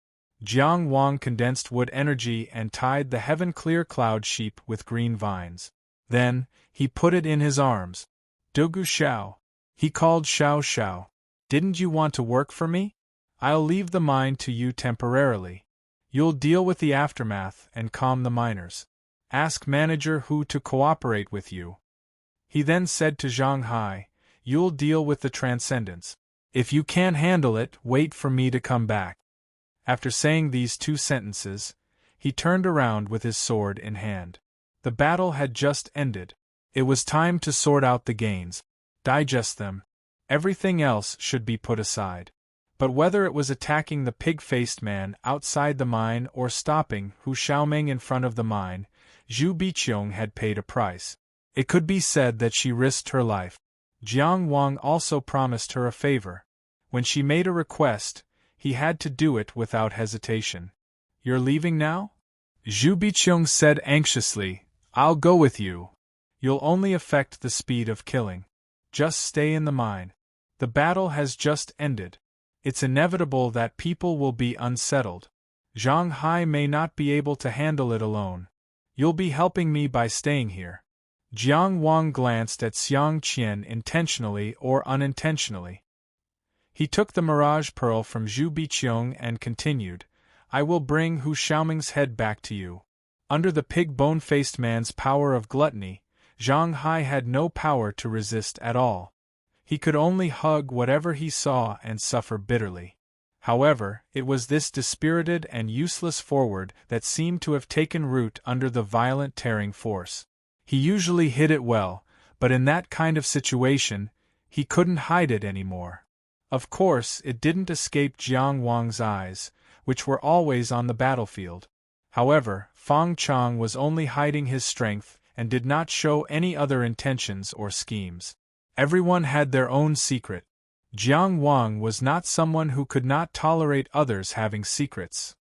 Jiang Wang condensed wood energy and tied the heaven-clear cloud sheep with green vines. Then, he put it in his arms. Dugu Xiao. He called Xiao Xiao. Didn't you want to work for me? I'll leave the mine to you temporarily. You'll deal with the aftermath and calm the miners. Ask Manager Hu to cooperate with you. He then said to Zhang Hai, You'll deal with the transcendence. If you can't handle it, wait for me to come back. After saying these two sentences, he turned around with his sword in hand. The battle had just ended. It was time to sort out the gains, digest them. Everything else should be put aside. But whether it was attacking the pig-faced man outside the mine or stopping Hu Xiaoming in front of the mine, Zhu Biqiong had paid a price. It could be said that she risked her life. Jiang Wang also promised her a favor. When she made a request, he had to do it without hesitation. You're leaving now? Zhu Biqiong said anxiously, I'll go with you. You'll only affect the speed of killing. Just stay in the mine. The battle has just ended. It's inevitable that people will be unsettled. Zhang Hai may not be able to handle it alone. You'll be helping me by staying here. Jiang Wang glanced at Xiang Qian intentionally or unintentionally. He took the mirage pearl from Zhu Biqiong and continued, I will bring Hu Xiaoming's head back to you. Under the pig-bone-faced man's power of gluttony, Zhang Hai had no power to resist at all. He could only hug whatever he saw and suffer bitterly. However, it was this dispirited and useless forward that seemed to have taken root under the violent tearing force. He usually hid it well, but in that kind of situation, he couldn't hide it anymore. Of course, it didn't escape Jiang Wang's eyes, which were always on the battlefield. However, Feng Chang was only hiding his strength and did not show any other intentions or schemes. Everyone had their own secret. Jiang Wang was not someone who could not tolerate others having secrets.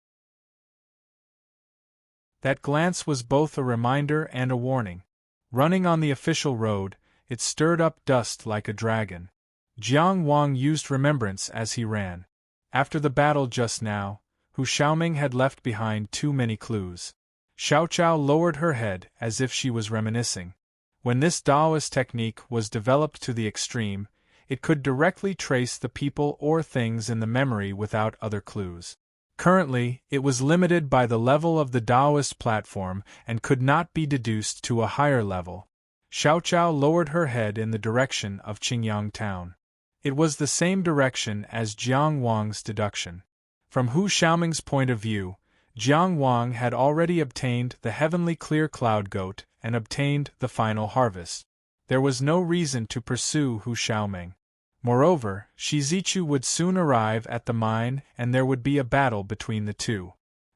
That glance was both a reminder and a warning. Running on the official road, it stirred up dust like a dragon. Jiang Wang used remembrance as he ran. After the battle just now, Hu Xiaoming had left behind too many clues. Xiao Chao lowered her head as if she was reminiscing. When this Taoist technique was developed to the extreme, it could directly trace the people or things in the memory without other clues. Currently, it was limited by the level of the Taoist platform and could not be deduced to a higher level. Xiao Chao lowered her head in the direction of Qingyang town. It was the same direction as Jiang Wang's deduction. From Hu Xiaoming's point of view, Jiang Wang had already obtained the heavenly clear cloud goat and obtained the final harvest. There was no reason to pursue Hu Xiaoming. Moreover, Shi Zichu would soon arrive at the mine and there would be a battle between the two.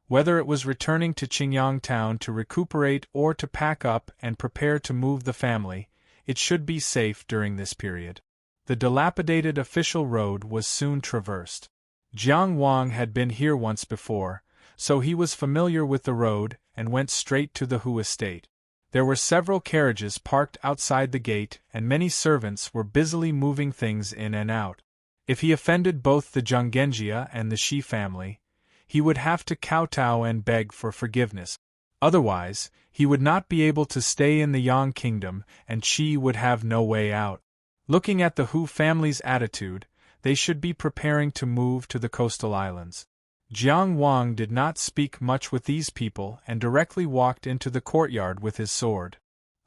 Whether it was returning to Qingyang town to recuperate or to pack up and prepare to move the family, it should be safe during this period. The dilapidated official road was soon traversed. Jiang Wang had been here once before, so he was familiar with the road and went straight to the Hu estate. There were several carriages parked outside the gate and many servants were busily moving things in and out. If he offended both the Zhonggenjia and the Shi family, he would have to kowtow and beg for forgiveness. Otherwise, he would not be able to stay in the Yang kingdom and Qi would have no way out. Looking at the Hu family's attitude, they should be preparing to move to the coastal islands. Jiang Wang did not speak much with these people and directly walked into the courtyard with his sword.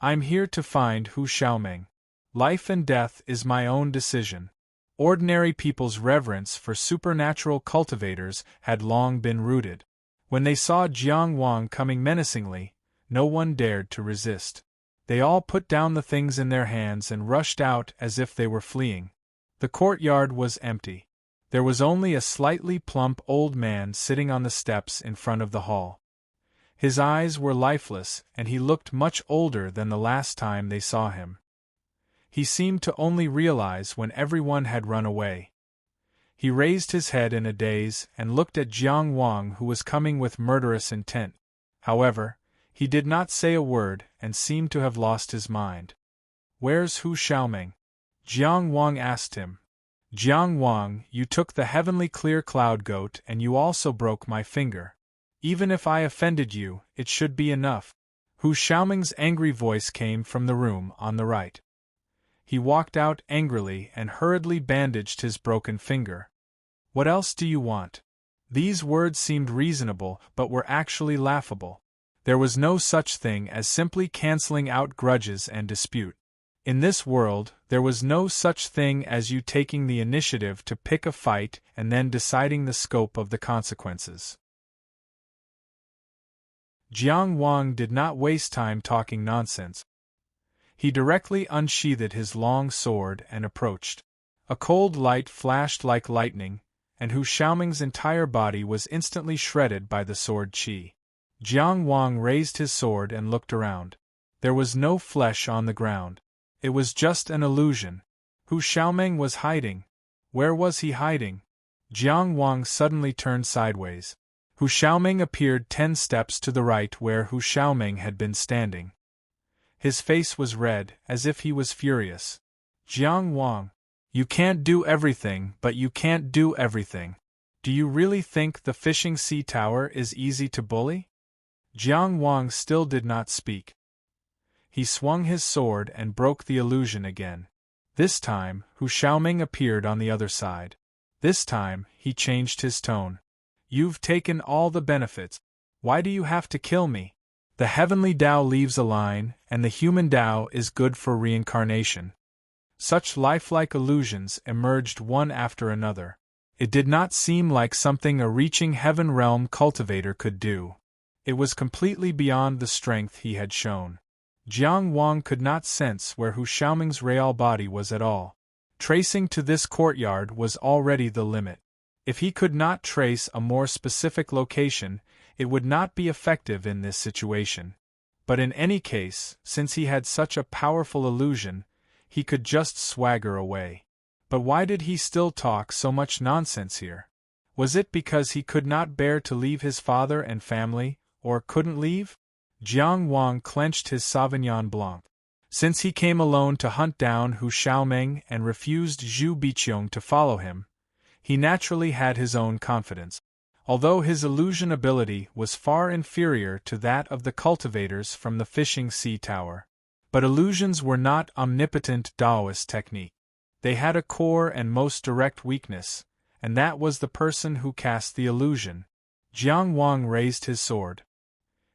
I'm here to find Hu Xiaoming. Life and death is my own decision. Ordinary people's reverence for supernatural cultivators had long been rooted. When they saw Jiang Wang coming menacingly, no one dared to resist. They all put down the things in their hands and rushed out as if they were fleeing. The courtyard was empty. There was only a slightly plump old man sitting on the steps in front of the hall. His eyes were lifeless and he looked much older than the last time they saw him. He seemed to only realize when everyone had run away. He raised his head in a daze and looked at Jiang Wang who was coming with murderous intent. However, he did not say a word and seemed to have lost his mind. "Where's Hu Xiaoming?" Jiang Wang asked him. "Jiang Wang, you took the heavenly clear cloud goat and you also broke my finger. Even if I offended you, it should be enough." Hu Xiaoming's angry voice came from the room on the right. He walked out angrily and hurriedly bandaged his broken finger. "What else do you want?" These words seemed reasonable but were actually laughable. There was no such thing as simply canceling out grudges and dispute. In this world, there was no such thing as you taking the initiative to pick a fight and then deciding the scope of the consequences. Jiang Wang did not waste time talking nonsense. He directly unsheathed his long sword and approached. A cold light flashed like lightning, and Hu Xiaoming's entire body was instantly shredded by the sword qi. Jiang Wang raised his sword and looked around. There was no flesh on the ground. It was just an illusion. Hu Xiaoming was hiding. Where was he hiding? Jiang Wang suddenly turned sideways. Hu Xiaoming appeared 10 steps to the right where Hu Xiaoming had been standing. His face was red, as if he was furious. "Jiang Wang, you can't do everything, but you can't do everything. Do you really think the fishing sea tower is easy to bully?" Jiang Wang still did not speak. He swung his sword and broke the illusion again. This time, Hu Xiaoming appeared on the other side. This time, he changed his tone. "You've taken all the benefits. Why do you have to kill me? The heavenly Tao leaves a line, and the human Tao is good for reincarnation." Such lifelike illusions emerged one after another. It did not seem like something a reaching heaven realm cultivator could do. It was completely beyond the strength he had shown. Jiang Wang could not sense where Hu Xiaoming's real body was at all. Tracing to this courtyard was already the limit. If he could not trace a more specific location, it would not be effective in this situation. But in any case, since he had such a powerful illusion, he could just swagger away. But why did he still talk so much nonsense here? Was it because he could not bear to leave his father and family, or couldn't leave? Jiang Wang clenched his Sauvignon Blanc. Since he came alone to hunt down Hu Xiaoming and refused Zhu Biqiong to follow him, he naturally had his own confidence. Although his illusion ability was far inferior to that of the cultivators from the fishing sea tower. But illusions were not omnipotent Taoist technique. They had a core and most direct weakness, and that was the person who cast the illusion. Jiang Wang raised his sword.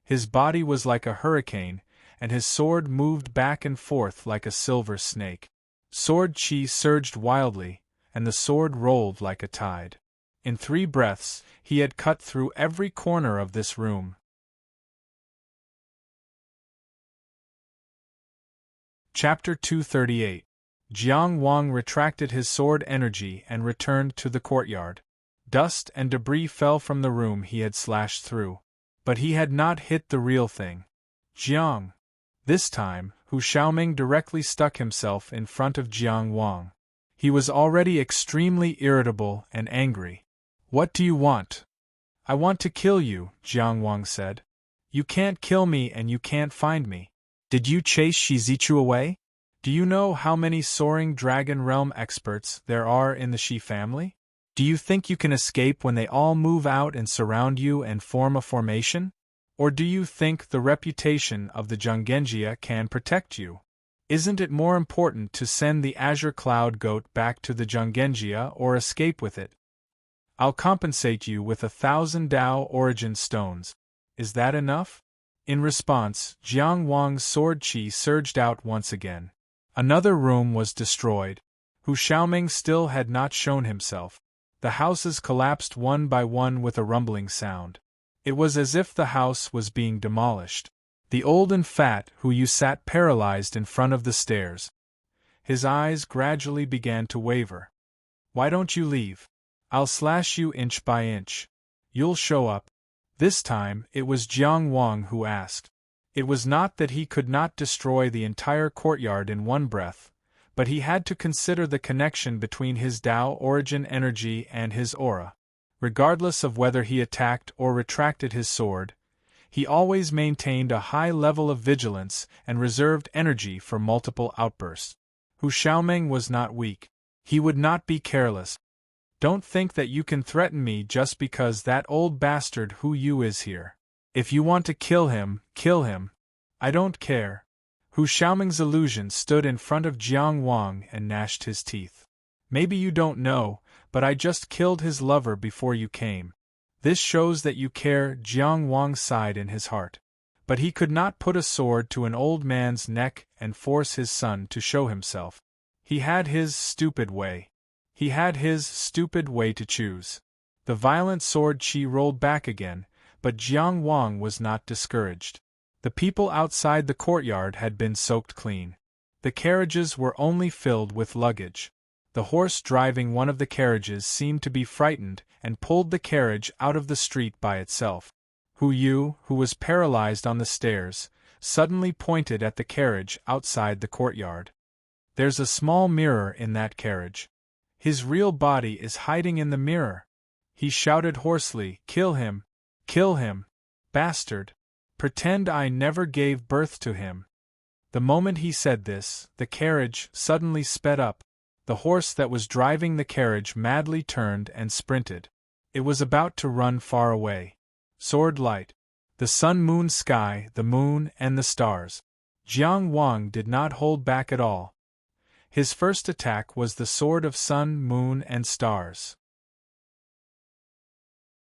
His body was like a hurricane, and his sword moved back and forth like a silver snake. Sword chi surged wildly, and the sword rolled like a tide. In 3 breaths, he had cut through every corner of this room. Chapter 238. Jiang Wang retracted his sword energy and returned to the courtyard. Dust and debris fell from the room he had slashed through. But he had not hit the real thing. Jiang. This time, Hu Xiaoming directly stuck himself in front of Jiang Wang. He was already extremely irritable and angry. What do you want? I want to kill you, Jiang Wang said. You can't kill me and you can't find me. Did you chase Shizichu away? Do you know how many soaring dragon realm experts there are in the Shi family? Do you think you can escape when they all move out and surround you and form a formation? Or do you think the reputation of the Zhonggenjia can protect you? Isn't it more important to send the Azure Cloud Goat back to the Zhonggenjia or escape with it? I'll compensate you with 1,000 Dao origin stones. Is that enough? In response, Jiang Wang's sword chi surged out once again. Another room was destroyed. Hu Xiaoming still had not shown himself. The houses collapsed one by one with a rumbling sound. It was as if the house was being demolished. The old and fat Hu Yu sat paralyzed in front of the stairs. His eyes gradually began to waver. Why don't you leave? I'll slash you inch by inch. You'll show up. This time, it was Jiang Wang who asked. It was not that he could not destroy the entire courtyard in one breath, but he had to consider the connection between his Dao origin energy and his aura. Regardless of whether he attacked or retracted his sword, he always maintained a high level of vigilance and reserved energy for multiple outbursts. Hu Xiaoming was not weak. He would not be careless. Don't think that you can threaten me just because that old bastard Hu Yu is here. If you want to kill him, kill him. I don't care. Hu Xiaoming's illusion stood in front of Jiang Wang and gnashed his teeth. Maybe you don't know, but I just killed his lover before you came. This shows that you care, Jiang Wang sighed in his heart. But he could not put a sword to an old man's neck and force his son to show himself. He had his stupid way. He had his stupid way to choose. The violent sword chi rolled back again, but Jiang Wang was not discouraged. The people outside the courtyard had been soaked clean. The carriages were only filled with luggage. The horse driving one of the carriages seemed to be frightened and pulled the carriage out of the street by itself. Hu Yu, who was paralyzed on the stairs, suddenly pointed at the carriage outside the courtyard. There's a small mirror in that carriage. His real body is hiding in the mirror. He shouted hoarsely, "Kill him! Kill him! Bastard! Pretend I never gave birth to him!" The moment he said this, the carriage suddenly sped up. The horse that was driving the carriage madly turned and sprinted. It was about to run far away. Sword light. The sun, moon, sky, the moon, and the stars. Jiang Wang did not hold back at all. His first attack was the sword of sun, moon, and stars.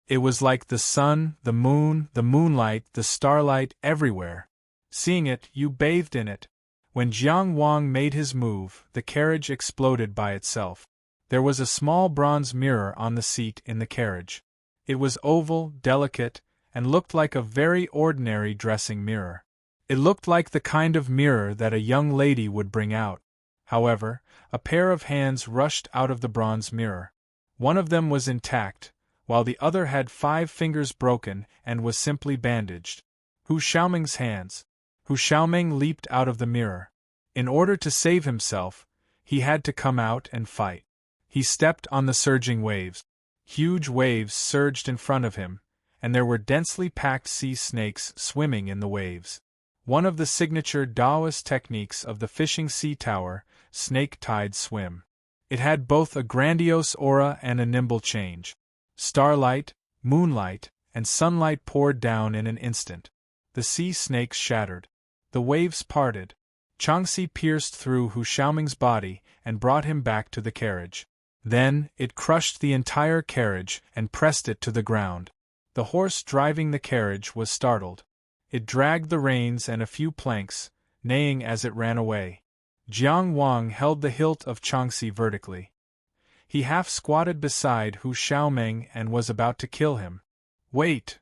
It was like the sun, the moon, the moonlight, the starlight, everywhere. Seeing it, you bathed in it. When Jiang Wang made his move, the carriage exploded by itself. There was a small bronze mirror on the seat in the carriage. It was oval, delicate, and looked like a very ordinary dressing mirror. It looked like the kind of mirror that a young lady would bring out. However, a pair of hands rushed out of the bronze mirror. One of them was intact, while the other had 5 fingers broken and was simply bandaged. Hu Xiaoming's hands. Hu Xiaoming leaped out of the mirror. In order to save himself, he had to come out and fight. He stepped on the surging waves. Huge waves surged in front of him, and there were densely packed sea snakes swimming in the waves. One of the signature Taoist techniques of the fishing sea tower, snake tide swim. It had both a grandiose aura and a nimble change. Starlight, moonlight, and sunlight poured down in an instant. The sea snakes shattered. The waves parted. Changxi pierced through Hu Xiaoming's body and brought him back to the carriage. Then, it crushed the entire carriage and pressed it to the ground. The horse driving the carriage was startled. It dragged the reins and a few planks, neighing as it ran away. Jiang Wang held the hilt of Changxi vertically. He half-squatted beside Hu Xiaoming and was about to kill him. "Wait!"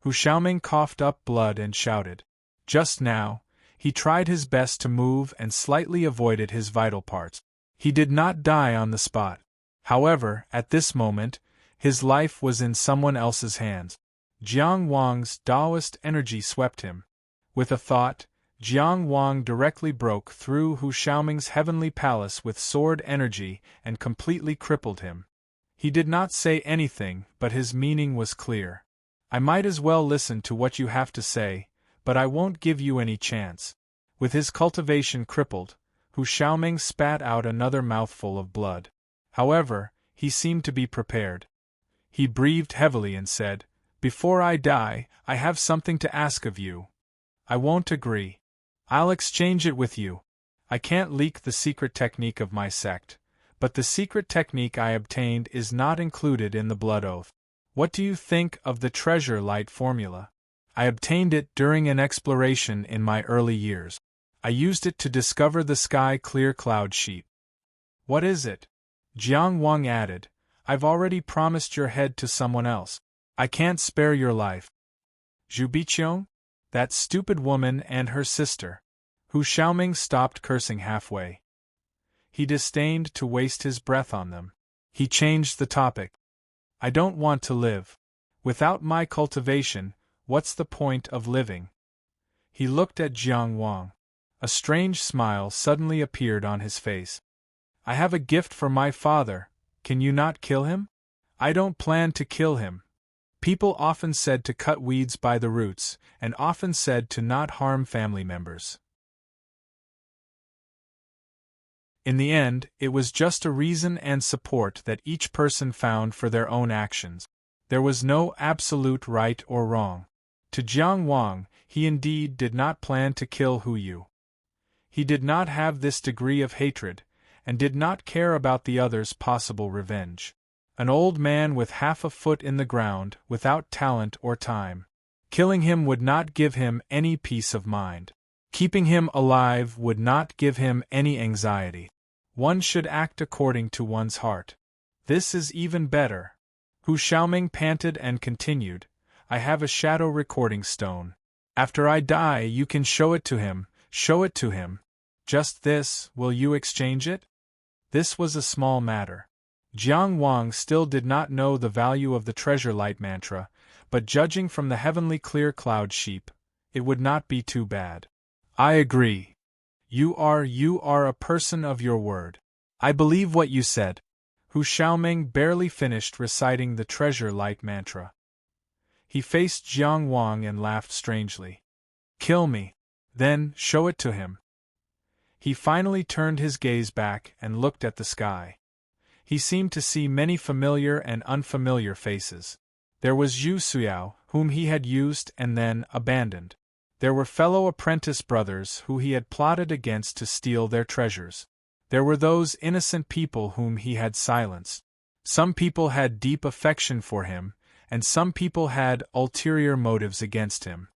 Hu Xiaoming coughed up blood and shouted. Just now, he tried his best to move and slightly avoided his vital parts. He did not die on the spot. However, at this moment, his life was in someone else's hands. Jiang Wang's Taoist energy swept him. With a thought, Jiang Wang directly broke through Hu Xiaoming's heavenly palace with sword energy and completely crippled him. He did not say anything, but his meaning was clear. "I might as well listen to what you have to say, but I won't give you any chance." With his cultivation crippled, Hu Xiaoming spat out another mouthful of blood. However, he seemed to be prepared. He breathed heavily and said, "Before I die, I have something to ask of you. I won't agree. I'll exchange it with you. I can't leak the secret technique of my sect, but the secret technique I obtained is not included in the blood oath. What do you think of the treasure light formula? I obtained it during an exploration in my early years. I used it to discover the sky clear cloud sheet." "What is it?" Jiang Wang added, "I've already promised your head to someone else. I can't spare your life." "Zhu Biqiong? That stupid woman and her sister." Hu Xiaoming stopped cursing halfway. He disdained to waste his breath on them. He changed the topic. "I don't want to live. Without my cultivation, what's the point of living?" He looked at Jiang Wang. A strange smile suddenly appeared on his face. "I have a gift for my father, can you not kill him?" "I don't plan to kill him." People often said to cut weeds by the roots, and often said to not harm family members. In the end, it was just a reason and support that each person found for their own actions. There was no absolute right or wrong. To Jiang Wang, he indeed did not plan to kill Hu Yu. He did not have this degree of hatred, and did not care about the other's possible revenge. An old man with half a foot in the ground, without talent or time. Killing him would not give him any peace of mind. Keeping him alive would not give him any anxiety. One should act according to one's heart. This is even better. Hu Xiaoming panted and continued, "I have a shadow recording stone. After I die you can show it to him, show it to him. Just this, will you exchange it?" This was a small matter. Jiang Wang still did not know the value of the treasure light mantra, but judging from the heavenly clear cloud sheep, it would not be too bad. "I agree. You are a person of your word. I believe what you said." Hu Xiaoming barely finished reciting the treasure light mantra. He faced Jiang Wang and laughed strangely. "Kill me. Then, show it to him." He finally turned his gaze back and looked at the sky. He seemed to see many familiar and unfamiliar faces. There was Yu Suyao, whom he had used and then abandoned. There were fellow apprentice brothers who he had plotted against to steal their treasures. There were those innocent people whom he had silenced. Some people had deep affection for him, and some people had ulterior motives against him.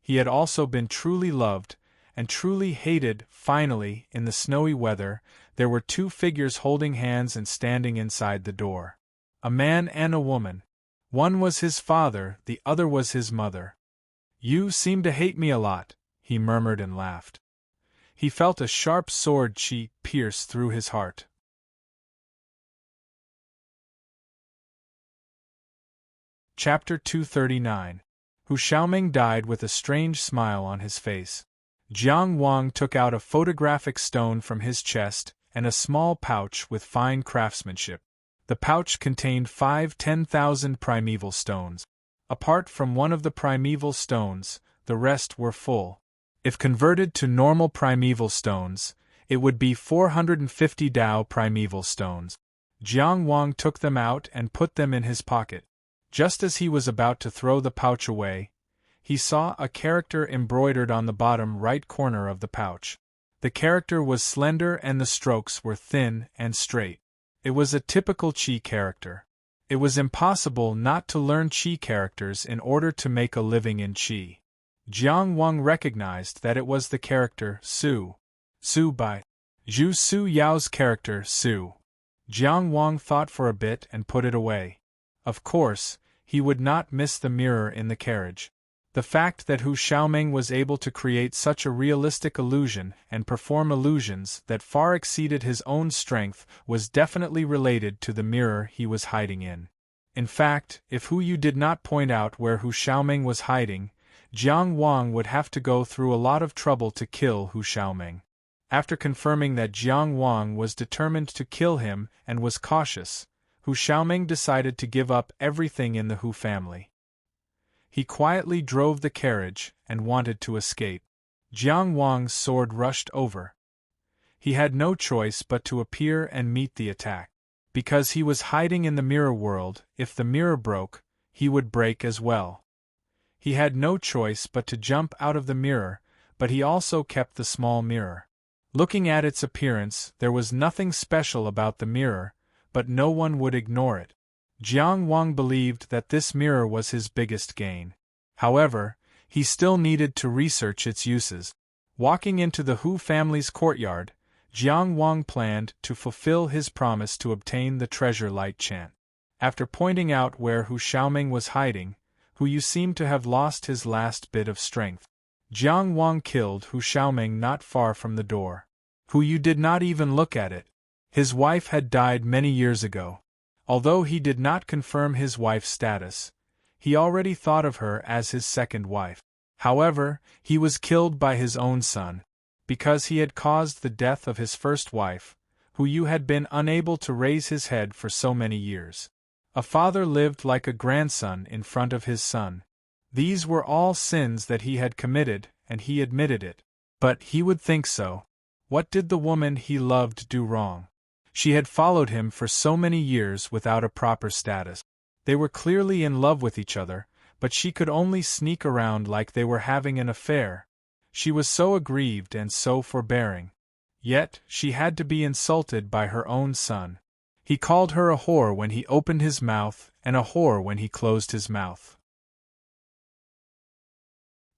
He had also been truly loved, and truly hated. Finally, in the snowy weather, there were 2 figures holding hands and standing inside the door. A man and a woman. One was his father, the other was his mother. "You seem to hate me a lot," he murmured and laughed. He felt a sharp sword chi pierce through his heart. Chapter 239. Hu Xiaoming died with a strange smile on his face. Jiang Wang took out a photographic stone from his chest and a small pouch with fine craftsmanship. The pouch contained 10,000 primeval stones. Apart from one of the primeval stones, the rest were full. If converted to normal primeval stones, it would be 450 Dao primeval stones. Jiang Wang took them out and put them in his pocket. Just as he was about to throw the pouch away, he saw a character embroidered on the bottom right corner of the pouch. The character was slender and the strokes were thin and straight. It was a typical Qi character. It was impossible not to learn Qi characters in order to make a living in Qi. Jiang Wang recognized that it was the character Su. Su by Zhu Su Yao's character Su. Jiang Wang thought for a bit and put it away. Of course, he would not miss the mirror in the carriage. The fact that Hu Xiaoming was able to create such a realistic illusion and perform illusions that far exceeded his own strength was definitely related to the mirror he was hiding in. In fact, if Hu Yu did not point out where Hu Xiaoming was hiding, Jiang Wang would have to go through a lot of trouble to kill Hu Xiaoming. After confirming that Jiang Wang was determined to kill him and was cautious, Hu Xiaoming decided to give up everything in the Hu family. He quietly drove the carriage and wanted to escape. Jiang Wang's sword rushed over. He had no choice but to appear and meet the attack. Because he was hiding in the mirror world, if the mirror broke, he would break as well. He had no choice but to jump out of the mirror, but he also kept the small mirror. Looking at its appearance, there was nothing special about the mirror, but no one would ignore it. Jiang Wang believed that this mirror was his biggest gain. However, he still needed to research its uses. Walking into the Hu family's courtyard, Jiang Wang planned to fulfill his promise to obtain the treasure light chant. After pointing out where Hu Xiaoming was hiding, Hu Yu seemed to have lost his last bit of strength. Jiang Wang killed Hu Xiaoming not far from the door. Hu Yu did not even look at it. His wife had died many years ago. Although he did not confirm his wife's status, he already thought of her as his second wife. However, he was killed by his own son. Because he had caused the death of his first wife, Hu Yu had been unable to raise his head for so many years. A father lived like a grandson in front of his son. These were all sins that he had committed, and he admitted it. But he would think so. What did the woman he loved do wrong? She had followed him for so many years without a proper status. They were clearly in love with each other, but she could only sneak around like they were having an affair. She was so aggrieved and so forbearing. Yet, she had to be insulted by her own son. He called her a whore when he opened his mouth and a whore when he closed his mouth.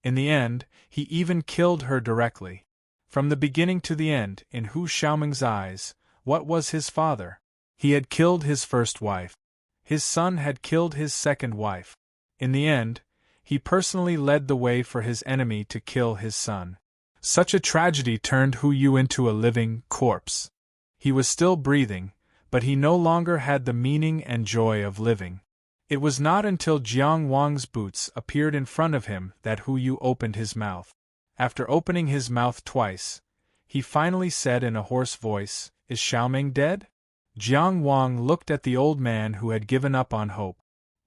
In the end, he even killed her directly. From the beginning to the end, in Hu Xiaoming's eyes, what was his father? He had killed his first wife. His son had killed his second wife. In the end, he personally led the way for his enemy to kill his son. Such a tragedy turned Hu Yu into a living corpse. He was still breathing, but he no longer had the meaning and joy of living. It was not until Jiang Wang's boots appeared in front of him that Hu Yu opened his mouth. After opening his mouth twice, he finally said in a hoarse voice, "Is Xiaoming dead?" Jiang Wang looked at the old man who had given up on hope.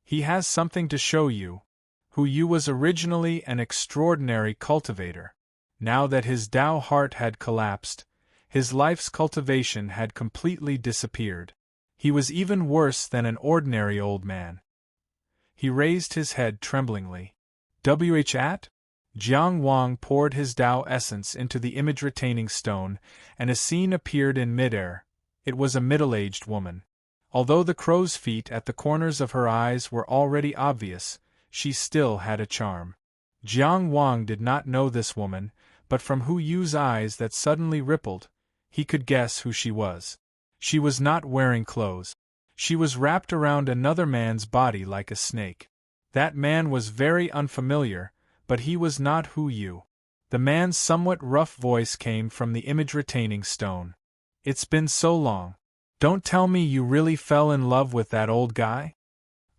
"He has something to show you." Hu Yu was originally an extraordinary cultivator. Now that his Tao heart had collapsed, his life's cultivation had completely disappeared. He was even worse than an ordinary old man. He raised his head tremblingly. "Wh-at?" Jiang Wang poured his Tao essence into the image-retaining stone, and a scene appeared in midair. It was a middle-aged woman. Although the crow's feet at the corners of her eyes were already obvious, she still had a charm. Jiang Wang did not know this woman, but from Hu Yu's eyes that suddenly rippled, he could guess who she was. She was not wearing clothes. She was wrapped around another man's body like a snake. That man was very unfamiliar, but he was not Hu Yu. The man's somewhat rough voice came from the image-retaining stone. It's been so long. Don't tell me you really fell in love with that old guy?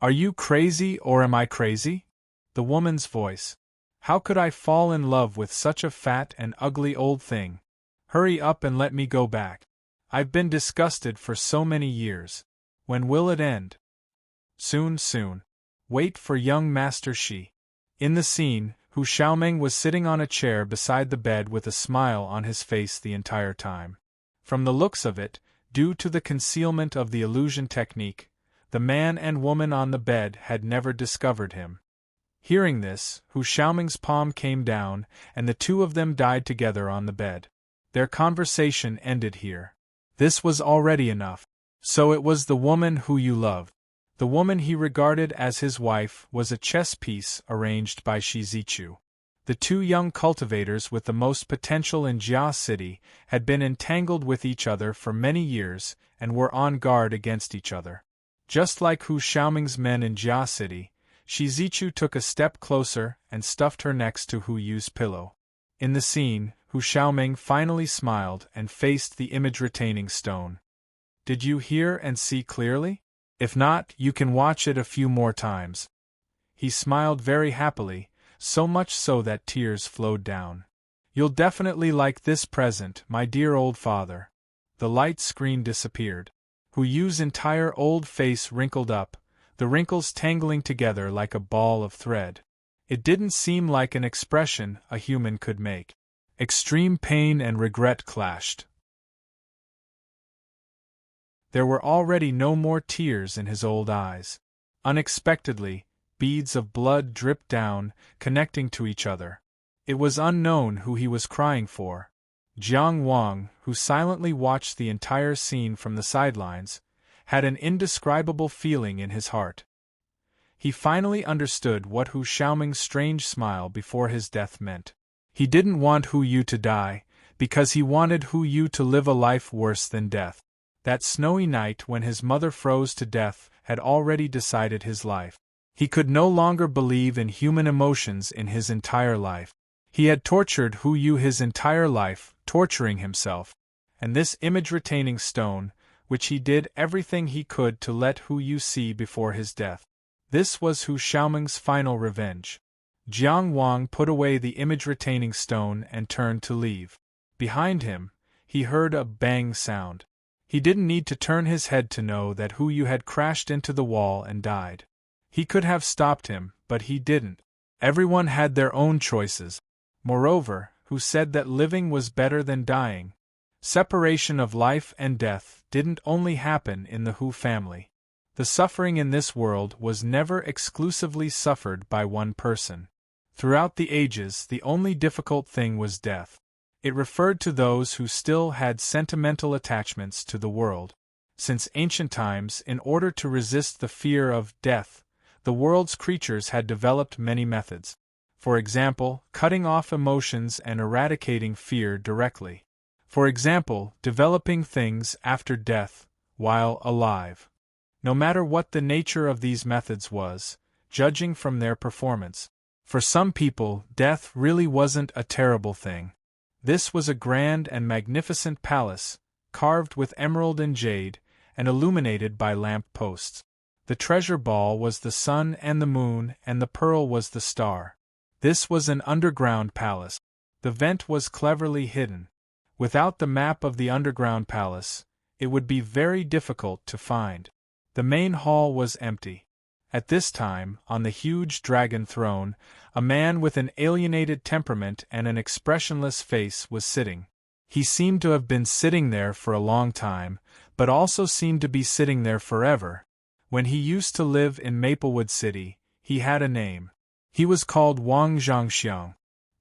Are you crazy or am I crazy? The woman's voice. How could I fall in love with such a fat and ugly old thing? Hurry up and let me go back. I've been disgusted for so many years. When will it end? Soon, soon. Wait for young Master Shi. In the scene, Hu Xiaoming was sitting on a chair beside the bed with a smile on his face the entire time. From the looks of it, due to the concealment of the illusion technique, the man and woman on the bed had never discovered him. Hearing this, Hu Xiaoming's palm came down, and the two of them died together on the bed. Their conversation ended here. This was already enough. So it was the woman who you loved. The woman he regarded as his wife was a chess piece arranged by Shi Zichu. The two young cultivators with the most potential in Jia City had been entangled with each other for many years and were on guard against each other. Just like Hu Xiaoming's men in Jia City, Shi Zichu took a step closer and stuffed her next to Hu Yu's pillow. In the scene, Hu Xiaoming finally smiled and faced the image-retaining stone. Did you hear and see clearly? If not, you can watch it a few more times. He smiled very happily, so much so that tears flowed down. You'll definitely like this present, my dear old father. The light screen disappeared. Hu Yu's entire old face wrinkled up, the wrinkles tangling together like a ball of thread. It didn't seem like an expression a human could make. Extreme pain and regret clashed. There were already no more tears in his old eyes. Unexpectedly, beads of blood dripped down, connecting to each other. It was unknown who he was crying for. Jiang Wang, who silently watched the entire scene from the sidelines, had an indescribable feeling in his heart. He finally understood what Hu Xiaoming's strange smile before his death meant. He didn't want Hu Yu to die, because he wanted Hu Yu to live a life worse than death. That snowy night when his mother froze to death had already decided his life. He could no longer believe in human emotions in his entire life. He had tortured Hu Yu his entire life, torturing himself. And this image-retaining stone, which he did everything he could to let Hu Yu see before his death. This was Hu Xiaoming's final revenge. Jiang Wang put away the image-retaining stone and turned to leave. Behind him, he heard a bang sound. He didn't need to turn his head to know that Hu Yu had crashed into the wall and died. He could have stopped him, but he didn't. Everyone had their own choices. Moreover, Hu said that living was better than dying. Separation of life and death didn't only happen in the Hu family. The suffering in this world was never exclusively suffered by one person. Throughout the ages, the only difficult thing was death. It referred to those who still had sentimental attachments to the world. Since ancient times, in order to resist the fear of death, the world's creatures had developed many methods. For example, cutting off emotions and eradicating fear directly. For example, developing things after death, while alive. No matter what the nature of these methods was, judging from their performance, for some people, death really wasn't a terrible thing. This was a grand and magnificent palace, carved with emerald and jade, and illuminated by lamp posts. The treasure ball was the sun and the moon, and the pearl was the star. This was an underground palace. The vent was cleverly hidden. Without the map of the underground palace, it would be very difficult to find. The main hall was empty. At this time, on the huge dragon throne, a man with an alienated temperament and an expressionless face was sitting. He seemed to have been sitting there for a long time, but also seemed to be sitting there forever. When he used to live in Maplewood City, he had a name. He was called Wang Zhangxiang.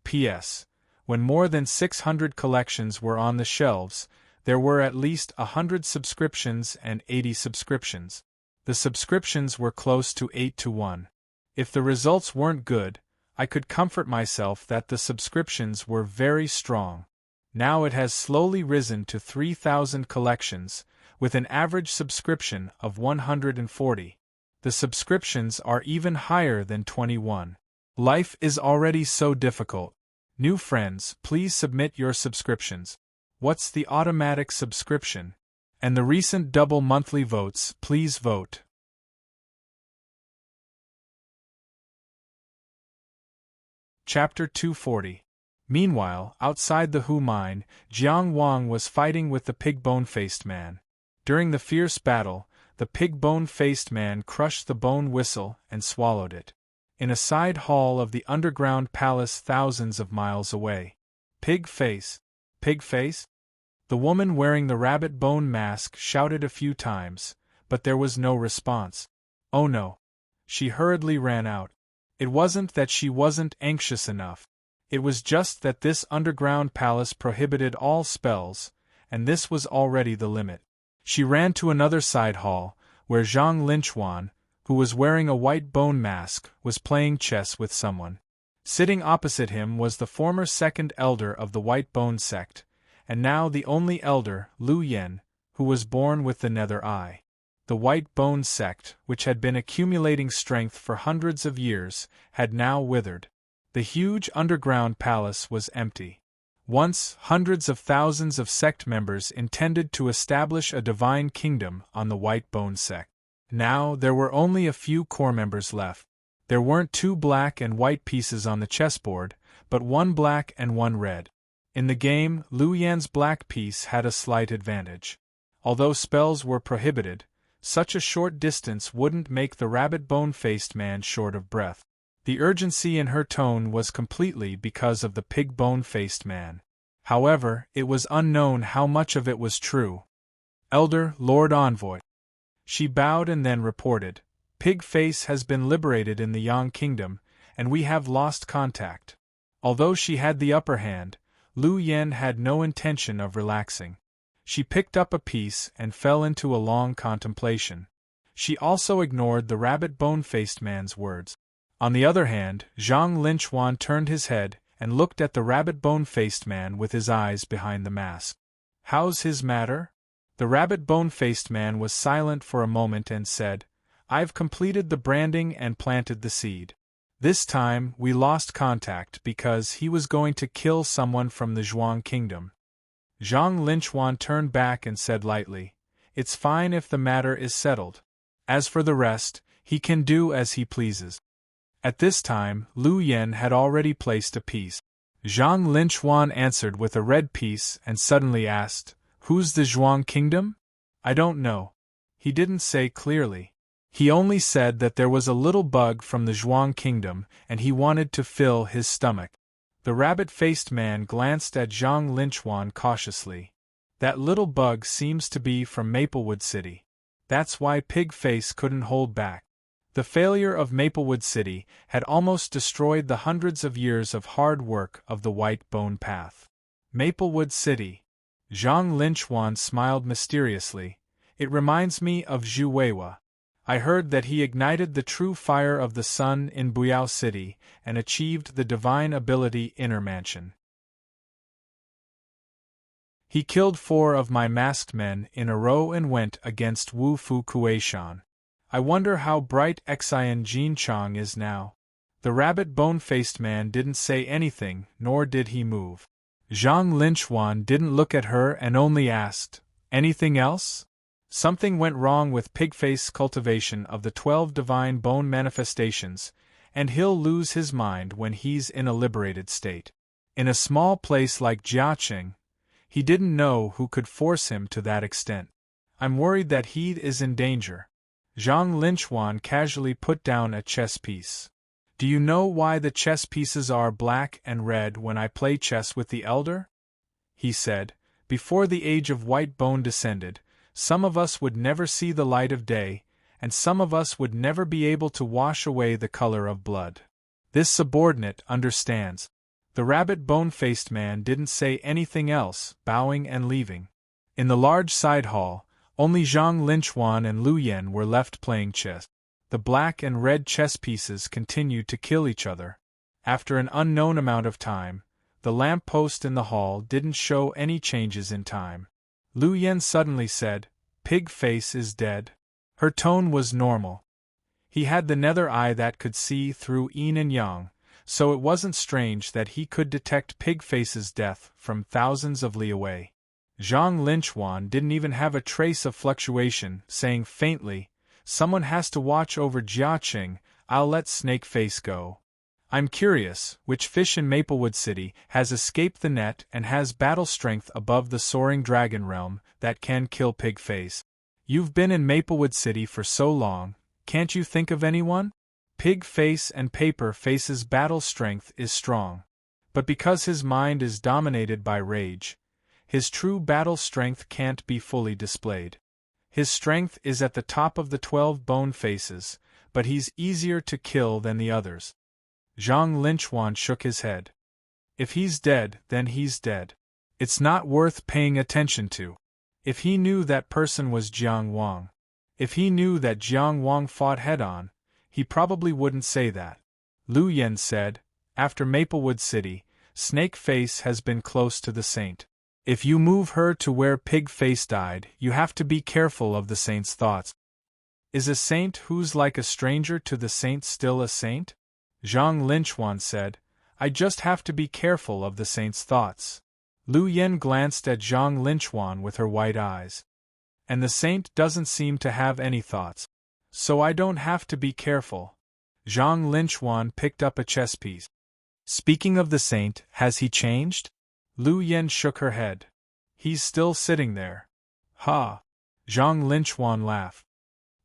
P.S. When more than 600 collections were on the shelves, there were at least 100 subscriptions and 80 subscriptions. The subscriptions were close to 8-1. If the results weren't good, I could comfort myself that the subscriptions were very strong. Now it has slowly risen to 3,000 collections, with an average subscription of 140. The subscriptions are even higher than 21. Life is already so difficult. New friends, please submit your subscriptions. What's the automatic subscription? And the recent double monthly votes, please vote. Chapter 240. Meanwhile, outside the Hu mine, Jiang Wang was fighting with the pig bone-faced man. During the fierce battle, the pig bone-faced man crushed the bone whistle and swallowed it. In a side hall of the underground palace thousands of miles away. Pig face? Pig face? The woman wearing the rabbit bone mask shouted a few times, but there was no response. Oh no. She hurriedly ran out. It wasn't that she wasn't anxious enough. It was just that this underground palace prohibited all spells, and this was already the limit. She ran to another side hall, where Zhang Linchuan, who was wearing a white bone mask, was playing chess with someone. Sitting opposite him was the former second elder of the White Bone sect, and now the only elder, Lu Yen, who was born with the nether eye. The White Bone sect, which had been accumulating strength for hundreds of years, had now withered. The huge underground palace was empty. Once, hundreds of thousands of sect members intended to establish a divine kingdom on the White Bone sect. Now, there were only a few core members left. There weren't 2 black and white pieces on the chessboard, but 1 black and 1 red. In the game, Lu Yan's black piece had a slight advantage. Although spells were prohibited, such a short distance wouldn't make the rabbit bone-faced man short of breath. The urgency in her tone was completely because of the pig bone-faced man. However, it was unknown how much of it was true. Elder, Lord Envoy. She bowed and then reported, Pig Face has been liberated in the Yang Kingdom, and we have lost contact. Although she had the upper hand, Lu Yen had no intention of relaxing. She picked up a piece and fell into a long contemplation. She also ignored the rabbit bone-faced man's words. On the other hand, Zhang Linchuan turned his head and looked at the rabbit bone-faced man with his eyes behind the mask. How's his matter? The rabbit bone-faced man was silent for a moment and said, I've completed the branding and planted the seed. This time, we lost contact because he was going to kill someone from the Zhuang Kingdom. Zhang Linchuan turned back and said lightly, It's fine if the matter is settled. As for the rest, he can do as he pleases. At this time, Lu Yen had already placed a piece. Zhang Linchuan answered with a red piece and suddenly asked, Who's the Zhuang Kingdom? I don't know. He didn't say clearly. He only said that there was a little bug from the Zhuang Kingdom and he wanted to fill his stomach. The rabbit-faced man glanced at Zhang Linchuan cautiously. That little bug seems to be from Maplewood City. That's why Pig Face couldn't hold back. The failure of Maplewood City had almost destroyed the hundreds of years of hard work of the White Bone Path. Maplewood City. Zhang Linchuan smiled mysteriously. It reminds me of Zhu Weiwa. I heard that he ignited the true fire of the sun in Buyao City and achieved the divine ability Inner Mansion. He killed 4 of my masked men in a row and went against Wu Fu Kuei-shan. I wonder how bright Xian Jin Chang is now. The rabbit bone-faced man didn't say anything, nor did he move. Zhang Linchuan didn't look at her and only asked, Anything else? Something went wrong with Pigface's cultivation of the 12 divine bone manifestations, and he'll lose his mind when he's in a liberated state. In a small place like Jiaqing, he didn't know who could force him to that extent. I'm worried that he is in danger. Zhang Linchuan casually put down a chess piece. Do you know why the chess pieces are black and red when I play chess with the elder? He said, Before the age of white bone descended, some of us would never see the light of day, and some of us would never be able to wash away the color of blood. This subordinate understands. The rabbit bone-faced man didn't say anything else, bowing and leaving. In the large side hall, only Zhang Linchuan and Lu Yen were left playing chess. The black and red chess pieces continued to kill each other. After an unknown amount of time, the lamp post in the hall didn't show any changes in time. Lu Yen suddenly said, Pig Face is dead. Her tone was normal. He had the nether eye that could see through yin and yang, so it wasn't strange that he could detect Pigface's death from thousands of li away. Zhang Linchuan didn't even have a trace of fluctuation, saying faintly, "Someone has to watch over Jiaqing, I'll let Snakeface go. I'm curious, which fish in Maplewood City has escaped the net and has battle strength above the soaring dragon realm that can kill Pigface? You've been in Maplewood City for so long, can't you think of anyone?" Pigface and Paper Face's battle strength is strong. But because his mind is dominated by rage, his true battle strength can't be fully displayed. His strength is at the top of the 12 bone faces, but he's easier to kill than the others. Zhang Linchuan shook his head. If he's dead, then he's dead. It's not worth paying attention to. If he knew that person was Jiang Wang, if he knew that Jiang Wang fought head-on, he probably wouldn't say that. Lu Yen said, "After Maplewood City, Snakeface has been close to the saint. If you move her to where Pigface died, you have to be careful of the saint's thoughts." "Is a saint who's like a stranger to the saint still a saint?" Zhang Linchuan said, "I just have to be careful of the saint's thoughts." Lu Yen glanced at Zhang Linchuan with her white eyes. "And the saint doesn't seem to have any thoughts. So I don't have to be careful." Zhang Linchuan picked up a chess piece. "Speaking of the saint, has he changed?" Lu Yen shook her head. "He's still sitting there." "Ha!" Zhang Linchuan laughed.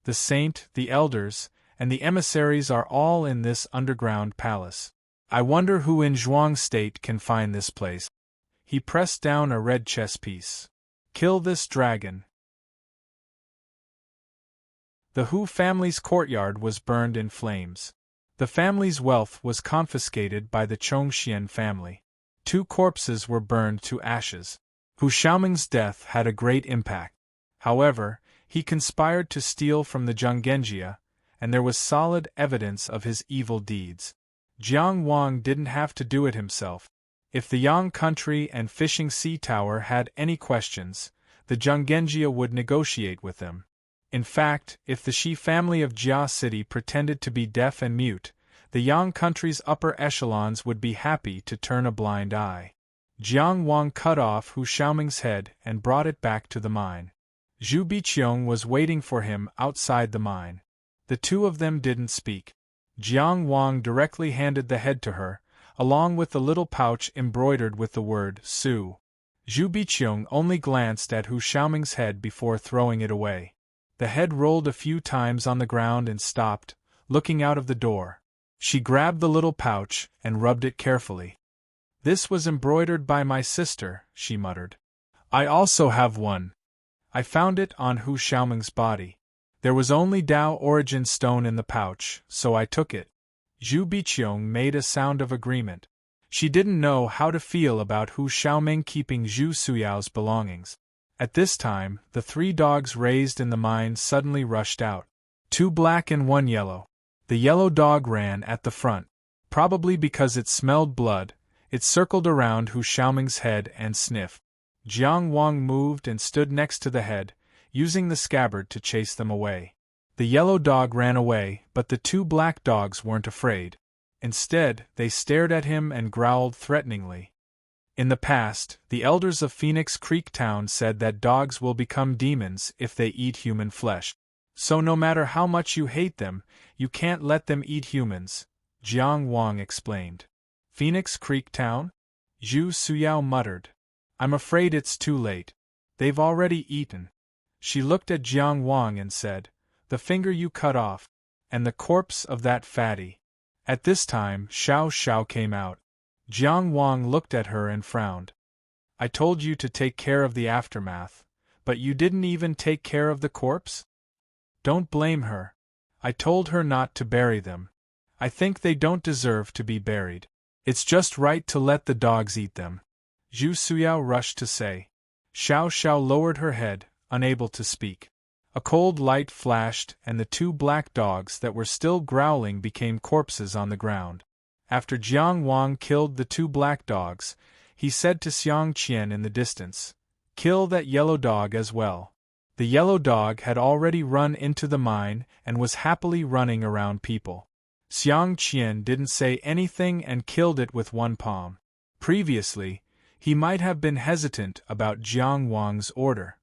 "The saint, the elders, and the emissaries are all in this underground palace. I wonder who in Zhuang State can find this place." He pressed down a red chess piece. "Kill this dragon." The Hu family's courtyard was burned in flames. The family's wealth was confiscated by the Chongxian family. 2 corpses were burned to ashes. Hu Xiaoming's death had a great impact. However, he conspired to steal from the Zhongenjia, and there was solid evidence of his evil deeds. Jiang Wang didn't have to do it himself. If the Yang country and fishing sea tower had any questions, the Zhongenjia would negotiate with them. In fact, if the Shi family of Jia City pretended to be deaf and mute, the Yang country's upper echelons would be happy to turn a blind eye. Jiang Wang cut off Hu Xiaoming's head and brought it back to the mine. Zhu Biqiong was waiting for him outside the mine. The two of them didn't speak. Jiang Wang directly handed the head to her, along with the little pouch embroidered with the word Su. Zhu Biqiong only glanced at Hu Xiaoming's head before throwing it away. The head rolled a few times on the ground and stopped, looking out of the door. She grabbed the little pouch and rubbed it carefully. "This was embroidered by my sister," she muttered. "I also have one. I found it on Hu Xiaoming's body. There was only Dao origin stone in the pouch, so I took it." Zhu Biqiong made a sound of agreement. She didn't know how to feel about Hu Xiaoming keeping Zhu Suyao's belongings. At this time, the 3 dogs raised in the mine suddenly rushed out. 2 black and 1 yellow. The yellow dog ran at the front. Probably because it smelled blood, it circled around Hu Xiaoming's head and sniffed. Jiang Wang moved and stood next to the head, using the scabbard to chase them away. The yellow dog ran away, but the 2 black dogs weren't afraid. Instead, they stared at him and growled threateningly. In the past, the elders of Phoenix Creek Town said that dogs will become demons if they eat human flesh. So no matter how much you hate them, you can't let them eat humans, Jiang Wang explained. "Phoenix Creek Town?" Zhu Suyao muttered. "I'm afraid it's too late. They've already eaten." She looked at Jiang Wang and said, "The finger you cut off, and the corpse of that fatty." At this time, Xiao Xiao came out. Jiang Wang looked at her and frowned. "I told you to take care of the aftermath, but you didn't even take care of the corpse?" "Don't blame her. I told her not to bury them. I think they don't deserve to be buried. It's just right to let the dogs eat them," Zhu Suyao rushed to say. Xiao Xiao lowered her head, unable to speak. A cold light flashed and the 2 black dogs that were still growling became corpses on the ground. After Jiang Wang killed the 2 black dogs, he said to Xiang Qian in the distance, "Kill that yellow dog as well." The yellow dog had already run into the mine and was happily running around people. Xiang Qian didn't say anything and killed it with one palm. Previously, he might have been hesitant about Jiang Wang's order.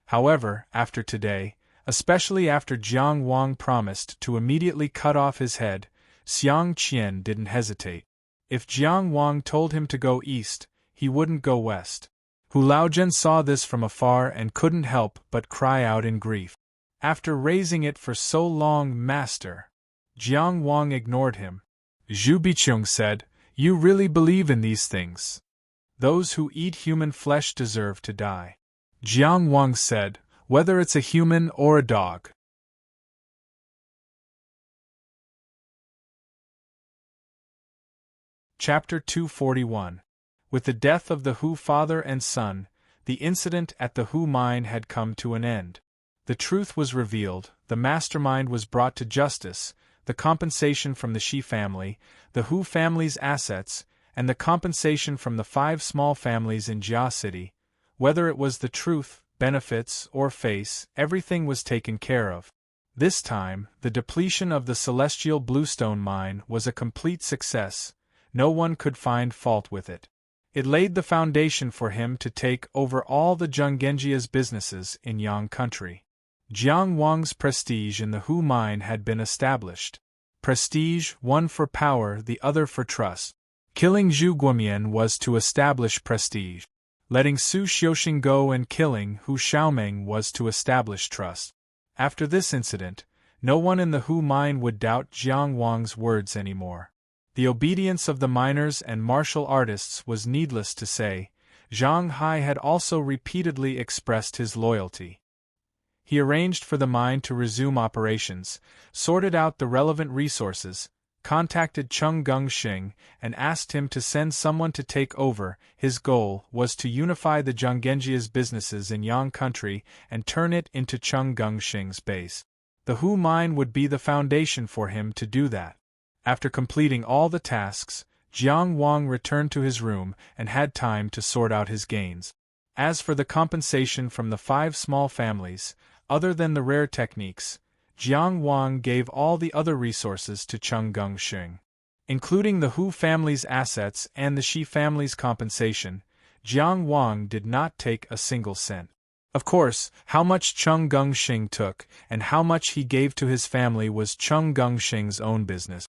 However, after today, especially after Jiang Wang promised to immediately cut off his head, Xiang Qian didn't hesitate. If Jiang Wang told him to go east, he wouldn't go west. Hu Laojian saw this from afar and couldn't help but cry out in grief. After raising it for so long, Master. Jiang Wang ignored him. Zhu Bicheng said, "You really believe in these things? Those who eat human flesh deserve to die." Jiang Wang said, "Whether it's a human or a dog." Chapter 241. With the death of the Hu father and son, the incident at the Hu mine had come to an end. The truth was revealed, the mastermind was brought to justice, the compensation from the Shi family, the Hu family's assets, and the compensation from the 5 small families in Jia City. Whether it was the truth, benefits, or face, everything was taken care of. This time, the depletion of the celestial bluestone mine was a complete success. No one could find fault with it. It laid the foundation for him to take over all the Zhenggenjia's businesses in Yang country. Jiang Wang's prestige in the Hu mine had been established. Prestige, one for power, the other for trust. Killing Zhu Guomian was to establish prestige. Letting Su Xiuxing go and killing Hu Xiaoming was to establish trust. After this incident, no one in the Hu mine would doubt Jiang Wang's words anymore. The obedience of the miners and martial artists was needless to say. Zhang Hai had also repeatedly expressed his loyalty. He arranged for the mine to resume operations, sorted out the relevant resources, contacted Cheng Gengxing, and asked him to send someone to take over. His goal was to unify the Zhenggenjia's businesses in Yang country and turn it into Cheng Gengxing's base. The Hu mine would be the foundation for him to do that. After completing all the tasks, Jiang Wang returned to his room and had time to sort out his gains. As for the compensation from the 5 small families, other than the rare techniques, Jiang Wang gave all the other resources to Cheng Gengxing. Including the Hu family's assets and the Shi family's compensation, Jiang Wang did not take a single cent. Of course, how much Cheng Gengxing took and how much he gave to his family was Cheng Gengxing's own business.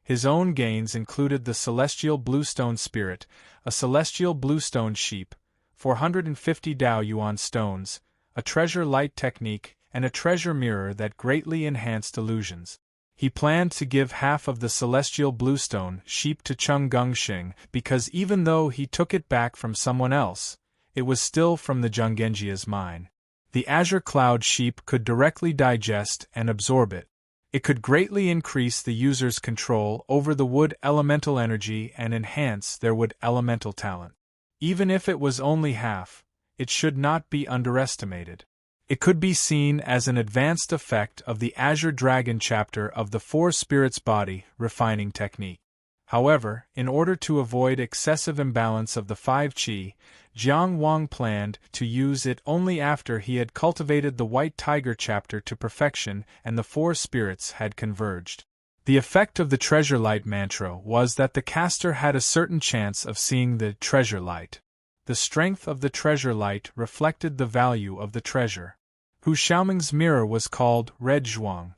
His own gains included the celestial bluestone spirit, a celestial bluestone sheep, 450 Dao Yuan stones, a treasure light technique, and a treasure mirror that greatly enhanced illusions. He planned to give half of the celestial bluestone sheep to Cheng Gengxing because even though he took it back from someone else, it was still from the Zhenggenjia's mine. The azure cloud sheep could directly digest and absorb it. It could greatly increase the user's control over the wood elemental energy and enhance their wood elemental talent. Even if it was only half, it should not be underestimated. It could be seen as an advanced effect of the Azure Dragon chapter of the 4 Spirits Body refining technique. However, in order to avoid excessive imbalance of the 5 Qi, Jiang Wang planned to use it only after he had cultivated the White Tiger chapter to perfection and the 4 spirits had converged. The effect of the treasure light mantra was that the caster had a certain chance of seeing the treasure light. The strength of the treasure light reflected the value of the treasure. Hu Xiaoming's mirror was called Red Zhuang.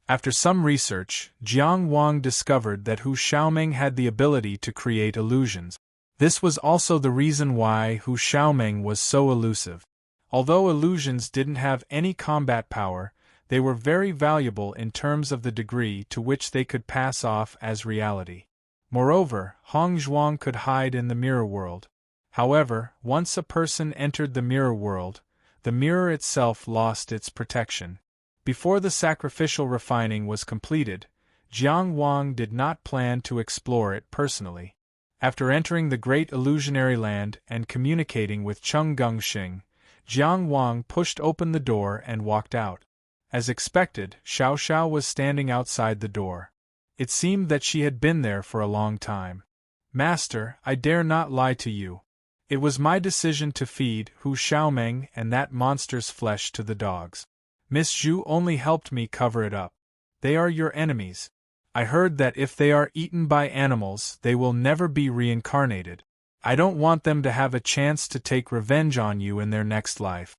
After some research, Jiang Wang discovered that Hu Xiaoming had the ability to create illusions. This was also the reason why Hu Xiaoming was so elusive. Although illusions didn't have any combat power, they were very valuable in terms of the degree to which they could pass off as reality. Moreover, Hong Zhuang could hide in the mirror world. However, once a person entered the mirror world, the mirror itself lost its protection. Before the sacrificial refining was completed, Jiang Wang did not plan to explore it personally. After entering the great illusionary land and communicating with Cheng Gengxing, Jiang Wang pushed open the door and walked out. As expected, Xiao Xiao was standing outside the door. It seemed that she had been there for a long time. "Master, I dare not lie to you. It was my decision to feed Hu Xiaoming and that monster's flesh to the dogs. Miss Zhu only helped me cover it up. They are your enemies. I heard that if they are eaten by animals, they will never be reincarnated. I don't want them to have a chance to take revenge on you in their next life."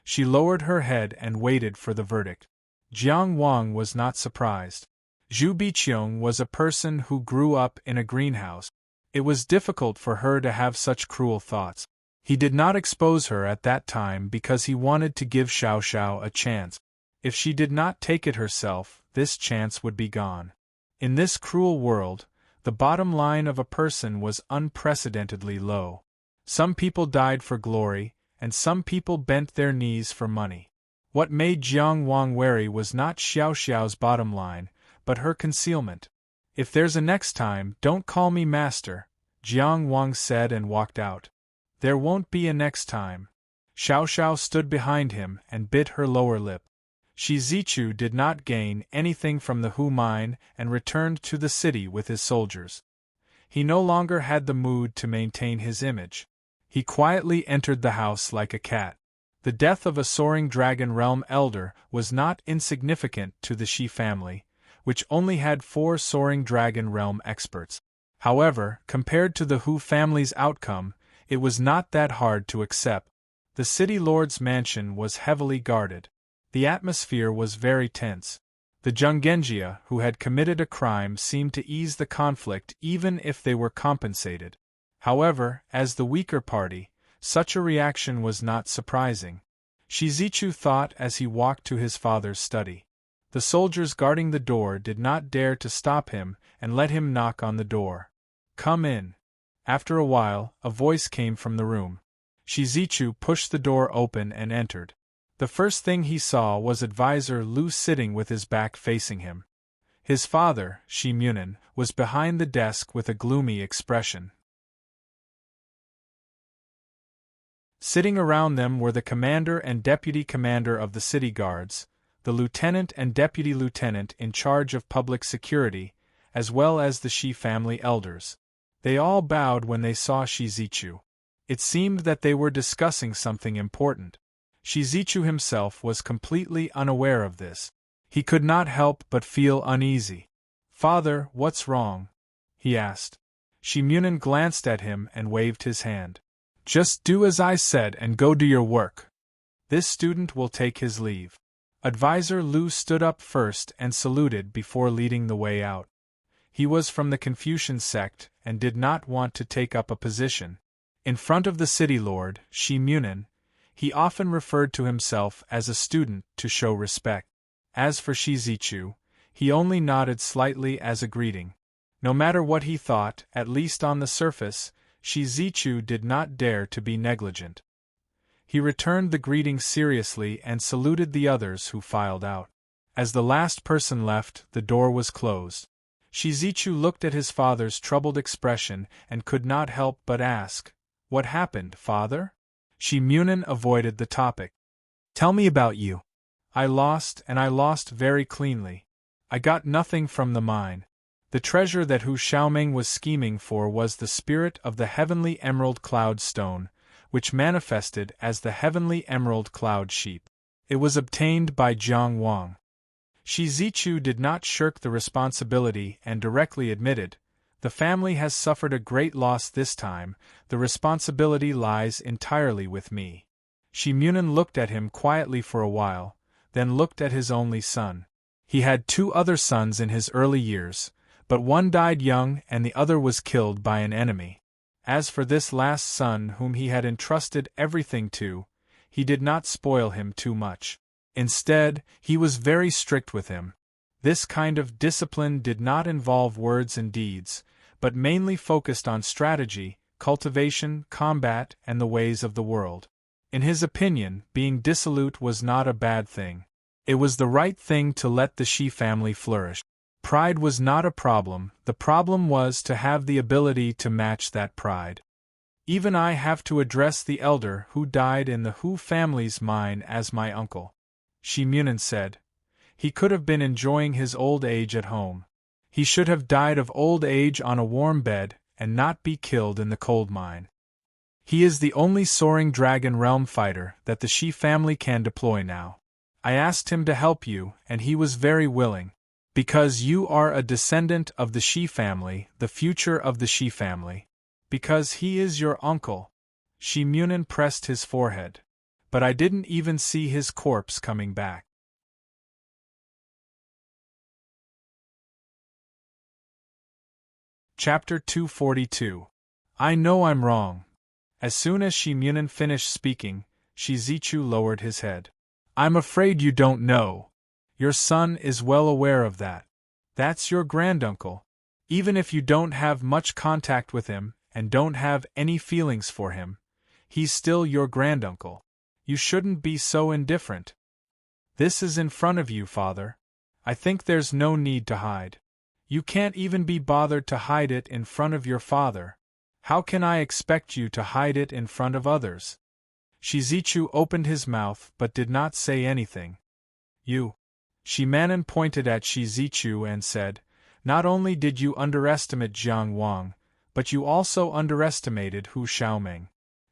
She lowered her head and waited for the verdict. Jiang Wang was not surprised. Zhu Biqiong was a person who grew up in a greenhouse. It was difficult for her to have such cruel thoughts. He did not expose her at that time because he wanted to give Xiao Xiao a chance. If she did not take it herself, this chance would be gone. In this cruel world, the bottom line of a person was unprecedentedly low. Some people died for glory, and some people bent their knees for money. What made Jiang Wang wary was not Xiao Xiao's bottom line, but her concealment. "If there's a next time, don't call me master," Jiang Wang said and walked out. "There won't be a next time." Xiao Xiao stood behind him and bit her lower lip. Shi Zichu did not gain anything from the Hu mine and returned to the city with his soldiers. He no longer had the mood to maintain his image. He quietly entered the house like a cat. The death of a soaring dragon realm elder was not insignificant to the Shi family, which only had 4 soaring dragon realm experts. However, compared to the Hu family's outcome, it was not that hard to accept. The city lord's mansion was heavily guarded. The atmosphere was very tense. The Zhenggenjia who had committed a crime seemed to ease the conflict even if they were compensated. However, as the weaker party, such a reaction was not surprising. Shi Zichu thought as he walked to his father's study. The soldiers guarding the door did not dare to stop him and let him knock on the door. "Come in." After a while, a voice came from the room. Shi Zichu pushed the door open and entered. The first thing he saw was Advisor Lu sitting with his back facing him. His father, Shi Munin, was behind the desk with a gloomy expression. Sitting around them were the commander and deputy commander of the city guards, the lieutenant and deputy lieutenant in charge of public security, as well as the Shi family elders. They all bowed when they saw Shi Zichu. It seemed that they were discussing something important. Shi Zichu himself was completely unaware of this. He could not help but feel uneasy. "Father, what's wrong?" he asked. Shi Munin glanced at him and waved his hand. "Just do as I said and go do your work. This student will take his leave." Advisor Lu stood up first and saluted before leading the way out. He was from the Confucian sect and did not want to take up a position. In front of the city lord, Shi Munin, he often referred to himself as a student to show respect. As for Shi Zichu, he only nodded slightly as a greeting. No matter what he thought, at least on the surface, Shi Zichu did not dare to be negligent. He returned the greeting seriously and saluted the others who filed out. As the last person left, the door was closed. Shi Zichu looked at his father's troubled expression and could not help but ask, "What happened, father?" Shi Munin avoided the topic. "Tell me about you." "I lost, and I lost very cleanly. I got nothing from the mine. The treasure that Hu Xiaoming was scheming for was the spirit of the heavenly emerald cloud stone, which manifested as the heavenly emerald cloud sheep. It was obtained by Jiang Wang." Shi Zichu did not shirk the responsibility and directly admitted, "The family has suffered a great loss this time, the responsibility lies entirely with me." Shi Munin looked at him quietly for a while, then looked at his only son. He had 2 other sons in his early years, but one died young and the other was killed by an enemy. As for this last son whom he had entrusted everything to, he did not spoil him too much. Instead, he was very strict with him. This kind of discipline did not involve words and deeds, but mainly focused on strategy, cultivation, combat, and the ways of the world. In his opinion, being dissolute was not a bad thing. It was the right thing to let the Shi family flourish. Pride was not a problem, the problem was to have the ability to match that pride. "Even I have to address the elder who died in the Hu family's mine as my uncle," Shi Munin said. "He could have been enjoying his old age at home. He should have died of old age on a warm bed and not be killed in the cold mine. He is the only soaring dragon realm fighter that the Shi family can deploy now. I asked him to help you, and he was very willing. Because you are a descendant of the Shi family, the future of the Shi family. Because he is your uncle. Shi Munin pressed his forehead. But I didn't even see his corpse coming back. Chapter 242. I know I'm wrong. As soon as Shi Munin finished speaking, Shi Zichu lowered his head. I'm afraid you don't know. Your son is well aware of that. That's your granduncle. Even if you don't have much contact with him and don't have any feelings for him, he's still your granduncle. You shouldn't be so indifferent. This is in front of you, father. I think there's no need to hide. You can't even be bothered to hide it in front of your father. How can I expect you to hide it in front of others? Shizichu opened his mouth but did not say anything. You. Shi Manin pointed at Shizichu and said, not only did you underestimate Jiang Wang, but you also underestimated Hu Xiaoming.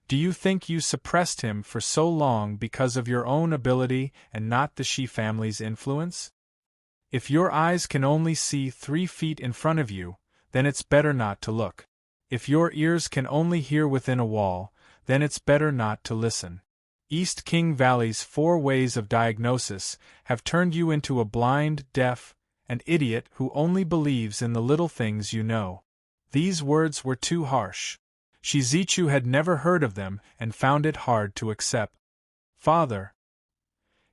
Do you think you suppressed him for so long because of your own ability and not the Shi family's influence? If your eyes can only see 3 feet in front of you, then it's better not to look. If your ears can only hear within a wall, then it's better not to listen. East King Valley's 4 ways of diagnosis have turned you into a blind, deaf, and idiot who only believes in the little things you know. These words were too harsh. Shizichu had never heard of them and found it hard to accept. Father.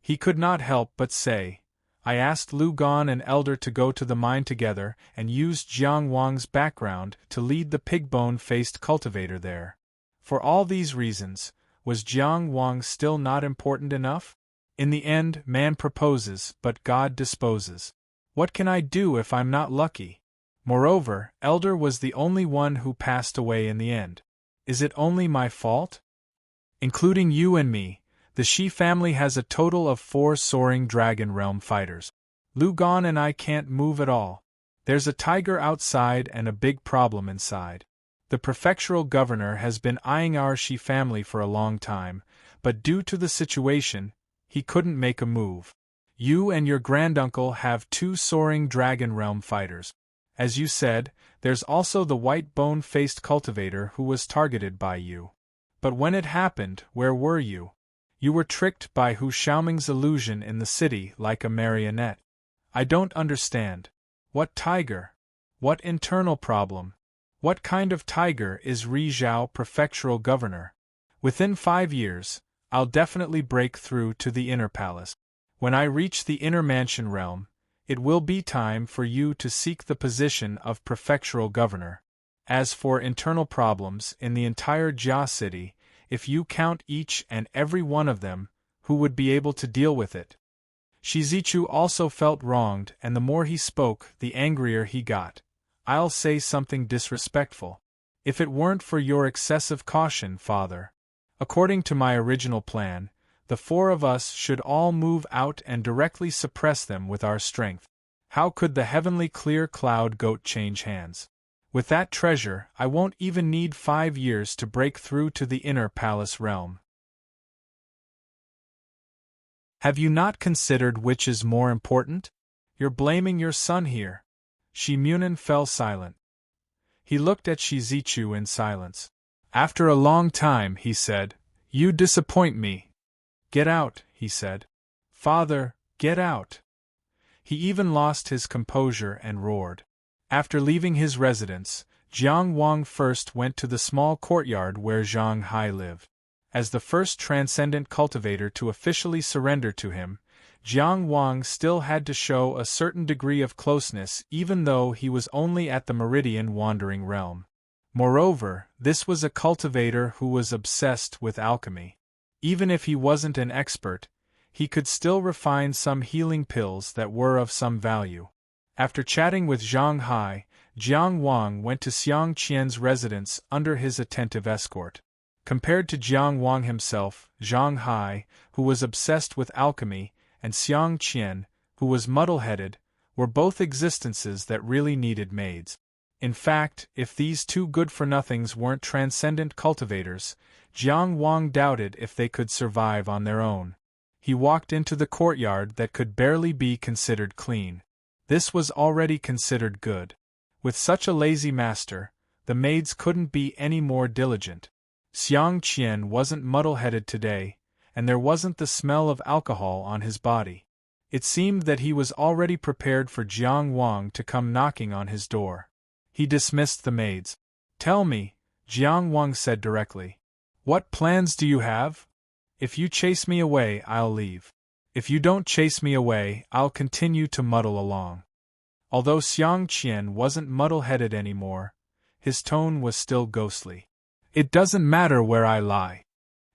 He could not help but say, I asked Lu Gan and Elder to go to the mine together and use Jiang Wang's background to lead the pig-bone-faced cultivator there. For all these reasons, was Jiang Wang still not important enough? In the end, man proposes, but God disposes. What can I do if I'm not lucky? Moreover, Elder was the only one who passed away in the end. Is it only my fault? Including you and me, the Shi family has a total of 4 soaring dragon realm fighters. Lu Gan and I can't move at all. There's a tiger outside and a big problem inside. The prefectural governor has been eyeing our Shi family for a long time, but due to the situation, he couldn't make a move. You and your granduncle have 2 soaring dragon realm fighters. As you said, there's also the white bone-faced cultivator who was targeted by you. But when it happened, where were you? You were tricked by Hu Xiaoming's illusion in the city like a marionette. I don't understand. What tiger? What internal problem? What kind of tiger is Ri Zhao prefectural governor? Within 5 years, I'll definitely break through to the inner palace. When I reach the inner mansion realm, it will be time for you to seek the position of prefectural governor. As for internal problems in the entire Jia city, if you count each and every one of them, who would be able to deal with it? Shizichu also felt wronged, and the more he spoke, the angrier he got. I'll say something disrespectful. If it weren't for your excessive caution, father. According to my original plan, the 4 of us should all move out and directly suppress them with our strength. How could the heavenly clear cloud goat change hands? With that treasure, I won't even need 5 years to break through to the inner palace realm. Have you not considered which is more important? You're blaming your son here. Shi Munin fell silent. He looked at Shizichu in silence. After a long time, he said, You disappoint me. Get out, he said. Father, get out. He even lost his composure and roared. After leaving his residence, Jiang Wang first went to the small courtyard where Zhang Hai lived. As the first transcendent cultivator to officially surrender to him, Jiang Wang still had to show a certain degree of closeness even though he was only at the meridian wandering realm. Moreover, this was a cultivator who was obsessed with alchemy. Even if he wasn't an expert, he could still refine some healing pills that were of some value. After chatting with Zhang Hai, Jiang Wang went to Xiang Qian's residence under his attentive escort. Compared to Jiang Wang himself, Zhang Hai, who was obsessed with alchemy, and Xiang Qian, who was muddle-headed, were both existences that really needed maids. In fact, if these 2 good-for-nothings weren't transcendent cultivators, Jiang Wang doubted if they could survive on their own. He walked into the courtyard that could barely be considered clean. This was already considered good. With such a lazy master, the maids couldn't be any more diligent. Xiang Qian wasn't muddle-headed today, and there wasn't the smell of alcohol on his body. It seemed that he was already prepared for Jiang Wang to come knocking on his door. He dismissed the maids. "Tell me," Jiang Wang said directly. "What plans do you have? If you chase me away, I'll leave. If you don't chase me away, I'll continue to muddle along." Although Xiang Qian wasn't muddle-headed anymore, his tone was still ghostly. "It doesn't matter where I lie.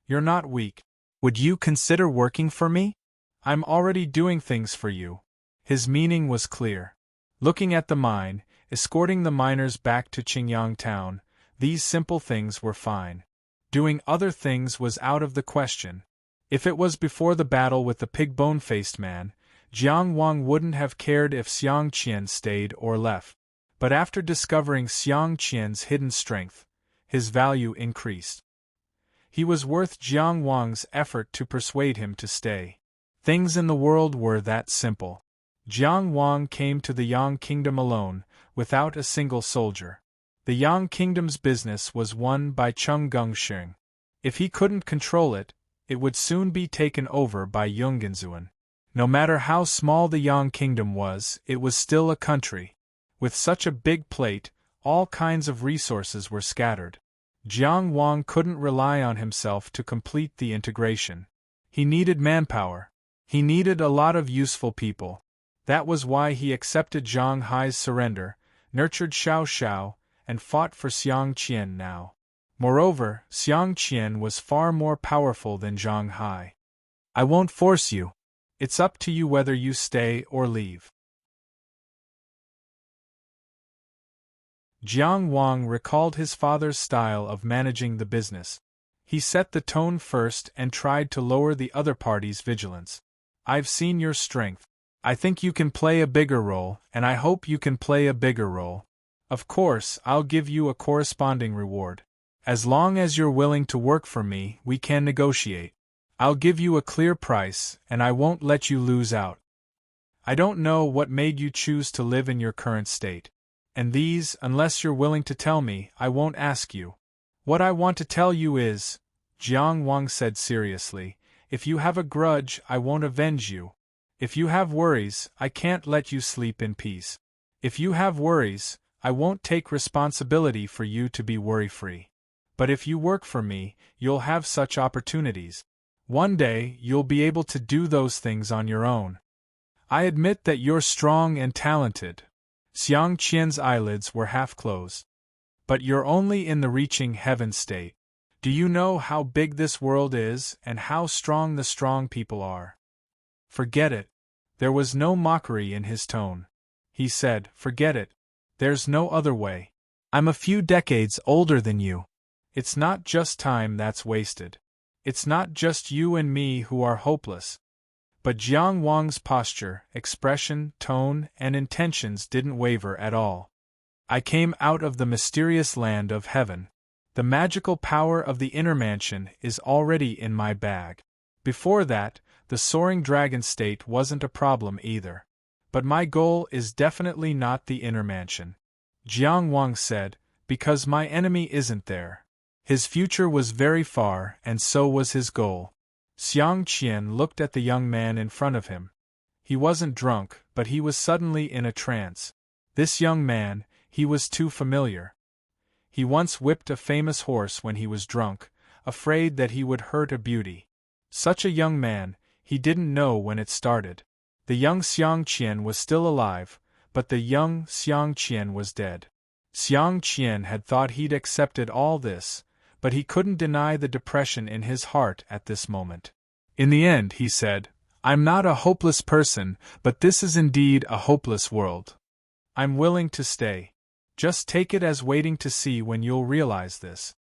You're not weak. Would you consider working for me? I'm already doing things for you." His meaning was clear. Looking at the mine, escorting the miners back to Qingyang town, these simple things were fine. Doing other things was out of the question. If it was before the battle with the pig-bone-faced man, Jiang Wang wouldn't have cared if Xiang Qian stayed or left. But after discovering Xiang Qian's hidden strength, his value increased. He was worth Jiang Wang's effort to persuade him to stay. Things in the world were that simple. Jiang Wang came to the Yang Kingdom alone, without a single soldier. The Yang Kingdom's business was won by Cheng Gongxing. If he couldn't control it, it would soon be taken over by Yunganzuan. No matter how small the Yang Kingdom was, it was still a country. With such a big plate, all kinds of resources were scattered. Jiang Wang couldn't rely on himself to complete the integration. He needed manpower. He needed a lot of useful people. That was why he accepted Zhang Hai's surrender, nurtured Xiao Xiao, and fought for Xiang Qian now. Moreover, Xiang Qian was far more powerful than Zhang Hai. "I won't force you. It's up to you whether you stay or leave." Jiang Wang recalled his father's style of managing the business. He set the tone first and tried to lower the other party's vigilance. "I've seen your strength. I think you can play a bigger role, and I hope you can play a bigger role. Of course, I'll give you a corresponding reward. As long as you're willing to work for me, we can negotiate. I'll give you a clear price, and I won't let you lose out. I don't know what made you choose to live in your current state. And these, unless you're willing to tell me, I won't ask you. What I want to tell you is," Jiang Wang said seriously, "if you have a grudge, I won't avenge you. If you have worries, I can't let you sleep in peace. If you have worries, I won't take responsibility for you to be worry-free. But if you work for me, you'll have such opportunities. One day, you'll be able to do those things on your own. I admit that you're strong and talented." Xiang Qian's eyelids were half closed. "But you're only in the reaching heaven state. Do you know how big this world is and how strong the strong people are?" "Forget it." There was no mockery in his tone. He said, "Forget it. There's no other way. I'm a few decades older than you. It's not just time that's wasted. It's not just you and me who are hopeless." But Jiang Wang's posture, expression, tone, and intentions didn't waver at all. "I came out of the mysterious land of heaven. The magical power of the inner mansion is already in my bag. Before that, the soaring dragon state wasn't a problem either. But my goal is definitely not the inner mansion," Jiang Wang said, "because my enemy isn't there." His future was very far, and so was his goal. Xiang Qian looked at the young man in front of him. He wasn't drunk, but he was suddenly in a trance. This young man, he was too familiar. He once whipped a famous horse when he was drunk, afraid that he would hurt a beauty. Such a young man, he didn't know when it started. The young Xiang Qian was still alive, but the young Xiang Qian was dead. Xiang Qian had thought he'd accepted all this, but he couldn't deny the depression in his heart at this moment. In the end, he said, "I'm not a hopeless person, but this is indeed a hopeless world. I'm willing to stay. Just take it as waiting to see when you'll realize this.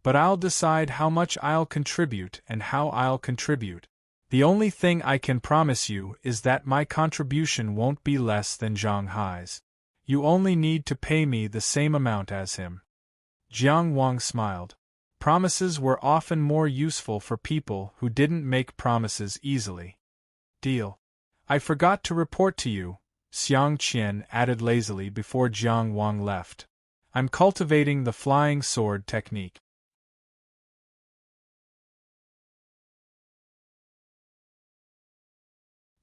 But I'll decide how much I'll contribute and how I'll contribute. The only thing I can promise you is that my contribution won't be less than Zhang Hai's. You only need to pay me the same amount as him." Jiang Wang smiled. Promises were often more useful for people who didn't make promises easily. Deal. I forgot to report to you, Xiang Qian added lazily before Jiang Wang left. I'm cultivating the flying sword technique.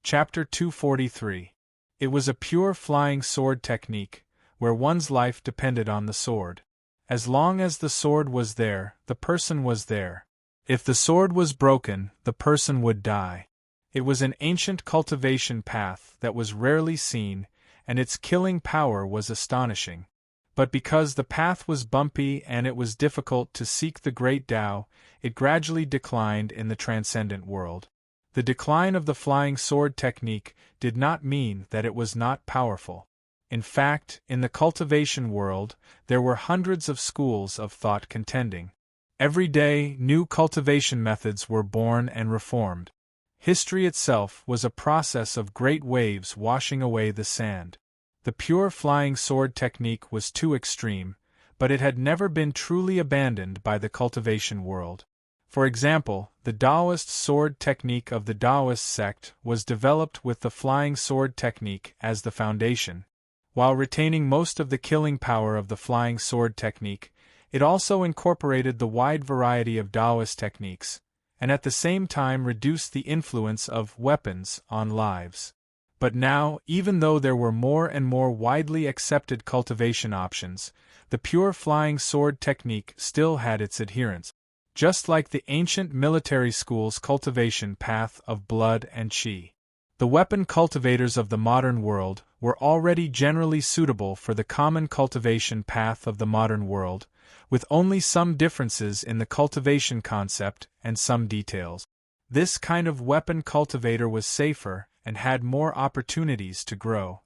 Chapter 243. It was a pure flying sword technique, where one's life depended on the sword. As long as the sword was there, the person was there. If the sword was broken, the person would die. It was an ancient cultivation path that was rarely seen, and its killing power was astonishing. But because the path was bumpy and it was difficult to seek the great Tao, it gradually declined in the transcendent world. The decline of the flying sword technique did not mean that it was not powerful. In fact, in the cultivation world, there were hundreds of schools of thought contending. Every day, new cultivation methods were born and reformed. History itself was a process of great waves washing away the sand. The pure flying sword technique was too extreme, but it had never been truly abandoned by the cultivation world. For example, the Taoist sword technique of the Taoist sect was developed with the flying sword technique as the foundation. While retaining most of the killing power of the flying sword technique, it also incorporated the wide variety of Taoist techniques, and at the same time reduced the influence of weapons on lives. But now, even though there were more and more widely accepted cultivation options, the pure flying sword technique still had its adherents. Just like the ancient military school's cultivation path of blood and qi. The weapon cultivators of the modern world were already generally suitable for the common cultivation path of the modern world, with only some differences in the cultivation concept and some details. This kind of weapon cultivator was safer and had more opportunities to grow.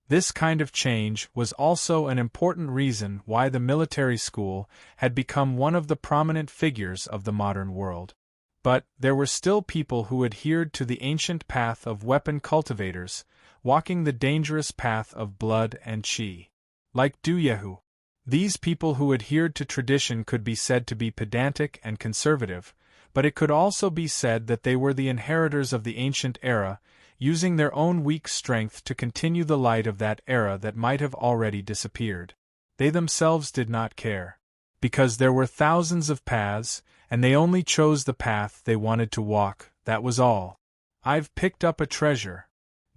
This kind of change was also an important reason why the military school had become one of the prominent figures of the modern world. But there were still people who adhered to the ancient path of weapon cultivators, walking the dangerous path of blood and qi. Like Duyehu. These people who adhered to tradition could be said to be pedantic and conservative, but it could also be said that they were the inheritors of the ancient era, using their own weak strength to continue the light of that era that might have already disappeared. They themselves did not care. Because there were thousands of paths, and they only chose the path they wanted to walk, that was all. I've picked up a treasure.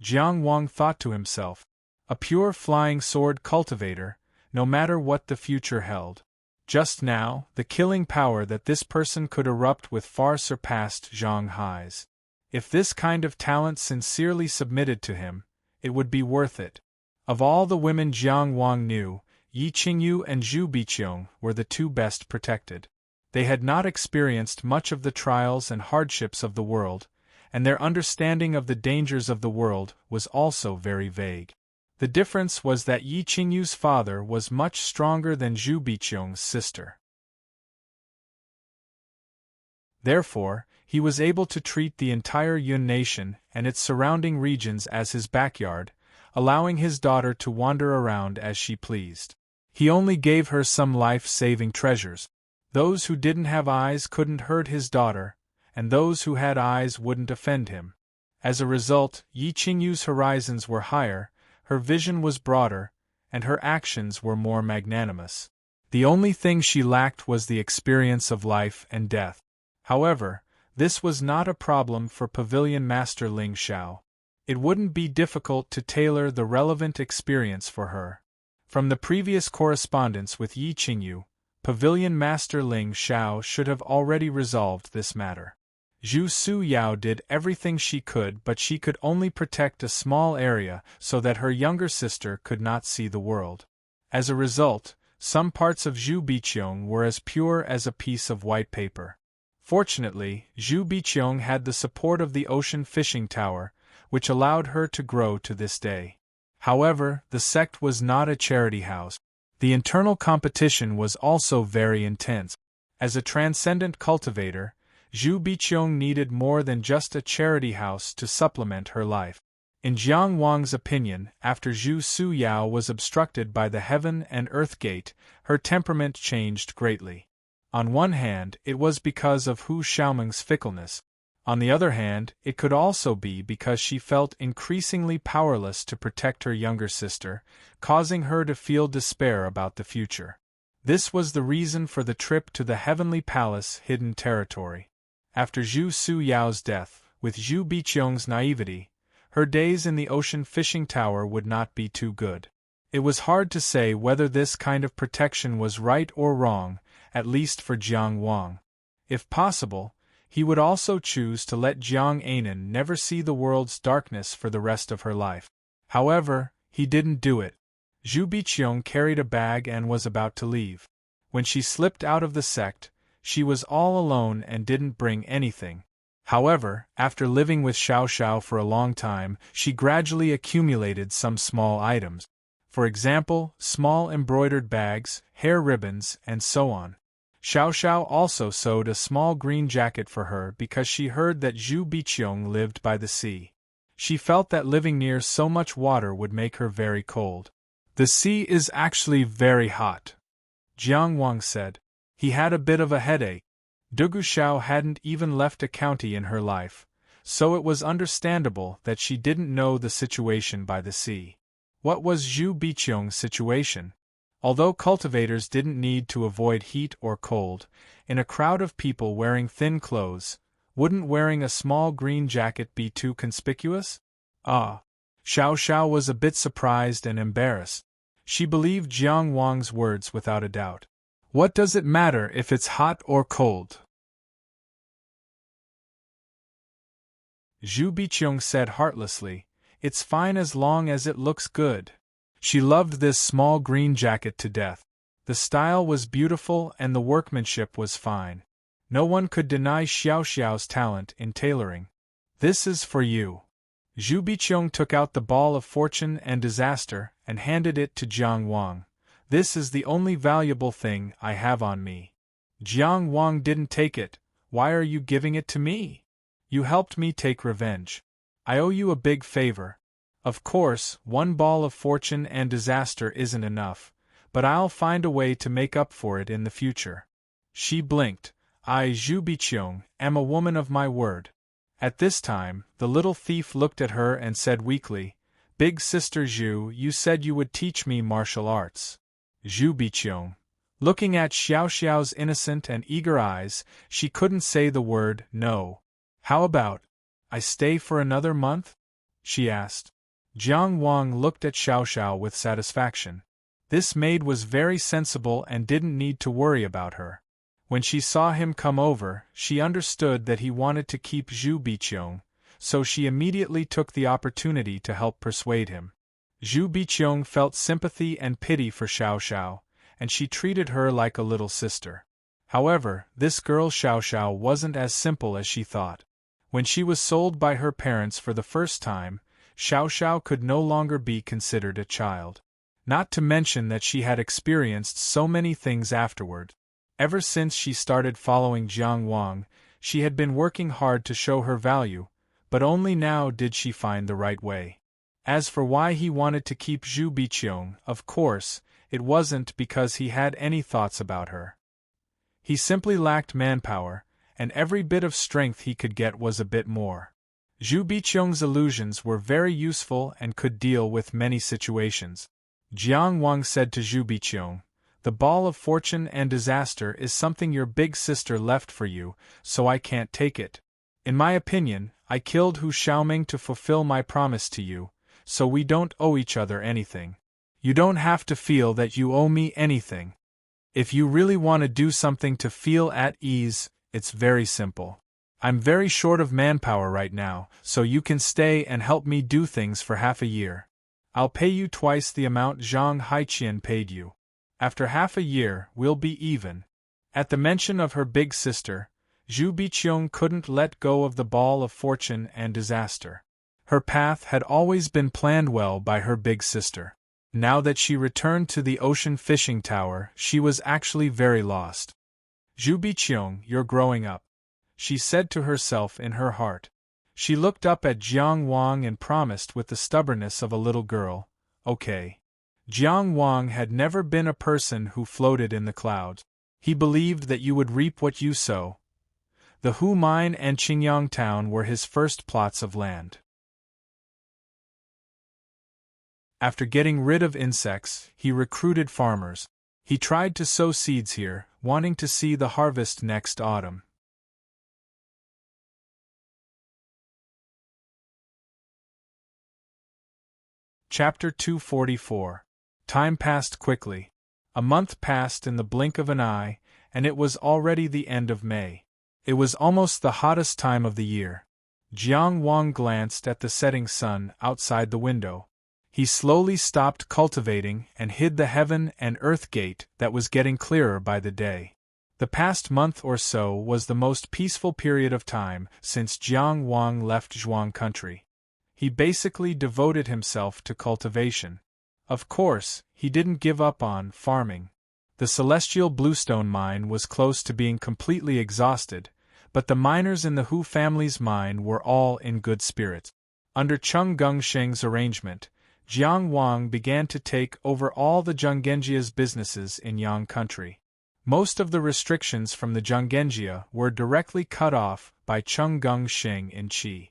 Jiang Wang thought to himself. A pure flying sword cultivator, no matter what the future held. Just now, the killing power that this person could erupt with far surpassed Zhang Hai's. If this kind of talent sincerely submitted to him, it would be worth it. Of all the women Jiang Wang knew, Yi Qingyu and Zhu Biqiong were the two best protected. They had not experienced much of the trials and hardships of the world, and their understanding of the dangers of the world was also very vague. The difference was that Yi Qingyu's father was much stronger than Zhu Biqiong's sister. Therefore, he was able to treat the entire Yun nation and its surrounding regions as his backyard, allowing his daughter to wander around as she pleased. He only gave her some life-saving treasures. Those who didn't have eyes couldn't hurt his daughter, and those who had eyes wouldn't offend him. As a result, Yi Qingyu's horizons were higher, her vision was broader, and her actions were more magnanimous. The only thing she lacked was the experience of life and death. However, this was not a problem for Pavilion Master Ling Xiao. It wouldn't be difficult to tailor the relevant experience for her. From the previous correspondence with Yi Qingyu, Pavilion Master Ling Xiao should have already resolved this matter. Zhu Su Yao did everything she could, but she could only protect a small area so that her younger sister could not see the world. As a result, some parts of Zhu Biqiong were as pure as a piece of white paper. Fortunately, Zhu Biqiong had the support of the Ocean Fishing Tower, which allowed her to grow to this day. However, the sect was not a charity house. The internal competition was also very intense. As a transcendent cultivator, Zhu Biqiong needed more than just a charity house to supplement her life. In Jiang Wang's opinion, after Zhu Su Yao was obstructed by the heaven and earth gate, her temperament changed greatly. On one hand, it was because of Hu Xiaomeng's fickleness. On the other hand, it could also be because she felt increasingly powerless to protect her younger sister, causing her to feel despair about the future. This was the reason for the trip to the Heavenly Palace Hidden Territory. After Zhu Suyao's death, with Zhu Biqiong's naivety, her days in the ocean fishing tower would not be too good. It was hard to say whether this kind of protection was right or wrong, at least for Jiang Wang. If possible, he would also choose to let Jiang Anan never see the world's darkness for the rest of her life. However, he didn't do it. Zhu Biqiong carried a bag and was about to leave. When she slipped out of the sect, she was all alone and didn't bring anything. However, after living with Xiao Xiao for a long time, she gradually accumulated some small items. For example, small embroidered bags, hair ribbons, and so on. Xiao Xiao also sewed a small green jacket for her because she heard that Zhu Biqiong lived by the sea. She felt that living near so much water would make her very cold. The sea is actually very hot, Jiang Wang said. He had a bit of a headache. Dugu Xiao hadn't even left a county in her life, so it was understandable that she didn't know the situation by the sea. What was Zhu Biqiong's situation? Although cultivators didn't need to avoid heat or cold, in a crowd of people wearing thin clothes, wouldn't wearing a small green jacket be too conspicuous? Ah! Xiao Xiao was a bit surprised and embarrassed. She believed Jiang Wang's words without a doubt. What does it matter if it's hot or cold? Zhu Biqiong said heartlessly, "It's fine as long as it looks good." She loved this small green jacket to death. The style was beautiful and the workmanship was fine. No one could deny Xiao Xiao's talent in tailoring. "This is for you." Zhu Biqiong took out the ball of fortune and disaster and handed it to Jiang Wang. "This is the only valuable thing I have on me." Jiang Wang didn't take it. "Why are you giving it to me? You helped me take revenge. I owe you a big favor. Of course, one ball of fortune and disaster isn't enough, but I'll find a way to make up for it in the future." She blinked. "I, Zhu Biqiong, am a woman of my word." At this time, the little thief looked at her and said weakly, "Big sister Zhu, you said you would teach me martial arts." Zhu Biqiong. Looking at Xiao Xiao's innocent and eager eyes, she couldn't say the word no. "How about I stay for another month?" she asked. Jiang Wang looked at Xiao Xiao with satisfaction. This maid was very sensible and didn't need to worry about her. When she saw him come over, she understood that he wanted to keep Zhu Biqiong, so she immediately took the opportunity to help persuade him. Zhu Biqiong felt sympathy and pity for Xiao Xiao, and she treated her like a little sister. However, this girl Xiao Xiao wasn't as simple as she thought. When she was sold by her parents for the first time, Xiao Xiao could no longer be considered a child. Not to mention that she had experienced so many things afterward. Ever since she started following Jiang Wang, she had been working hard to show her value, but only now did she find the right way. As for why he wanted to keep Zhu Biqiong, of course, it wasn't because he had any thoughts about her. He simply lacked manpower, and every bit of strength he could get was a bit more. Zhu Biqiong's illusions were very useful and could deal with many situations. Jiang Wang said to Zhu Biqiong, "The ball of fortune and disaster is something your big sister left for you, so I can't take it. In my opinion, I killed Hu Xiaoming to fulfill my promise to you, so we don't owe each other anything. You don't have to feel that you owe me anything. If you really want to do something to feel at ease, it's very simple. I'm very short of manpower right now, so you can stay and help me do things for half a year. I'll pay you twice the amount Zhang Haiqian paid you. After half a year, we'll be even." At the mention of her big sister, Zhu Biqiong couldn't let go of the ball of fortune and disaster. Her path had always been planned well by her big sister. Now that she returned to the ocean fishing tower, she was actually very lost. "Zhu Biqiong, you're growing up," she said to herself in her heart. She looked up at Jiang Wang and promised with the stubbornness of a little girl, "Okay." Jiang Wang had never been a person who floated in the clouds. He believed that you would reap what you sow. The Hu Mine and Qingyang Town were his first plots of land. After getting rid of insects, he recruited farmers. He tried to sow seeds here, wanting to see the harvest next autumn. Chapter 244. Time passed quickly. A month passed in the blink of an eye, and it was already the end of May. It was almost the hottest time of the year. Jiang Wang glanced at the setting sun outside the window. He slowly stopped cultivating and hid the heaven and earth gate that was getting clearer by the day. The past month or so was the most peaceful period of time since Jiang Wang left Zhuang country. He basically devoted himself to cultivation. Of course, he didn't give up on farming. The celestial bluestone mine was close to being completely exhausted, but the miners in the Hu family's mine were all in good spirits. Under Cheng Gengsheng's arrangement, Jiang Wang began to take over all the Zhonggenjia's businesses in Yang country. Most of the restrictions from the Zhonggenjia were directly cut off by Cheng Gengsheng in Qi.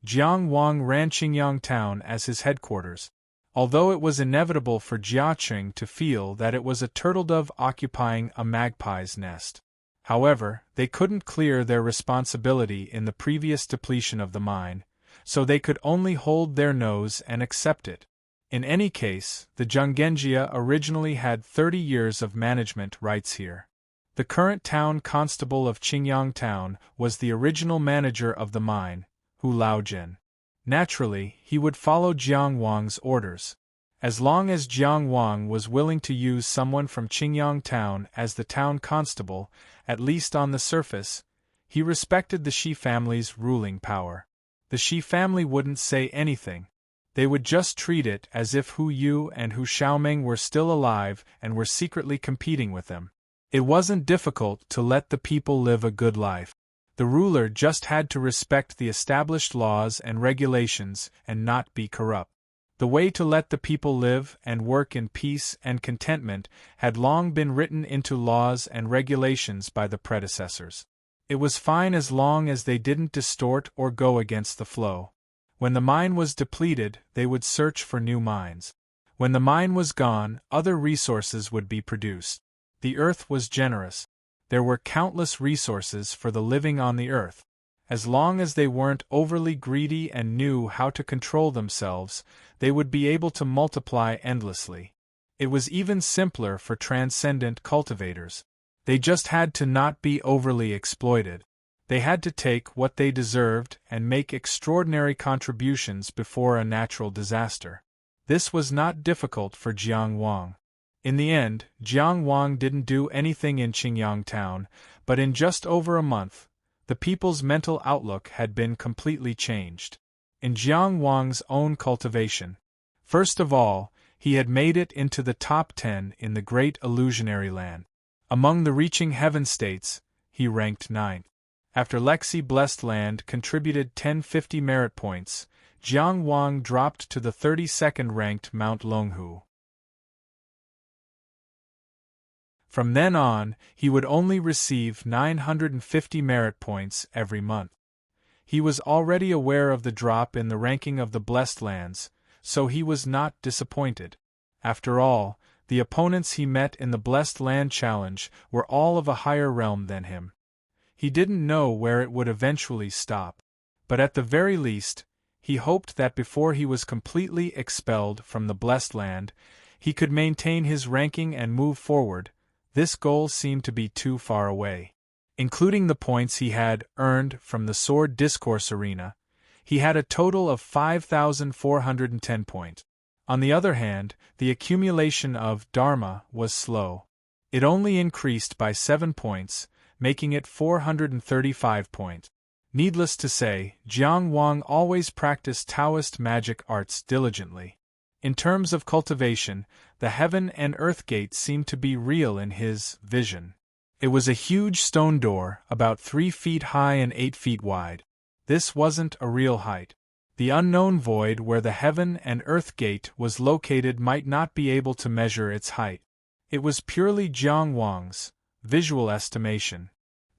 Jiang Wang ran Qingyang town as his headquarters. Although it was inevitable for Jiaqing to feel that it was a turtledove occupying a magpie's nest. However, they couldn't clear their responsibility in the previous depletion of the mine, so they could only hold their nose and accept it. In any case, the Zhonggenjia originally had 30 years of management rights here. The current town constable of Qingyang town was the original manager of the mine, Hu Laojin. Naturally, he would follow Jiang Wang's orders. As long as Jiang Wang was willing to use someone from Qingyang town as the town constable, at least on the surface, he respected the Shi family's ruling power. The Shi family wouldn't say anything. They would just treat it as if Hu Yu and Hu Xiaoming were still alive and were secretly competing with them. It wasn't difficult to let the people live a good life. The ruler just had to respect the established laws and regulations and not be corrupt. The way to let the people live and work in peace and contentment had long been written into laws and regulations by the predecessors. It was fine as long as they didn't distort or go against the flow. When the mine was depleted, they would search for new mines. When the mine was gone, other resources would be produced. The earth was generous. There were countless resources for the living on the earth. As long as they weren't overly greedy and knew how to control themselves, they would be able to multiply endlessly. It was even simpler for transcendent cultivators. They just had to not be overly exploited. They had to take what they deserved and make extraordinary contributions before a natural disaster. This was not difficult for Jiang Wang. In the end, Jiang Wang didn't do anything in Qingyang town, but in just over a month, the people's mental outlook had been completely changed. In Jiang Wang's own cultivation, first of all, he had made it into the top 10 in the Great Illusionary Land. Among the reaching heaven states, he ranked 9th. After Lexi Blessed Land contributed 1050 merit points, Jiang Wang dropped to the 32nd ranked Mount Longhu. From then on, he would only receive 950 merit points every month. He was already aware of the drop in the ranking of the Blessed Lands, so he was not disappointed. After all, the opponents he met in the Blessed Land Challenge were all of a higher realm than him. He didn't know where it would eventually stop, but at the very least, he hoped that before he was completely expelled from the Blessed Land, he could maintain his ranking and move forward. This goal seemed to be too far away. Including the points he had earned from the Sword Discourse Arena, he had a total of 5,410 points. On the other hand, the accumulation of Dharma was slow. It only increased by 7 points, making it 435 points. Needless to say, Jiang Wang always practiced Taoist magic arts diligently. In terms of cultivation, the heaven and earth gate seemed to be real in his vision. It was a huge stone door, about 3 feet high and 8 feet wide. This wasn't a real height. The unknown void where the heaven and earth gate was located might not be able to measure its height. It was purely Jiang Wang's visual estimation.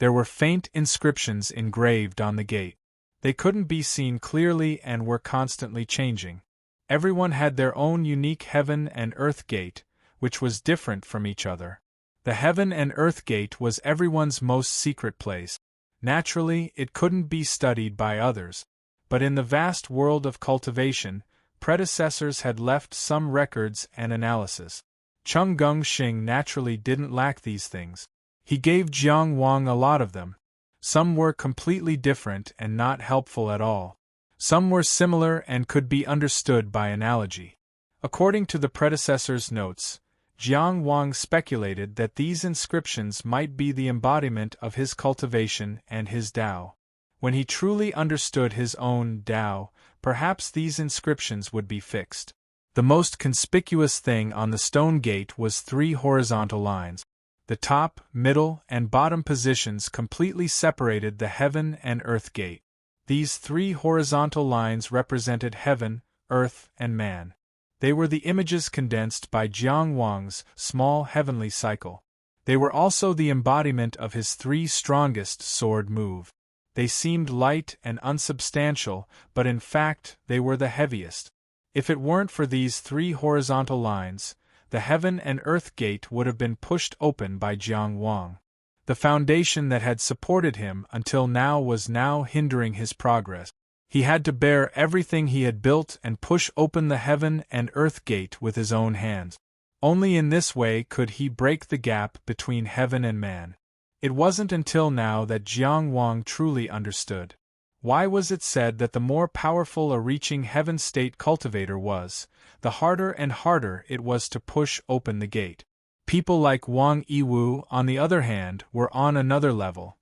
There were faint inscriptions engraved on the gate. They couldn't be seen clearly and were constantly changing. Everyone had their own unique heaven and earth gate, which was different from each other. The heaven and earth gate was everyone's most secret place. Naturally, it couldn't be studied by others. But in the vast world of cultivation, predecessors had left some records and analysis. Chung Geng-shing naturally didn't lack these things. He gave Jiang Wang a lot of them. Some were completely different and not helpful at all. Some were similar and could be understood by analogy. According to the predecessor's notes, Jiang Wang speculated that these inscriptions might be the embodiment of his cultivation and his Tao. When he truly understood his own Tao, perhaps these inscriptions would be fixed. The most conspicuous thing on the stone gate was 3 horizontal lines. The top, middle, and bottom positions completely separated the heaven and earth gate. These 3 horizontal lines represented heaven, earth, and man. They were the images condensed by Jiang Wang's small heavenly cycle. They were also the embodiment of his 3 strongest sword move. They seemed light and unsubstantial, but in fact they were the heaviest. If it weren't for these 3 horizontal lines, the heaven and earth gate would have been pushed open by Jiang Wang. The foundation that had supported him until now was now hindering his progress. He had to bear everything he had built and push open the heaven and earth gate with his own hands. Only in this way could he break the gap between heaven and man. It wasn't until now that Jiang Wang truly understood. Why was it said that the more powerful a reaching heaven state cultivator was, the harder and harder it was to push open the gate? People like Wang Yiwu, on the other hand, were on another level.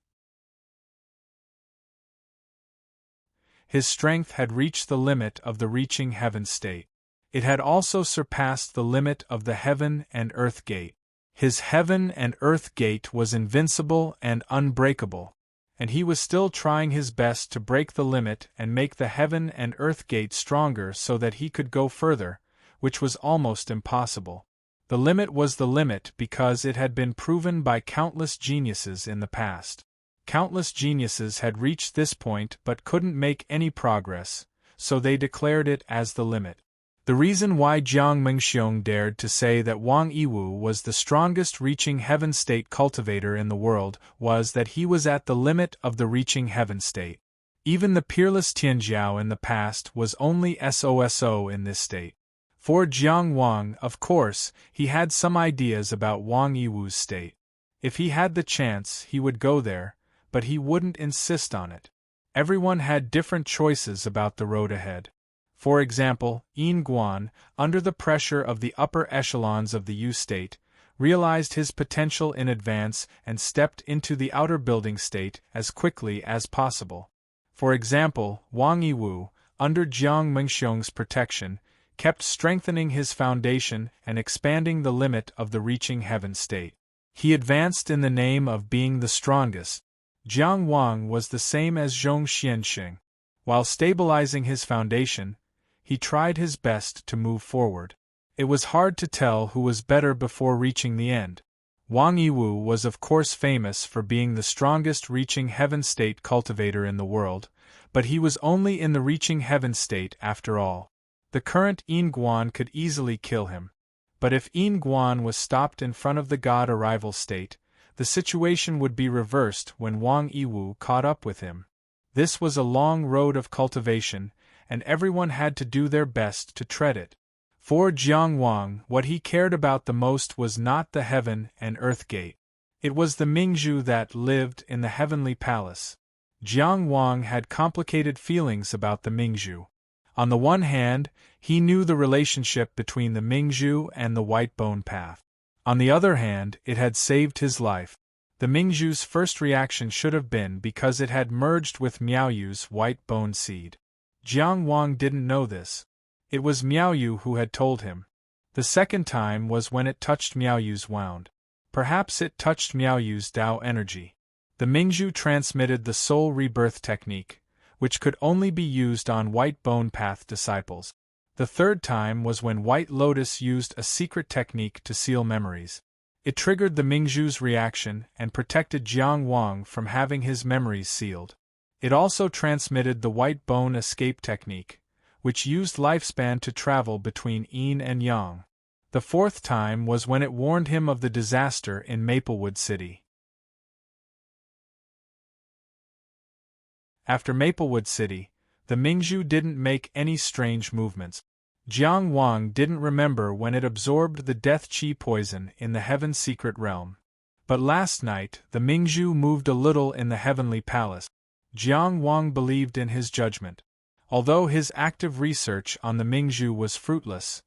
His strength had reached the limit of the reaching heaven state. It had also surpassed the limit of the heaven and earth gate. His heaven and earth gate was invincible and unbreakable, and he was still trying his best to break the limit and make the heaven and earth gate stronger so that he could go further, which was almost impossible. The limit was the limit because it had been proven by countless geniuses in the past. Countless geniuses had reached this point but couldn't make any progress, so they declared it as the limit. The reason why Jiang Mengxiong dared to say that Wang Yiwu was the strongest reaching heaven state cultivator in the world was that he was at the limit of the reaching heaven state. Even the peerless Tianjiao in the past was only SOSO in this state. For Jiang Wang, of course, he had some ideas about Wang Yiwu's state. If he had the chance, he would go there, but he wouldn't insist on it. Everyone had different choices about the road ahead. For example, Yin Guan, under the pressure of the upper echelons of the Yu state, realized his potential in advance and stepped into the outer building state as quickly as possible. For example, Wang Yiwu, under Jiang Mengxiong's protection, kept strengthening his foundation and expanding the limit of the reaching heaven state. He advanced in the name of being the strongest. Jiang Wang was the same as Zhong Xianxing. While stabilizing his foundation, he tried his best to move forward. It was hard to tell who was better before reaching the end. Wang Yiwu was of course famous for being the strongest reaching heaven state cultivator in the world, but he was only in the reaching heaven state after all. The current Yin Guan could easily kill him. But if Yin Guan was stopped in front of the God arrival state, the situation would be reversed when Wang Yiwu caught up with him. This was a long road of cultivation, and everyone had to do their best to tread it. For Jiang Wang, what he cared about the most was not the heaven and earth gate. It was the Mingzhu that lived in the heavenly palace. Jiang Wang had complicated feelings about the Mingzhu. On the one hand, he knew the relationship between the Mingzhu and the White Bone Path. On the other hand, it had saved his life. The Mingzhu's first reaction should have been because it had merged with Miaoyu's white bone seed. Jiang Wang didn't know this. It was Miaoyu who had told him. The second time was when it touched Miaoyu's wound. Perhaps it touched Miaoyu's Tao energy. The Mingzhu transmitted the soul rebirth technique, which could only be used on White Bone Path disciples. The third time was when White Lotus used a secret technique to seal memories. It triggered the Mingzhu's reaction and protected Jiang Wang from having his memories sealed. It also transmitted the white bone escape technique, which used lifespan to travel between yin and yang. The fourth time was when it warned him of the disaster in Maplewood City. After Maplewood City, the Mingzhu didn't make any strange movements. Jiang Wang didn't remember when it absorbed the death chi poison in the Heaven's secret realm. But last night, the Mingzhu moved a little in the Heavenly Palace. Jiang Wang believed in his judgment. Although his active research on the Mingzhu was fruitless,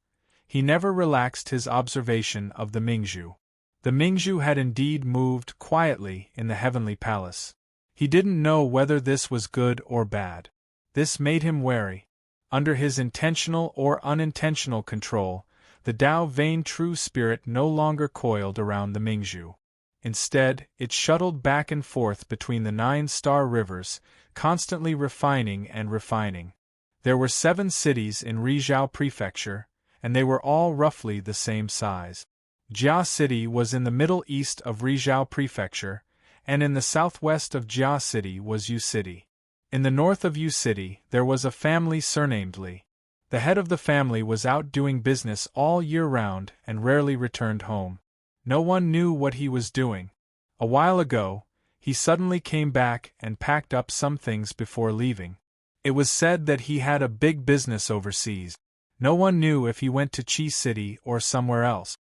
he never relaxed his observation of the Mingzhu. The Mingzhu had indeed moved quietly in the Heavenly Palace. He didn't know whether this was good or bad. This made him wary. Under his intentional or unintentional control, the Tao Vein True Spirit no longer coiled around the Mingzhu. Instead, it shuttled back and forth between the 9-star rivers, constantly refining and refining. There were 7 cities in Rizhao Prefecture, and they were all roughly the same size. Jia City was in the middle east of Rizhao Prefecture, and in the southwest of Jia City was Yu City. In the north of Yu City, there was a family surnamed Li. The head of the family was out doing business all year round and rarely returned home. No one knew what he was doing. A while ago, he suddenly came back and packed up some things before leaving. It was said that he had a big business overseas. No one knew if he went to Qi City or somewhere else.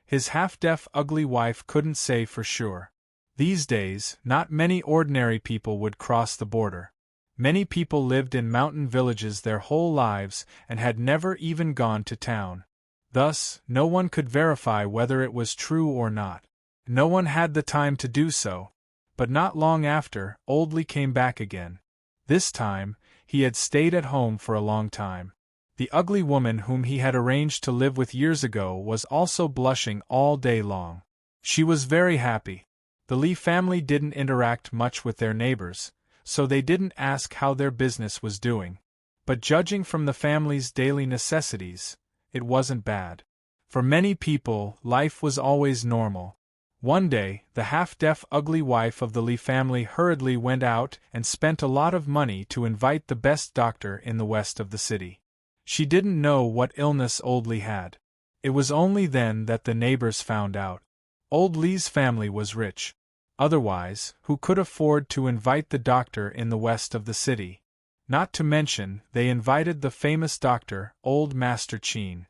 His half-deaf ugly wife couldn't say for sure. These days, not many ordinary people would cross the border. Many people lived in mountain villages their whole lives and had never even gone to town. Thus, no one could verify whether it was true or not. No one had the time to do so. But not long after, Old Li came back again. This time, he had stayed at home for a long time. The ugly woman whom he had arranged to live with years ago was also blushing all day long. She was very happy. The Li family didn't interact much with their neighbors, so they didn't ask how their business was doing. But judging from the family's daily necessities, it wasn't bad. For many people, life was always normal. One day, the half-deaf ugly wife of the Li family hurriedly went out and spent a lot of money to invite the best doctor in the west of the city. She didn't know what illness Old Li had. It was only then that the neighbors found out. Old Li's family was rich. Otherwise, who could afford to invite the doctor in the west of the city? Not to mention, they invited the famous doctor, Old Master Qin.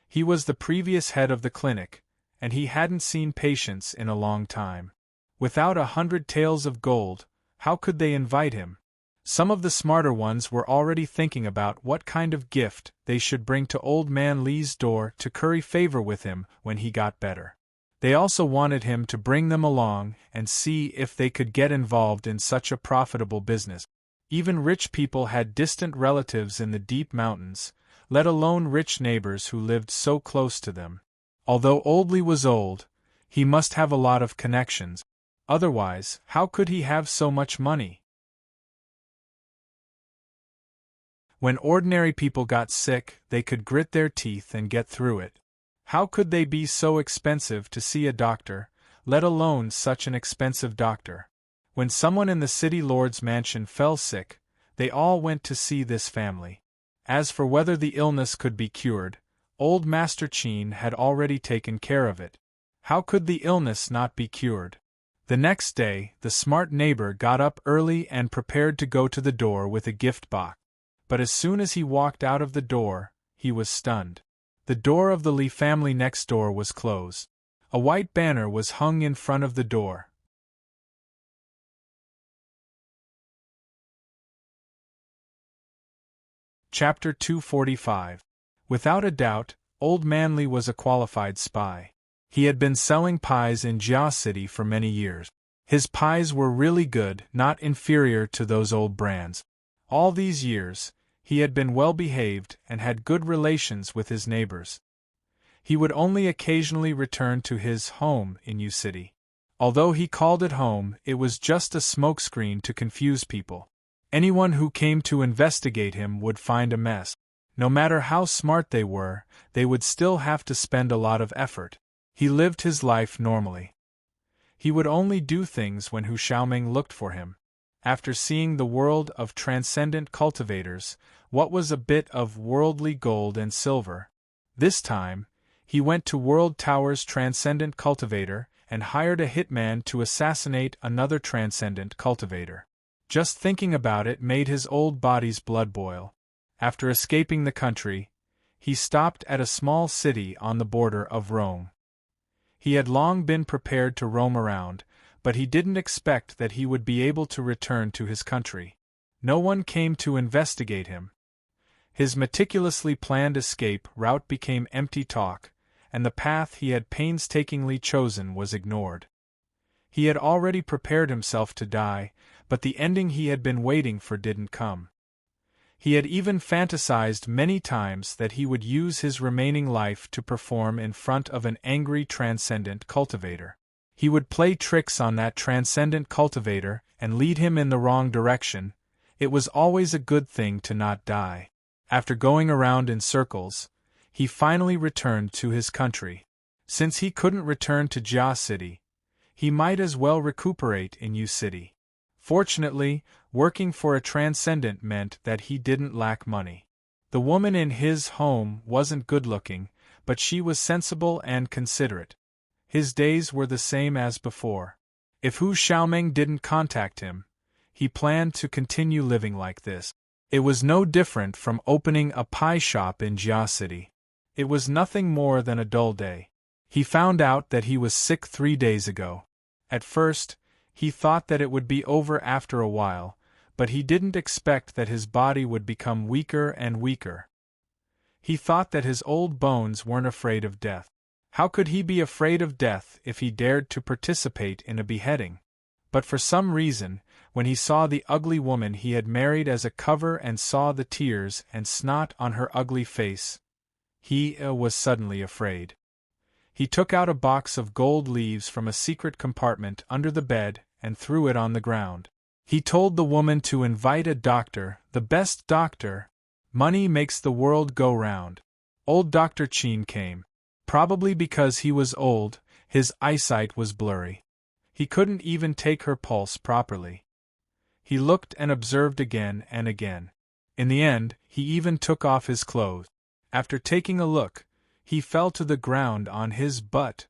He was the previous head of the clinic, and he hadn't seen patients in a long time. Without 100 taels of gold, how could they invite him? Some of the smarter ones were already thinking about what kind of gift they should bring to Old Man Li's door to curry favor with him when he got better. They also wanted him to bring them along and see if they could get involved in such a profitable business. Even rich people had distant relatives in the deep mountains, let alone rich neighbors who lived so close to them. Although Old Li was old, he must have a lot of connections. Otherwise, how could he have so much money? When ordinary people got sick, they could grit their teeth and get through it. How could they be so expensive to see a doctor, let alone such an expensive doctor? When someone in the city lord's mansion fell sick, they all went to see this family. As for whether the illness could be cured, Old Master Qin had already taken care of it. How could the illness not be cured? The next day, the smart neighbor got up early and prepared to go to the door with a gift box. But as soon as he walked out of the door, he was stunned. The door of the Li family next door was closed. A white banner was hung in front of the door. Chapter 245. Without a doubt, Old Man Li was a qualified spy. He had been selling pies in Jia City for many years. His pies were really good, not inferior to those old brands. All these years, he had been well-behaved and had good relations with his neighbors. He would only occasionally return to his home in Yu City. Although he called it home, it was just a smokescreen to confuse people. Anyone who came to investigate him would find a mess. No matter how smart they were, they would still have to spend a lot of effort. He lived his life normally. He would only do things when Hu Xiaoming looked for him. After seeing the world of transcendent cultivators, what was a bit of worldly gold and silver? This time, he went to World Tower's transcendent cultivator and hired a hitman to assassinate another transcendent cultivator. Just thinking about it made his old body's blood boil. After escaping the country, he stopped at a small city on the border of Rome. He had long been prepared to roam around, but he didn't expect that he would be able to return to his country. No one came to investigate him. His meticulously planned escape route became empty talk, and the path he had painstakingly chosen was ignored. He had already prepared himself to die, but the ending he had been waiting for didn't come. He had even fantasized many times that he would use his remaining life to perform in front of an angry transcendent cultivator. He would play tricks on that transcendent cultivator and lead him in the wrong direction. It was always a good thing to not die. After going around in circles, he finally returned to his country. Since he couldn't return to Jia City, he might as well recuperate in Yu City. Fortunately, working for a transcendent meant that he didn't lack money. The woman in his home wasn't good-looking, but she was sensible and considerate. His days were the same as before. If Hu Xiaoming didn't contact him, he planned to continue living like this. It was no different from opening a pie shop in Jia City. It was nothing more than a dull day. He found out that he was sick 3 days ago. At first, he thought that it would be over after a while, but he didn't expect that his body would become weaker and weaker. He thought that his old bones weren't afraid of death. How could he be afraid of death if he dared to participate in a beheading? But for some reason, when he saw the ugly woman he had married as a cover and saw the tears and snot on her ugly face, he was suddenly afraid. He took out a box of gold leaves from a secret compartment under the bed and threw it on the ground. He told the woman to invite a doctor, the best doctor. Money makes the world go round. Old Dr. Qin came. Probably because he was old, his eyesight was blurry. He couldn't even take her pulse properly. He looked and observed again and again. In the end, he even took off his clothes. After taking a look, he fell to the ground on his butt.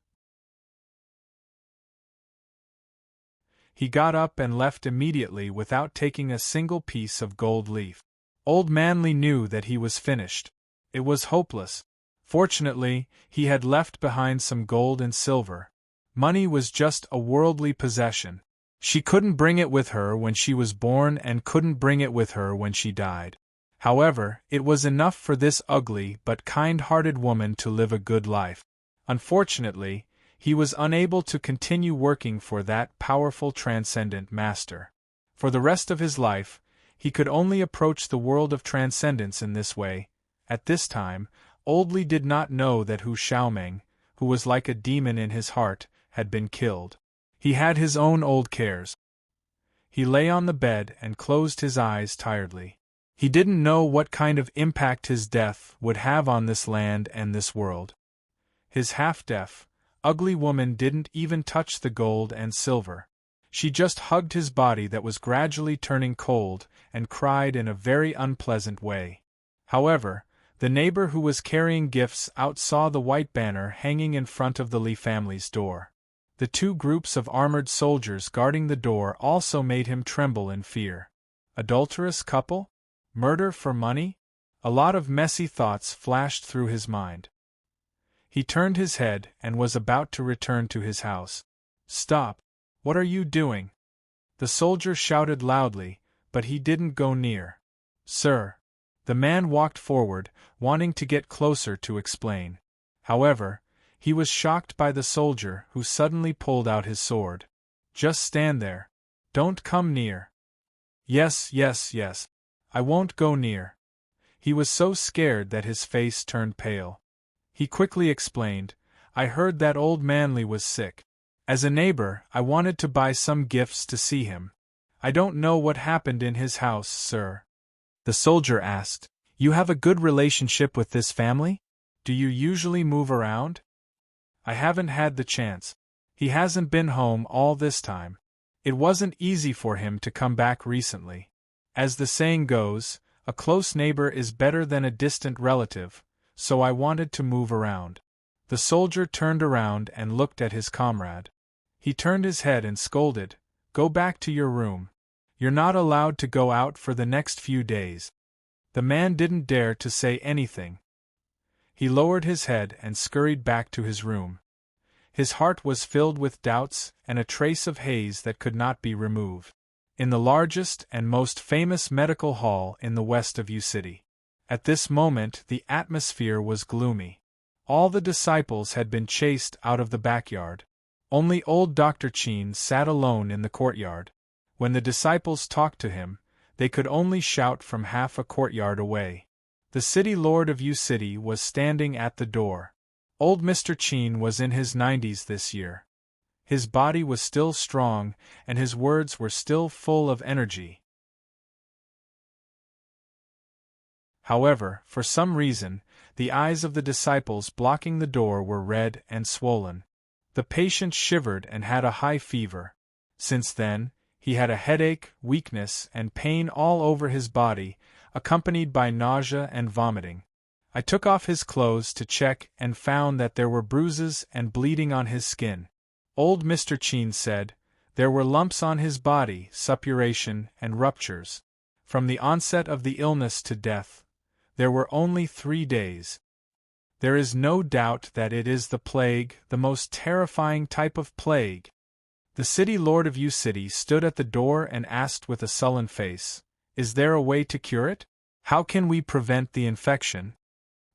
He got up and left immediately without taking a single piece of gold leaf. Old Manly knew that he was finished. It was hopeless. Fortunately, he had left behind some gold and silver. Money was just a worldly possession. She couldn't bring it with her when she was born and couldn't bring it with her when she died. However, it was enough for this ugly but kind-hearted woman to live a good life. Unfortunately, he was unable to continue working for that powerful transcendent master. For the rest of his life, he could only approach the world of transcendence in this way. At this time, Old Li did not know that Hu Xiaoming, who was like a demon in his heart, had been killed. He had his own old cares. He lay on the bed and closed his eyes tiredly. He didn't know what kind of impact his death would have on this land and this world. His half-deaf, ugly woman didn't even touch the gold and silver. She just hugged his body that was gradually turning cold and cried in a very unpleasant way. However, the neighbor who was carrying gifts out saw the white banner hanging in front of the Li family's door. The 2 groups of armored soldiers guarding the door also made him tremble in fear. Adulterous couple? Murder for money? A lot of messy thoughts flashed through his mind. He turned his head and was about to return to his house. "Stop! What are you doing?" The soldier shouted loudly, but he didn't go near. "Sir." The man walked forward, wanting to get closer to explain. However, he was shocked by the soldier who suddenly pulled out his sword. "Just stand there. Don't come near." Yes, I won't go near." He was so scared that his face turned pale. He quickly explained, "I heard that Old Manly was sick. As a neighbor, I wanted to buy some gifts to see him. I don't know what happened in his house, sir." The soldier asked, "You have a good relationship with this family? Do you usually move around?" I haven't had the chance. He hasn't been home all this time. It wasn't easy for him to come back recently. As the saying goes, a close neighbor is better than a distant relative, so I wanted to move around. The soldier turned around and looked at his comrade. He turned his head and scolded, "Go back to your room. You're not allowed to go out for the next few days." The man didn't dare to say anything. He lowered his head and scurried back to his room. His heart was filled with doubts and a trace of haze that could not be removed. In the largest and most famous medical hall in the west of U-City. At this moment the atmosphere was gloomy. All the disciples had been chased out of the backyard. Only old Dr. Chin sat alone in the courtyard. When the disciples talked to him, they could only shout from half a courtyard away. The city lord of U-City was standing at the door. Old Mr. Chin was in his 90s this year. His body was still strong, and his words were still full of energy. However, for some reason, the eyes of the disciples blocking the door were red and swollen. The patient shivered and had a high fever. Since then, he had a headache, weakness, and pain all over his body, accompanied by nausea and vomiting. I took off his clothes to check and found that there were bruises and bleeding on his skin. Old Mr. Chin said, there were lumps on his body, suppuration, and ruptures. From the onset of the illness to death, there were only 3 days. There is no doubt that it is the plague, the most terrifying type of plague. The city lord of U-City stood at the door and asked with a sullen face, "Is there a way to cure it? How can we prevent the infection?"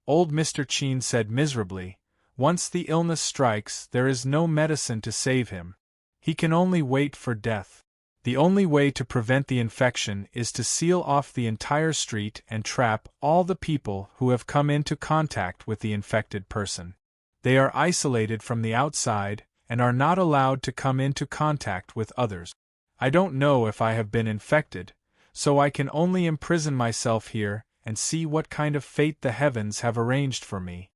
Old Mr. Chin said miserably, "Once the illness strikes, there is no medicine to save him. He can only wait for death. The only way to prevent the infection is to seal off the entire street and trap all the people who have come into contact with the infected person. They are isolated from the outside and are not allowed to come into contact with others. I don't know if I have been infected, so I can only imprison myself here and see what kind of fate the heavens have arranged for me.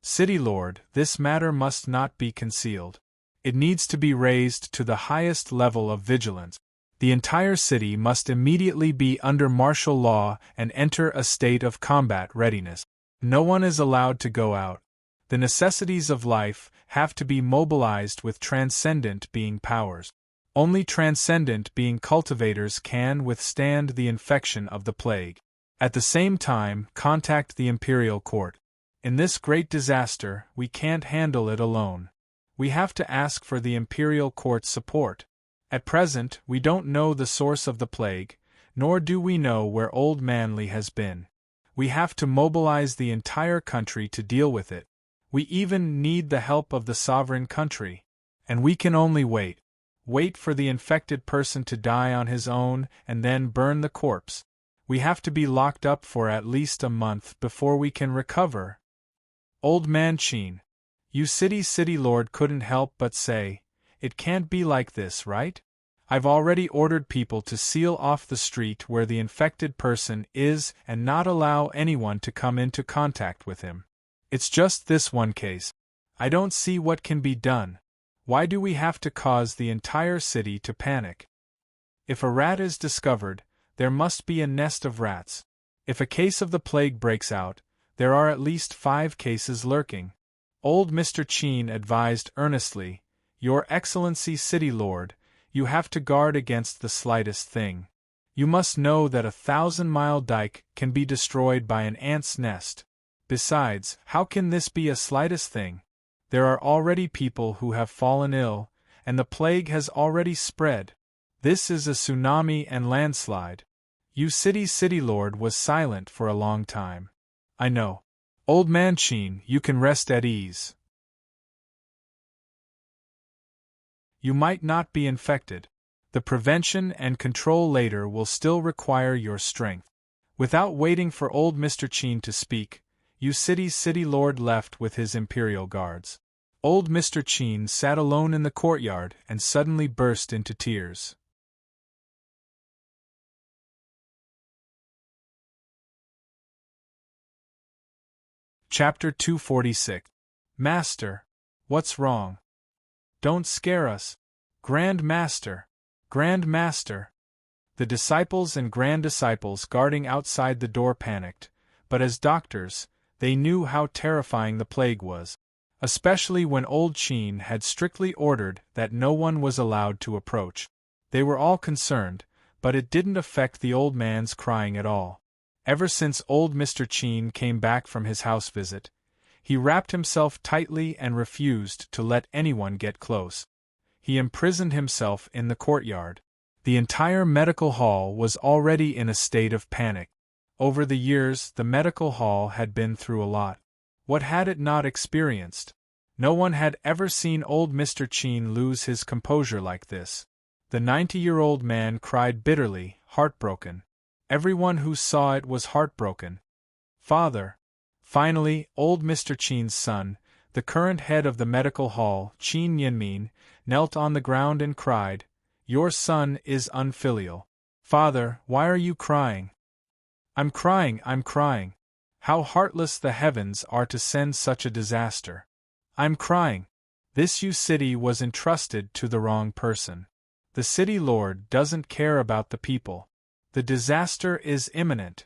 City Lord, this matter must not be concealed. It needs to be raised to the highest level of vigilance. The entire city must immediately be under martial law and enter a state of combat readiness. No one is allowed to go out. The necessities of life have to be mobilized with transcendent being powers. Only transcendent being cultivators can withstand the infection of the plague. At the same time, contact the imperial court. In this great disaster, we can't handle it alone. We have to ask for the imperial court's support. At present, we don't know the source of the plague, nor do we know where Old Manly has been. We have to mobilize the entire country to deal with it. We even need the help of the sovereign country. And we can only wait. Wait for the infected person to die on his own and then burn the corpse. We have to be locked up for at least a month before we can recover. Old Man Chin, U-City Lord couldn't help but say, "It can't be like this, right? I've already ordered people to seal off the street where the infected person is and not allow anyone to come into contact with him. It's just this one case. I don't see what can be done. Why do we have to cause the entire city to panic? If a rat is discovered, there must be a nest of rats. If a case of the plague breaks out, there are at least 5 cases lurking." Old Mr. Chin advised earnestly, "Your Excellency City Lord, you have to guard against the slightest thing. You must know that a 1,000-mile dike can be destroyed by an ant's nest. Besides, how can this be a slightest thing? There are already people who have fallen ill, and the plague has already spread. This is a tsunami and landslide." U-City Lord was silent for a long time. "I know. Old Man Chin, you can rest at ease. You might not be infected. The prevention and control later will still require your strength." Without waiting for old Mr. Chin to speak, U-City Lord left with his imperial guards. Old Mr. Chin sat alone in the courtyard and suddenly burst into tears. Chapter 246. Master, What's wrong? Don't scare us. Grand Master! Grand Master! The disciples and grand disciples guarding outside the door panicked, but as doctors, they knew how terrifying the plague was, especially when old Qin had strictly ordered that no one was allowed to approach. They were all concerned, but it didn't affect the old man's crying at all. Ever since old Mr. Qin came back from his house visit, he wrapped himself tightly and refused to let anyone get close. He imprisoned himself in the courtyard. The entire medical hall was already in a state of panic. Over the years, the medical hall had been through a lot. What had it not experienced? No one had ever seen old Mr. Qin lose his composure like this. The 90-year-old man cried bitterly, heartbroken. Everyone who saw it was heartbroken. Father! Finally, old Mr. Qin's son, the current head of the medical hall, Qin Yinmin, knelt on the ground and cried, "Your son is unfilial. Father, why are you crying?" I'm crying. How heartless the heavens are to send such a disaster. I'm crying. This city was entrusted to the wrong person. The city lord doesn't care about the people. The disaster is imminent.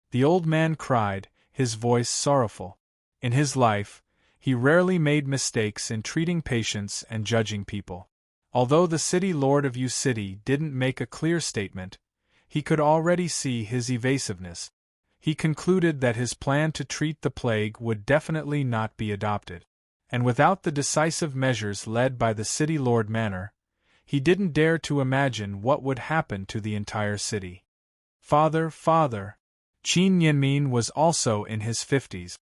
The old man cried, his voice sorrowful. In his life, he rarely made mistakes in treating patients and judging people. Although the city lord of City didn't make a clear statement, he could already see his evasiveness. He concluded that his plan to treat the plague would definitely not be adopted. And without the decisive measures led by the city lord Manor, he didn't dare to imagine what would happen to the entire city. Father! Qin Yinmin was also in his 50s.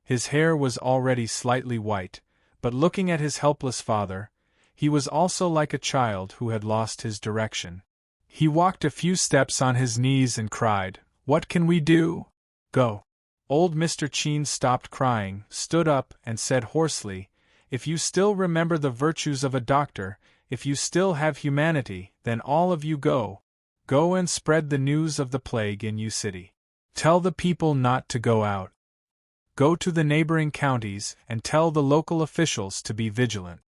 His hair was already slightly white, but looking at his helpless father, he was also like a child who had lost his direction. He walked a few steps on his knees and cried, "What can we do? Go." Old Mr. Qin stopped crying, stood up, and said hoarsely, "If you still remember the virtues of a doctor, if you still have humanity, then all of you go. Go and spread the news of the plague in City. Tell the people not to go out. Go to the neighboring counties and tell the local officials to be vigilant.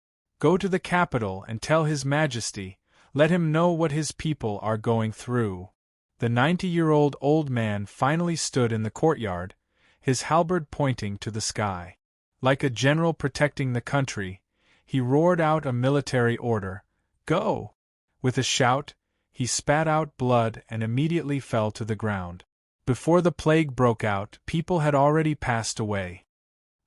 Go to the capital and tell His Majesty, let him know what his people are going through." The 90-year-old old man finally stood in the courtyard, his halberd pointing to the sky. Like a general protecting the country, he roared out a military order, "Go!" With a shout, he spat out blood and immediately fell to the ground. Before the plague broke out, people had already passed away.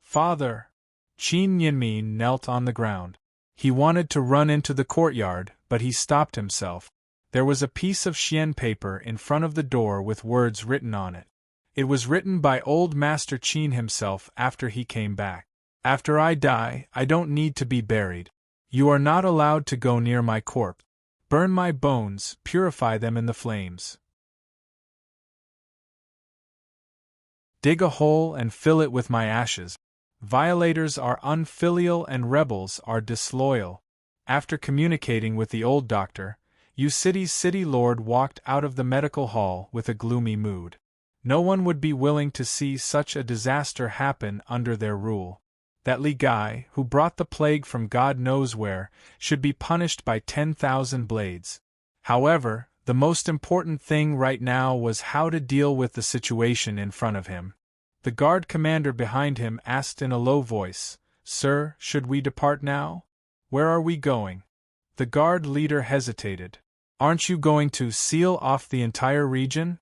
Father! Qin Yinmin knelt on the ground. He wanted to run into the courtyard, but he stopped himself. There was a piece of xian paper in front of the door with words written on it. It was written by old Master Qin himself after he came back. "After I die, I don't need to be buried. You are not allowed to go near my corpse. Burn my bones, purify them in the flames. Dig a hole and fill it with my ashes. Violators are unfilial and rebels are disloyal." After communicating with the old doctor, City's city lord walked out of the medical hall with a gloomy mood. No one would be willing to see such a disaster happen under their rule. That Li Gai, who brought the plague from God knows where, should be punished by 10,000 blades. However, the most important thing right now was how to deal with the situation in front of him. The guard commander behind him asked in a low voice, "Sir, should we depart now? Where are we going?" The guard leader hesitated. "Aren't you going to seal off the entire region?"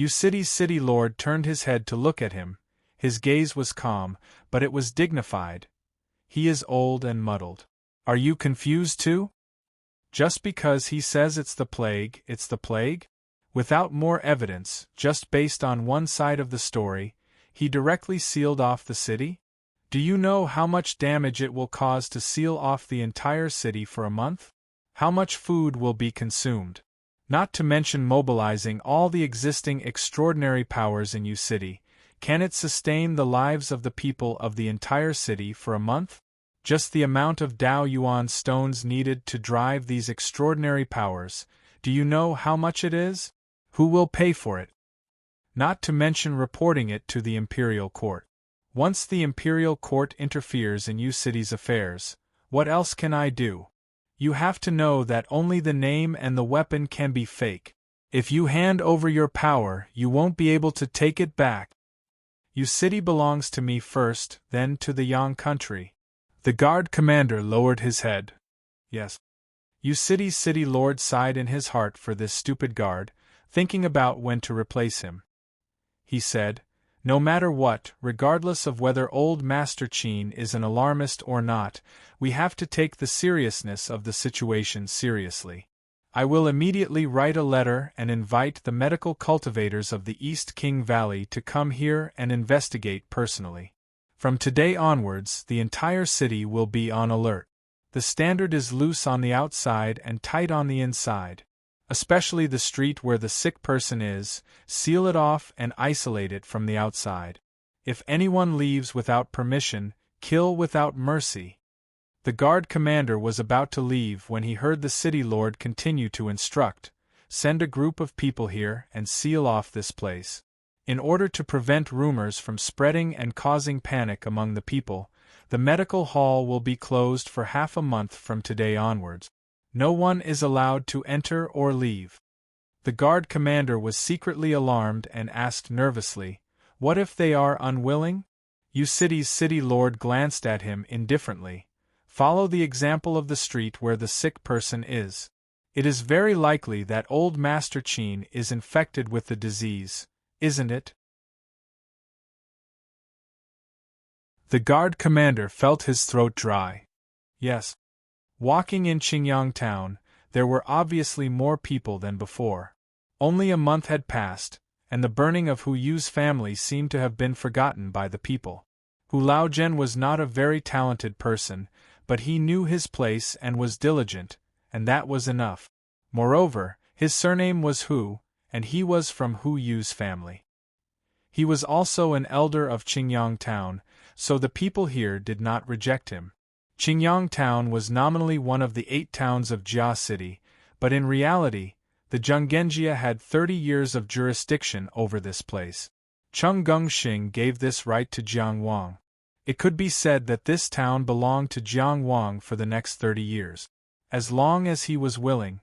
City's city lord turned his head to look at him. His gaze was calm, but it was dignified. "He is old and muddled. Are you confused too? Just because he says it's the plague, it's the plague?" Without more evidence, just based on one side of the story, he directly sealed off the city? Do you know how much damage it will cause to seal off the entire city for a month? How much food will be consumed? Not to mention mobilizing all the existing extraordinary powers in City. Can it sustain the lives of the people of the entire city for a month? Just the amount of Dao Yuan stones needed to drive these extraordinary powers, do you know how much it is? Who will pay for it? Not to mention reporting it to the imperial court. Once the imperial court interferes in you city's affairs, what else can I do? You have to know that only the name and the weapon can be fake. If you hand over your power, you won't be able to take it back. You city belongs to me first, then to the Yang country. The guard commander lowered his head. Yes. You city's city lord sighed in his heart for this stupid guard, thinking about when to replace him. He said, no matter what, regardless of whether old Master Qin is an alarmist or not, we have to take the seriousness of the situation seriously. I will immediately write a letter and invite the medical cultivators of the East King Valley to come here and investigate personally. From today onwards, the entire city will be on alert. The standard is loose on the outside and tight on the inside. Especially the street where the sick person is, seal it off and isolate it from the outside. If anyone leaves without permission, kill without mercy. The guard commander was about to leave when he heard the city lord continue to instruct, send a group of people here and seal off this place. In order to prevent rumors from spreading and causing panic among the people, the medical hall will be closed for half a month from today onwards. No one is allowed to enter or leave. The guard commander was secretly alarmed and asked nervously, what if they are unwilling? You city's city lord glanced at him indifferently. Follow the example of the street where the sick person is. It is very likely that old Master Qin is infected with the disease, isn't it? The guard commander felt his throat dry. Yes. Walking in Qingyang town, there were obviously more people than before. Only a month had passed, and the burning of Hu Yu's family seemed to have been forgotten by the people. Hu Laozhen was not a very talented person, but he knew his place and was diligent, and that was enough. Moreover, his surname was Hu, and he was from Hu Yu's family. He was also an elder of Qingyang town, so the people here did not reject him. Qingyang town was nominally one of the 8 towns of Jia City, but in reality, the Zhonggenjia had 30 years of jurisdiction over this place. Chung Gongxing gave this right to Jiang Wang. It could be said that this town belonged to Jiang Wang for the next 30 years. As long as he was willing.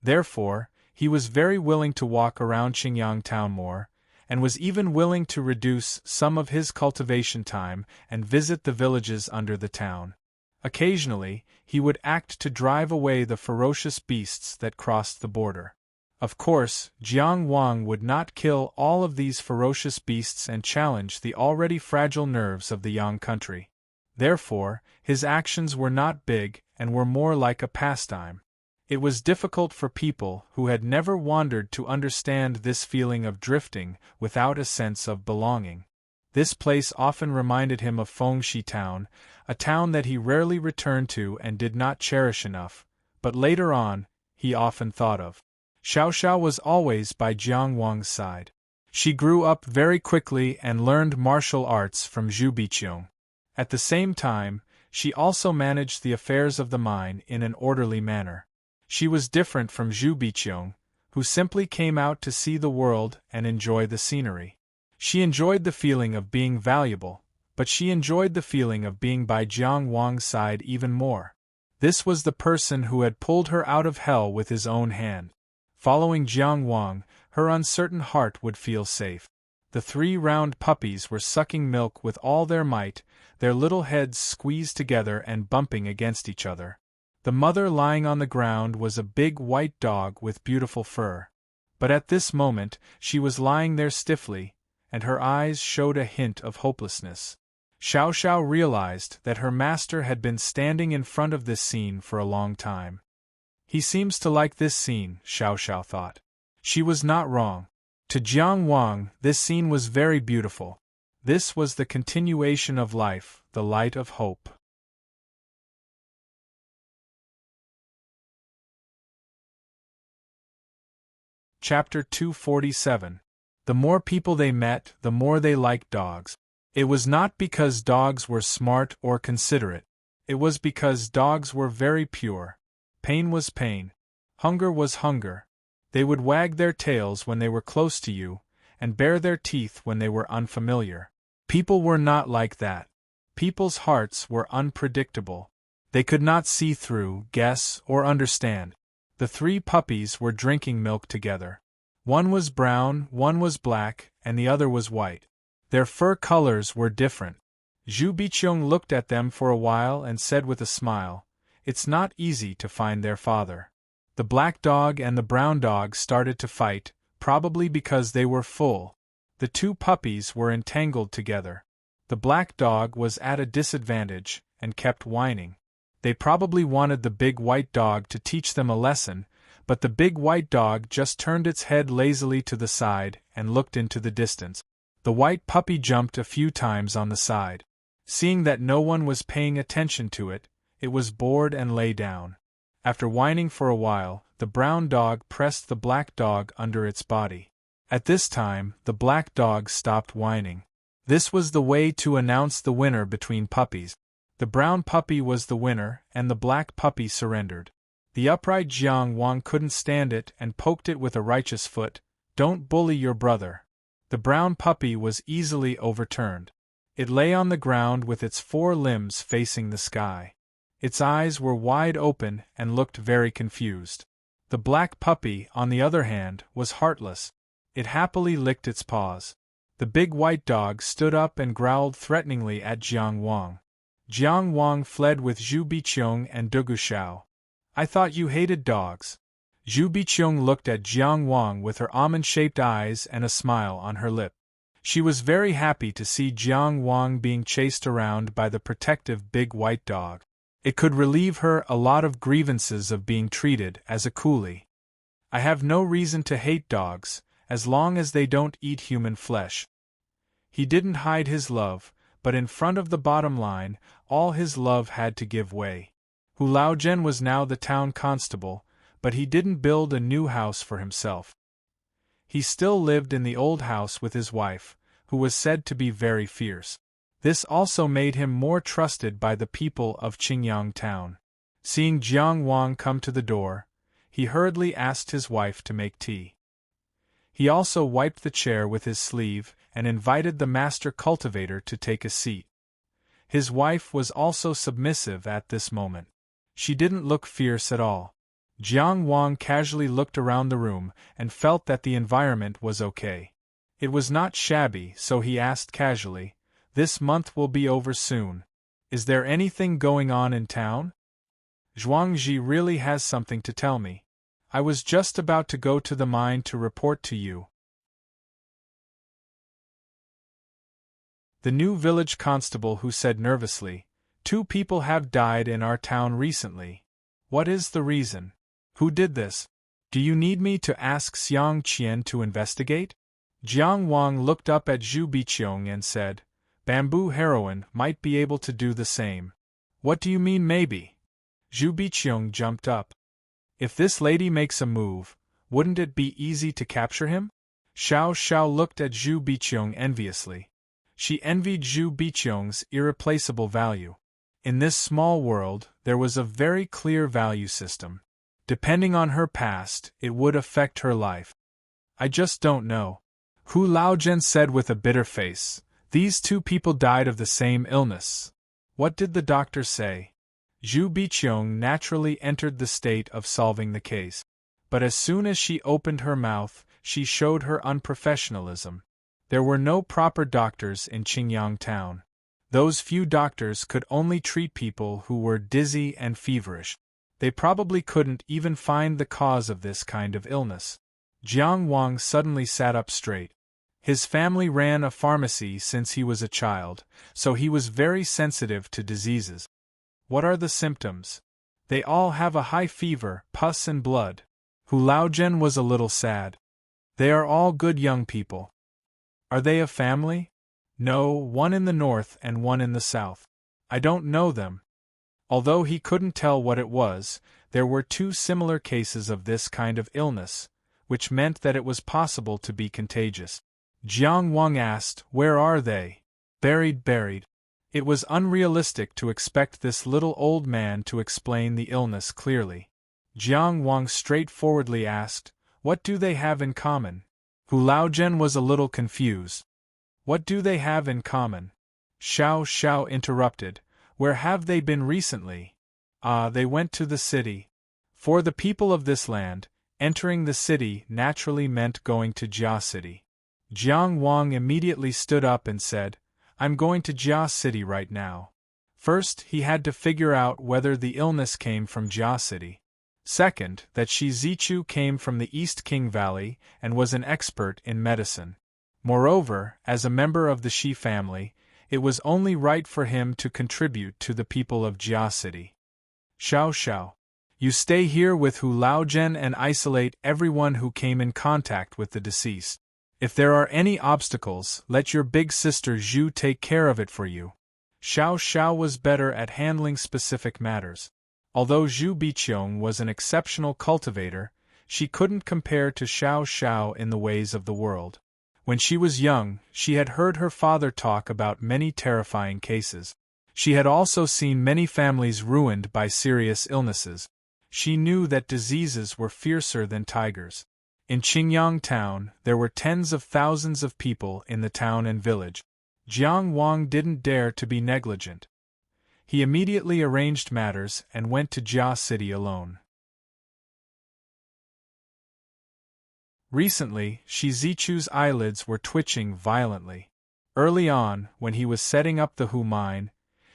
Therefore, he was very willing to walk around Qingyang town more, and was even willing to reduce some of his cultivation time and visit the villages under the town. Occasionally, he would act to drive away the ferocious beasts that crossed the border. Of course, Jiang Wang would not kill all of these ferocious beasts and challenge the already fragile nerves of the Yang country. Therefore, his actions were not big and were more like a pastime. It was difficult for people who had never wandered to understand this feeling of drifting without a sense of belonging. This place often reminded him of Fengxi town, a town that he rarely returned to and did not cherish enough, but later on, he often thought of. Xiao Xiao was always by Jiang Wang's side. She grew up very quickly and learned martial arts from Zhu Biqiong. At the same time, she also managed the affairs of the mine in an orderly manner. She was different from Zhu Biqiong, who simply came out to see the world and enjoy the scenery. She enjoyed the feeling of being valuable, but she enjoyed the feeling of being by Jiang Wang's side even more. This was the person who had pulled her out of hell with his own hand. Following Jiang Wang, her uncertain heart would feel safe. The 3 round puppies were sucking milk with all their might, their little heads squeezed together and bumping against each other. The mother lying on the ground was a big white dog with beautiful fur. But at this moment, she was lying there stiffly, and her eyes showed a hint of hopelessness. Xiao Xiao realized that her master had been standing in front of this scene for a long time. He seems to like this scene, Xiao Xiao thought. She was not wrong. To Jiang Wang, this scene was very beautiful. This was the continuation of life, the light of hope. Chapter 247. The more people they met, the more they liked dogs. It was not because dogs were smart or considerate. It was because dogs were very pure. Pain was pain. Hunger was hunger. They would wag their tails when they were close to you, and bare their teeth when they were unfamiliar. People were not like that. People's hearts were unpredictable. They could not see through, guess, or understand. The 3 puppies were drinking milk together. One was brown, one was black, and the other was white. Their fur colors were different. Zhu Biqiong looked at them for a while and said with a smile, "It's not easy to find their father." The black dog and the brown dog started to fight, probably because they were full. The 2 puppies were entangled together. The black dog was at a disadvantage, and kept whining. They probably wanted the big white dog to teach them a lesson, but the big white dog just turned its head lazily to the side and looked into the distance. The white puppy jumped a few times on the side. Seeing that no one was paying attention to it, it was bored and lay down. After whining for a while, the brown dog pressed the black dog under its body. At this time, the black dog stopped whining. This was the way to announce the winner between puppies. The brown puppy was the winner, and the black puppy surrendered. The upright Jiang Wang couldn't stand it and poked it with a righteous foot. "Don't bully your brother." The brown puppy was easily overturned. It lay on the ground with its 4 limbs facing the sky. Its eyes were wide open and looked very confused. The black puppy, on the other hand, was heartless. It happily licked its paws. The big white dog stood up and growled threateningly at Jiang Wang. Jiang Wang fled with Zhu Biqiong and Dugu Xiao. "I thought you hated dogs." Zhu Biqiong looked at Jiang Wang with her almond-shaped eyes and a smile on her lip. She was very happy to see Jiang Wang being chased around by the protective big white dog. It could relieve her a lot of grievances of being treated as a coolie. "I have no reason to hate dogs, as long as they don't eat human flesh." He didn't hide his love, but in front of the bottom line, all his love had to give way. Hu Laozhen was now the town constable, but he didn't build a new house for himself. He still lived in the old house with his wife, who was said to be very fierce. This also made him more trusted by the people of Qingyang town. Seeing Jiang Wang come to the door, he hurriedly asked his wife to make tea. He also wiped the chair with his sleeve and invited the master cultivator to take a seat. His wife was also submissive at this moment. She didn't look fierce at all. Jiang Wang casually looked around the room and felt that the environment was okay. It was not shabby, so he asked casually, "This month will be over soon. Is there anything going on in town?" "Zhuangzi really has something to tell me. I was just about to go to the mine to report to you." The new village constable who said nervously, "2 people have died in our town recently. What is the reason? Who did this? Do you need me to ask Xiang Qian to investigate?" Jiang Wang looked up at Zhu Biqiong and said, "Bamboo heroine might be able to do the same." "What do you mean maybe?" Zhu Biqiong jumped up. "If this lady makes a move, wouldn't it be easy to capture him?" Xiao Xiao looked at Zhu Biqiong enviously. She envied Zhu Biqiong's irreplaceable value. In this small world, there was a very clear value system. Depending on her past, it would affect her life. "I just don't know," Hu Laozhen said with a bitter face. "These 2 people died of the same illness. What did the doctor say?" Zhu Biqiong naturally entered the state of solving the case. But as soon as she opened her mouth, she showed her unprofessionalism. There were no proper doctors in Qingyang town. Those few doctors could only treat people who were dizzy and feverish. They probably couldn't even find the cause of this kind of illness. Jiang Wang suddenly sat up straight. His family ran a pharmacy since he was a child, so he was very sensitive to diseases. "What are the symptoms?" "They all have a high fever, pus and blood." Hu Laozhen was a little sad. "They are all good young people." "Are they a family?" "No, one in the north and one in the south. I don't know them." Although he couldn't tell what it was, there were 2 similar cases of this kind of illness, which meant that it was possible to be contagious. Jiang Wang asked, "Where are they?" Buried. It was unrealistic to expect this little old man to explain the illness clearly. Jiang Wang straightforwardly asked, "What do they have in common?" Hu Laozhen was a little confused. What do they have in common? Xiao Xiao interrupted. Where have they been recently? Ah, they went to the city. For the people of this land, entering the city naturally meant going to Jia City. Jiang Wang immediately stood up and said, I'm going to Jia City right now. First, he had to figure out whether the illness came from Jia City. Second, that Shi Zichu came from the East King Valley and was an expert in medicine. Moreover, as a member of the Shi family, it was only right for him to contribute to the people of Jia City. Xiao Xiao, you stay here with Hu Laojian and isolate everyone who came in contact with the deceased. If there are any obstacles, let your big sister Zhu take care of it for you. Xiao Xiao was better at handling specific matters. Although Zhu Biqiong was an exceptional cultivator, she couldn't compare to Xiao Xiao in the ways of the world. When she was young, she had heard her father talk about many terrifying cases. She had also seen many families ruined by serious illnesses. She knew that diseases were fiercer than tigers. In Qingyang town, there were tens of thousands of people in the town and village. Jiang Wang didn't dare to be negligent. He immediately arranged matters and went to Jia City alone. Recently, Shi Zichu's eyelids were twitching violently. Early on, when he was setting up the Hu mine,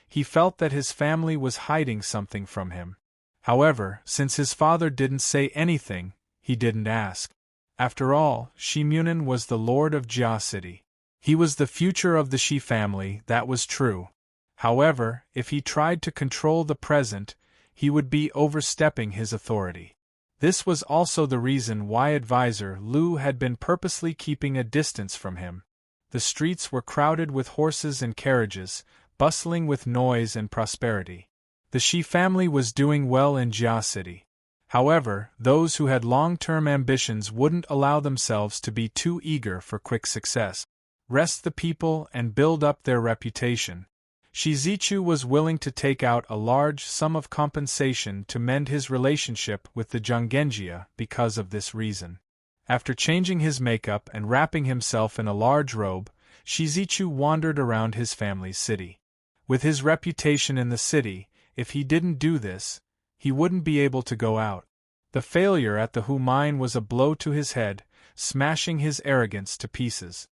he felt that his family was hiding something from him. However, since his father didn't say anything, he didn't ask. After all, Shi Munin was the lord of Jia City. He was the future of the Shi family, that was true. However, if he tried to control the present, he would be overstepping his authority. This was also the reason why advisor Lu had been purposely keeping a distance from him. The streets were crowded with horses and carriages, bustling with noise and prosperity. The Shi family was doing well in Jia City. However, those who had long-term ambitions wouldn't allow themselves to be too eager for quick success. Rest the people and build up their reputation. Shi Zichu was willing to take out a large sum of compensation to mend his relationship with the Zhanggenjia because of this reason. After changing his makeup and wrapping himself in a large robe, Shi Zichu wandered around his family's city. With his reputation in the city, if he didn't do this, he wouldn't be able to go out. The failure at the Hu mine was a blow to his head, smashing his arrogance to pieces.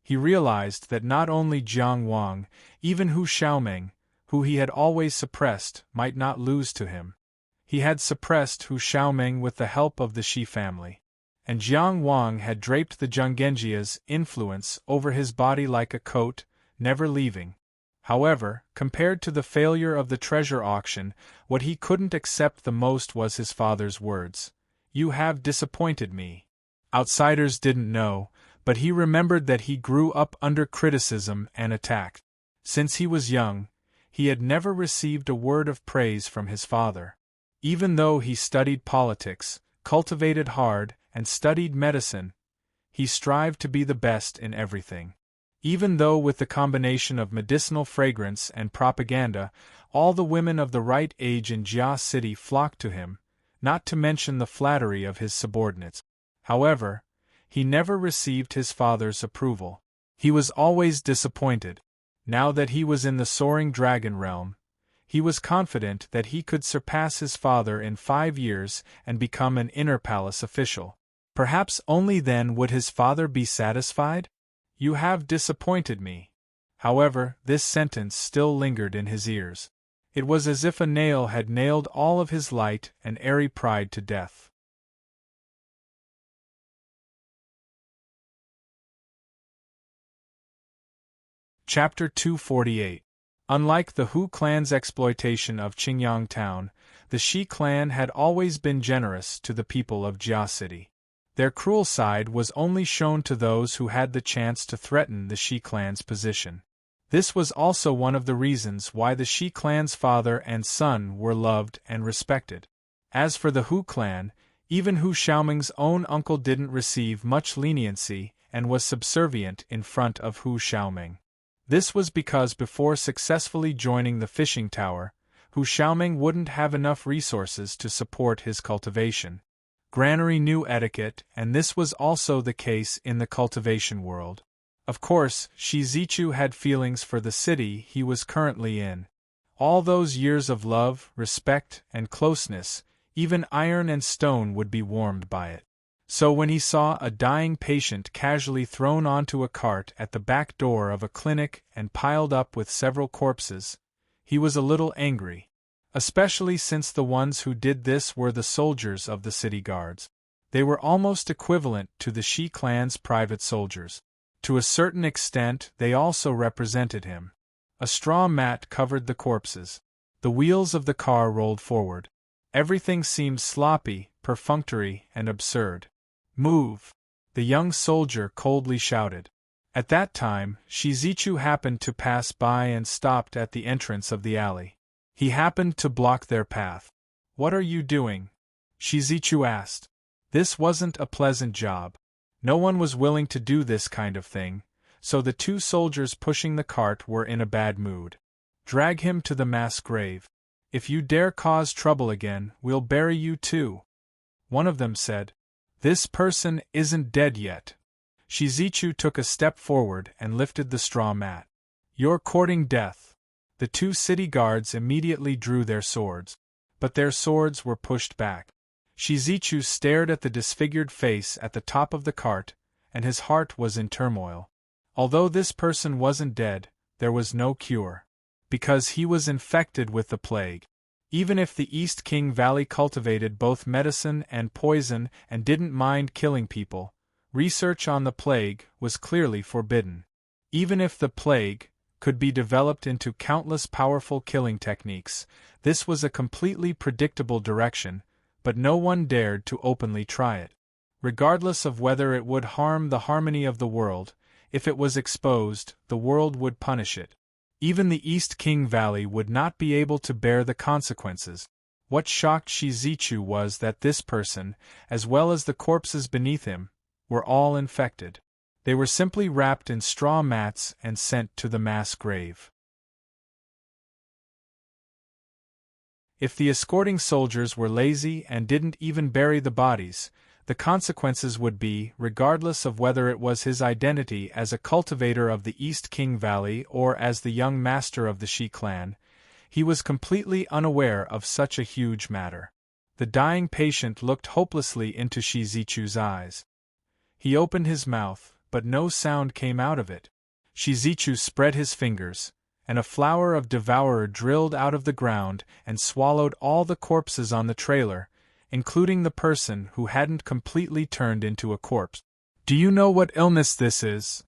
He realized that not only Jiang Wang, even Hu Xiaoming, who he had always suppressed, might not lose to him. He had suppressed Hu Xiaoming with the help of the Shi family. And Jiang Wang had draped the Zhanggenjia's influence over his body like a coat, never leaving. However, compared to the failure of the treasure auction, what he couldn't accept the most was his father's words. You have disappointed me. Outsiders didn't know, but he remembered that he grew up under criticism and attack. Since he was young, he had never received a word of praise from his father. Even though he studied politics, cultivated hard, and studied medicine, he strived to be the best in everything. Even though with the combination of medicinal fragrance and propaganda, all the women of the right age in Jia City flocked to him, not to mention the flattery of his subordinates. However, he never received his father's approval. He was always disappointed. Now that he was in the soaring dragon realm, he was confident that he could surpass his father in 5 years and become an inner palace official. Perhaps only then would his father be satisfied? You have disappointed me. However, this sentence still lingered in his ears. It was as if a nail had nailed all of his light and airy pride to death. Chapter 248. Unlike the Hu clan's exploitation of Qingyang town, the Shi clan had always been generous to the people of Jia City. Their cruel side was only shown to those who had the chance to threaten the Shi clan's position. This was also one of the reasons why the Shi clan's father and son were loved and respected. As for the Hu clan, even Hu Xiaoming's own uncle didn't receive much leniency and was subservient in front of Hu Xiaoming. This was because before successfully joining the fishing tower, Hu Xiaoming wouldn't have enough resources to support his cultivation. Granary knew etiquette, and this was also the case in the cultivation world. Of course, Shizichu had feelings for the city he was currently in. All those years of love, respect, and closeness, even iron and stone would be warmed by it. So when he saw a dying patient casually thrown onto a cart at the back door of a clinic and piled up with several corpses, he was a little angry. Especially since the ones who did this were the soldiers of the city guards. They were almost equivalent to the Shi clan's private soldiers. To a certain extent, they also represented him. A straw mat covered the corpses. The wheels of the car rolled forward. Everything seemed sloppy, perfunctory, and absurd. "Move!" the young soldier coldly shouted. At that time, Shizichu happened to pass by and stopped at the entrance of the alley. He happened to block their path. "What are you doing?" Shizichu asked. This wasn't a pleasant job. No one was willing to do this kind of thing, so the two soldiers pushing the cart were in a bad mood. "Drag him to the mass grave. If you dare cause trouble again, we'll bury you too," one of them said. "This person isn't dead yet." Shizichu took a step forward and lifted the straw mat. "You're courting death." The two city guards immediately drew their swords. But their swords were pushed back. Shizichu stared at the disfigured face at the top of the cart, and his heart was in turmoil. Although this person wasn't dead, there was no cure. Because he was infected with the plague. Even if the East King Valley cultivated both medicine and poison and didn't mind killing people, research on the plague was clearly forbidden. Even if the plague could be developed into countless powerful killing techniques, this was a completely predictable direction, but no one dared to openly try it. Regardless of whether it would harm the harmony of the world, if it was exposed, the world would punish it. Even the East King Valley would not be able to bear the consequences. What shocked Shizichu was that this person, as well as the corpses beneath him, were all infected. They were simply wrapped in straw mats and sent to the mass grave. If the escorting soldiers were lazy and didn't even bury the bodies, the consequences would be, regardless of whether it was his identity as a cultivator of the East King Valley or as the young master of the Shi clan, he was completely unaware of such a huge matter. The dying patient looked hopelessly into Shizichu's eyes. He opened his mouth, but no sound came out of it. Shizichu spread his fingers, and a flower of devourer drilled out of the ground and swallowed all the corpses on the trailer, including the person who hadn't completely turned into a corpse. "Do you know what illness this is?"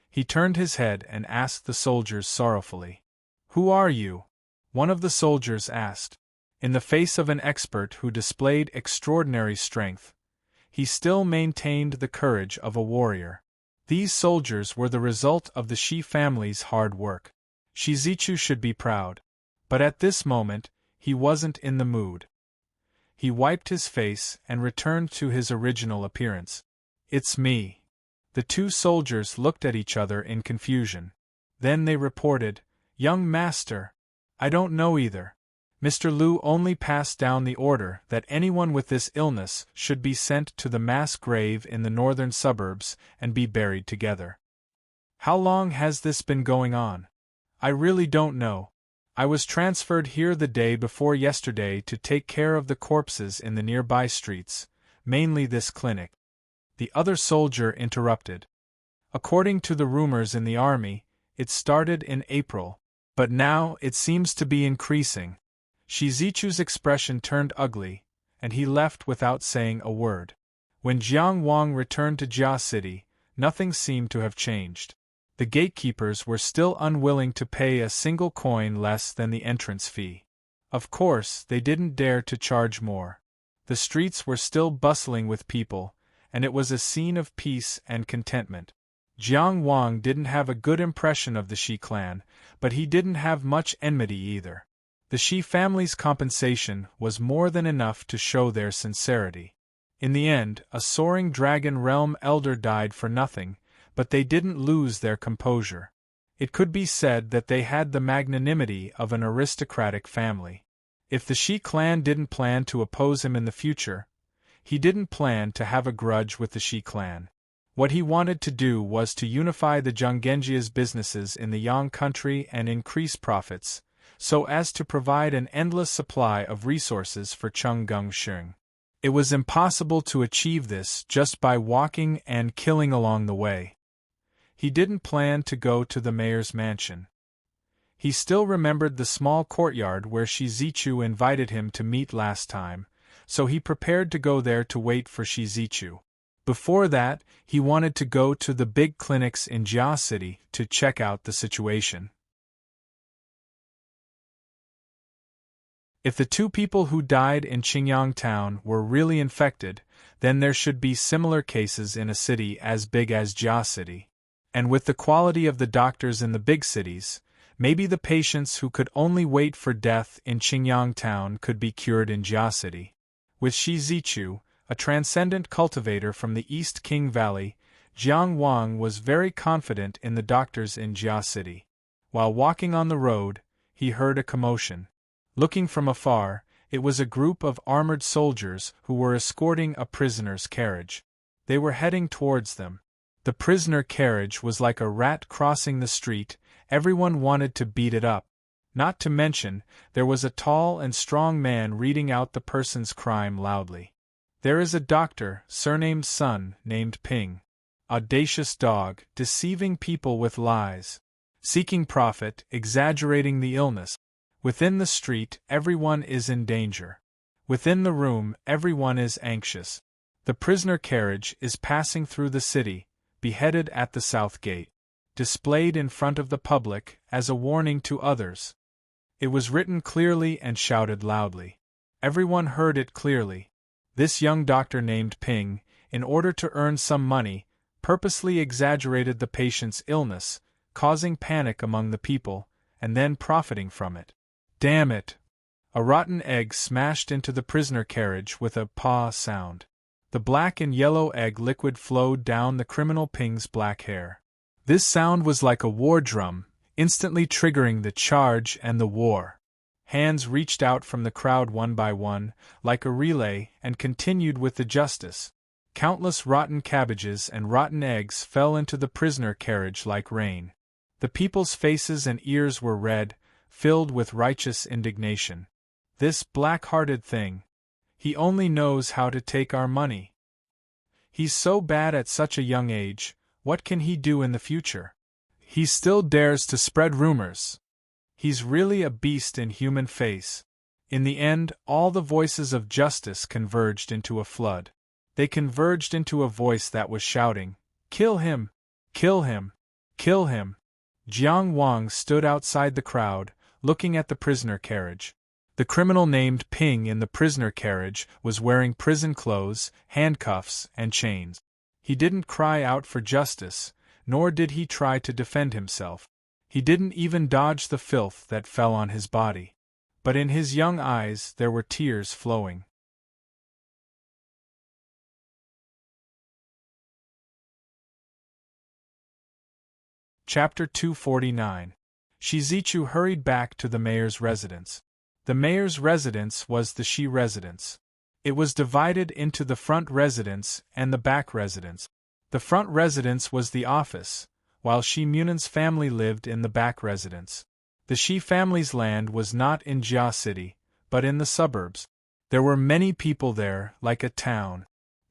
He turned his head and asked the soldiers sorrowfully. "Who are you?" one of the soldiers asked. In the face of an expert who displayed extraordinary strength, he still maintained the courage of a warrior. These soldiers were the result of the Shi family's hard work. Shizichu should be proud. But at this moment, he wasn't in the mood. He wiped his face and returned to his original appearance. "It's me." The two soldiers looked at each other in confusion. Then they reported, "Young master, I don't know either. Mr. Liu only passed down the order that anyone with this illness should be sent to the mass grave in the northern suburbs and be buried together." "How long has this been going on?" "I really don't know. I was transferred here the day before yesterday to take care of the corpses in the nearby streets, mainly this clinic." The other soldier interrupted. "According to the rumors in the army, it started in April, but now it seems to be increasing." Shizichu's expression turned ugly, and he left without saying a word. When Jiang Wang returned to Jia City, nothing seemed to have changed. The gatekeepers were still unwilling to pay a single coin less than the entrance fee. Of course, they didn't dare to charge more. The streets were still bustling with people, and it was a scene of peace and contentment. Jiang Wang didn't have a good impression of the Shi clan, but he didn't have much enmity either. The Shi family's compensation was more than enough to show their sincerity. In the end, a soaring dragon realm elder died for nothing, but they didn't lose their composure. It could be said that they had the magnanimity of an aristocratic family. If the Shi clan didn't plan to oppose him in the future, he didn't plan to have a grudge with the Shi clan. What he wanted to do was to unify the Zhonggenjia's businesses in the Yang country and increase profits, so as to provide an endless supply of resources for Chenggung. It was impossible to achieve this just by walking and killing along the way. He didn't plan to go to the mayor's mansion. He still remembered the small courtyard where Shi Zichu invited him to meet last time, so he prepared to go there to wait for Shi Zichu. Before that, he wanted to go to the big clinics in Jia City to check out the situation. If the two people who died in Qingyang town were really infected, then there should be similar cases in a city as big as Jia City. And with the quality of the doctors in the big cities, maybe the patients who could only wait for death in Qingyang town could be cured in Jia City. With Shi Zichu, a transcendent cultivator from the East King Valley, Jiang Wang was very confident in the doctors in Jia City. While walking on the road, he heard a commotion. Looking from afar, it was a group of armored soldiers who were escorting a prisoner's carriage. They were heading towards them. The prisoner carriage was like a rat crossing the street. Everyone wanted to beat it up. Not to mention, there was a tall and strong man reading out the person's crime loudly. There is a doctor, surnamed Sun, named Ping. Audacious dog, deceiving people with lies. Seeking profit, exaggerating the illness. Within the street, everyone is in danger. Within the room, everyone is anxious. The prisoner carriage is passing through the city, beheaded at the south gate. Displayed in front of the public, as a warning to others. It was written clearly and shouted loudly. Everyone heard it clearly. This young doctor named Ping, in order to earn some money, purposely exaggerated the patient's illness, causing panic among the people, and then profiting from it. Damn it! A rotten egg smashed into the prisoner carriage with a "paw" sound. The black and yellow egg liquid flowed down the criminal Ping's black hair. This sound was like a war drum, instantly triggering the charge and the war. Hands reached out from the crowd one by one, like a relay, and continued with the justice. Countless rotten cabbages and rotten eggs fell into the prisoner carriage like rain. The people's faces and ears were red, filled with righteous indignation. This black-hearted thing. He only knows how to take our money. He's so bad at such a young age, what can he do in the future? He still dares to spread rumors. He's really a beast in human face. In the end, all the voices of justice converged into a flood. They converged into a voice that was shouting, "Kill him! Kill him! Kill him!" Jiang Wang stood outside the crowd, looking at the prisoner carriage. The criminal named Ping in the prisoner carriage was wearing prison clothes, handcuffs, and chains. He didn't cry out for justice, nor did he try to defend himself. He didn't even dodge the filth that fell on his body. But in his young eyes there were tears flowing. Chapter 249. Shi Zichu hurried back to the mayor's residence. The mayor's residence was the Shi residence. It was divided into the front residence and the back residence. The front residence was the office, while Shi Munan's family lived in the back residence. The Shi family's land was not in Jia City, but in the suburbs. There were many people there, like a town.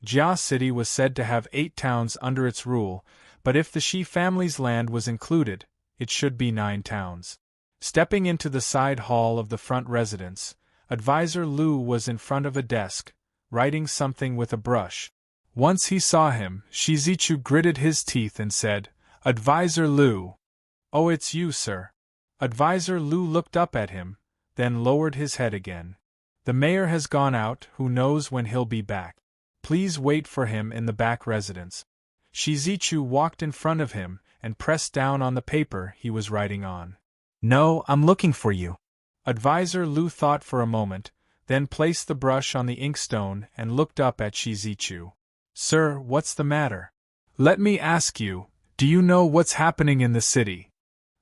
Jia City was said to have 8 towns under its rule, but if the Shi family's land was included, it should be 9 towns. Stepping into the side hall of the front residence, Advisor Lu was in front of a desk, writing something with a brush. Once he saw him, Shi Zichu gritted his teeth and said, "Advisor Lu." "Oh, it's you, sir." Advisor Lu looked up at him, then lowered his head again. "The mayor has gone out, who knows when he'll be back. Please wait for him in the back residence." Shi Zichu walked in front of him and pressed down on the paper he was writing on. "No, I'm looking for you." Advisor Lu thought for a moment, then placed the brush on the inkstone and looked up at Shi Zichu. "Sir, what's the matter? Let me ask you, do you know what's happening in the city?"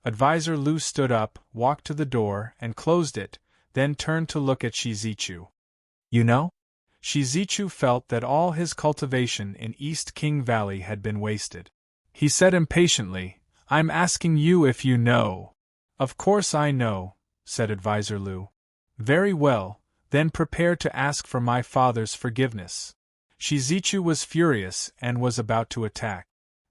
Advisor Lu stood up, walked to the door, and closed it, then turned to look at Shi Zichu. "You know?" Shizichu felt that all his cultivation in East King Valley had been wasted. He said impatiently, "I'm asking you if you know." "Of course I know," said Advisor Lu. "Very well, then prepare to ask for my father's forgiveness." Shizichu was furious and was about to attack.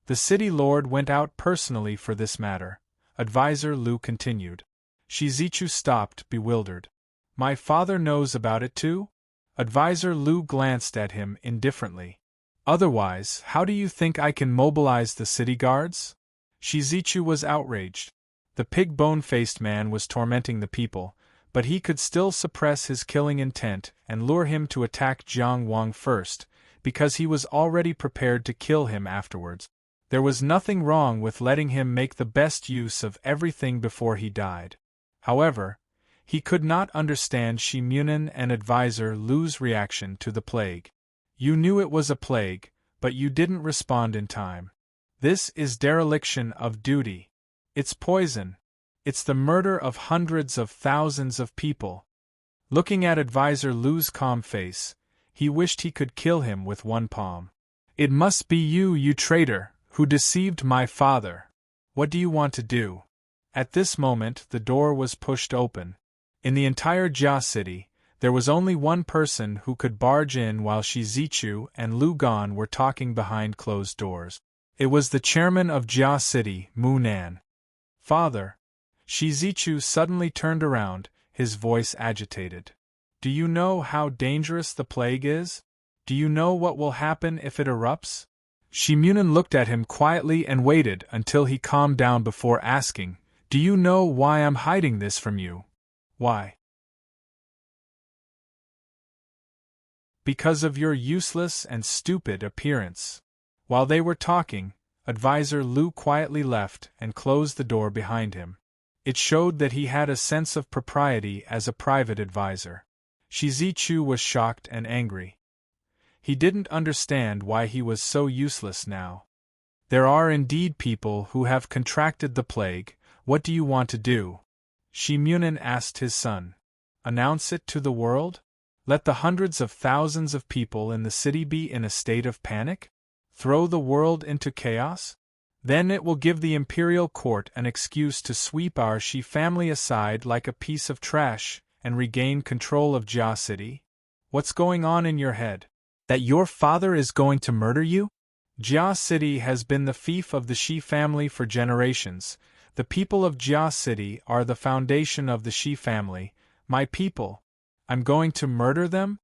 "The city lord went out personally for this matter," Advisor Lu continued. Shizichu stopped, bewildered. "My father knows about it too?" Advisor Lu glanced at him indifferently. "Otherwise, how do you think I can mobilize the city guards?" Shizichu was outraged. The pig-bone-faced man was tormenting the people, but he could still suppress his killing intent and lure him to attack Jiang Wang first, because he was already prepared to kill him afterwards. There was nothing wrong with letting him make the best use of everything before he died. However, he could not understand Shi Munin and Advisor Lu's reaction to the plague. "You knew it was a plague, but you didn't respond in time. This is dereliction of duty. It's poison. It's the murder of hundreds of thousands of people." Looking at Advisor Lu's calm face, he wished he could kill him with one palm. "It must be you, you traitor, who deceived my father. What do you want to do?" At this moment the door was pushed open. In the entire Jia city, there was only one person who could barge in while Shizichu and Lu Gan were talking behind closed doors. It was the chairman of Jia city, Mu Nan. "Father." Shizichu suddenly turned around, his voice agitated. "Do you know how dangerous the plague is? Do you know what will happen if it erupts?" Shi Munin looked at him quietly and waited until he calmed down before asking, "Do you know why I'm hiding this from you?" "Why?" "Because of your useless and stupid appearance." While they were talking, Advisor Lu quietly left and closed the door behind him. It showed that he had a sense of propriety as a private advisor. Shizichu was shocked and angry. He didn't understand why he was so useless now. "There are indeed people who have contracted the plague. What do you want to do?" Shi Munin asked his son. "Announce it to the world? Let the hundreds of thousands of people in the city be in a state of panic? Throw the world into chaos? Then it will give the imperial court an excuse to sweep our Shi family aside like a piece of trash and regain control of Jia city? What's going on in your head? That your father is going to murder you? Jia city has been the fief of the Shi family for generations. The people of Jia city are the foundation of the Shi family. My people. I'm going to murder them?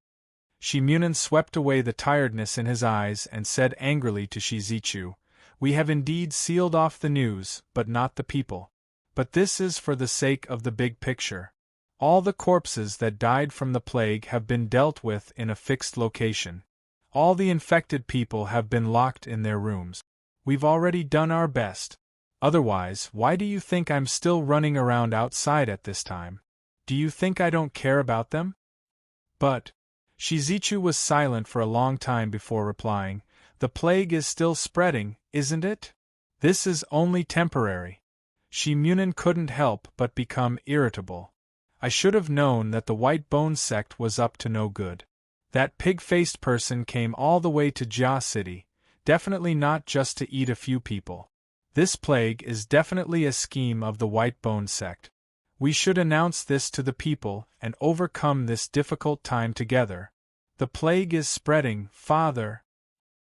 Shi Munin swept away the tiredness in his eyes and said angrily to Shizichu, "We have indeed sealed off the news, but not the people. But this is for the sake of the big picture. All the corpses that died from the plague have been dealt with in a fixed location. All the infected people have been locked in their rooms. We've already done our best. Otherwise, why do you think I'm still running around outside at this time? Do you think I don't care about them?" "But," Shizichu was silent for a long time before replying, "the plague is still spreading, isn't it? This is only temporary." Shi Munin couldn't help but become irritable. "I should have known that the White Bone sect was up to no good. That pig-faced person came all the way to Jia city, definitely not just to eat a few people. This plague is definitely a scheme of the White Bone sect. We should announce this to the people and overcome this difficult time together. The plague is spreading, father.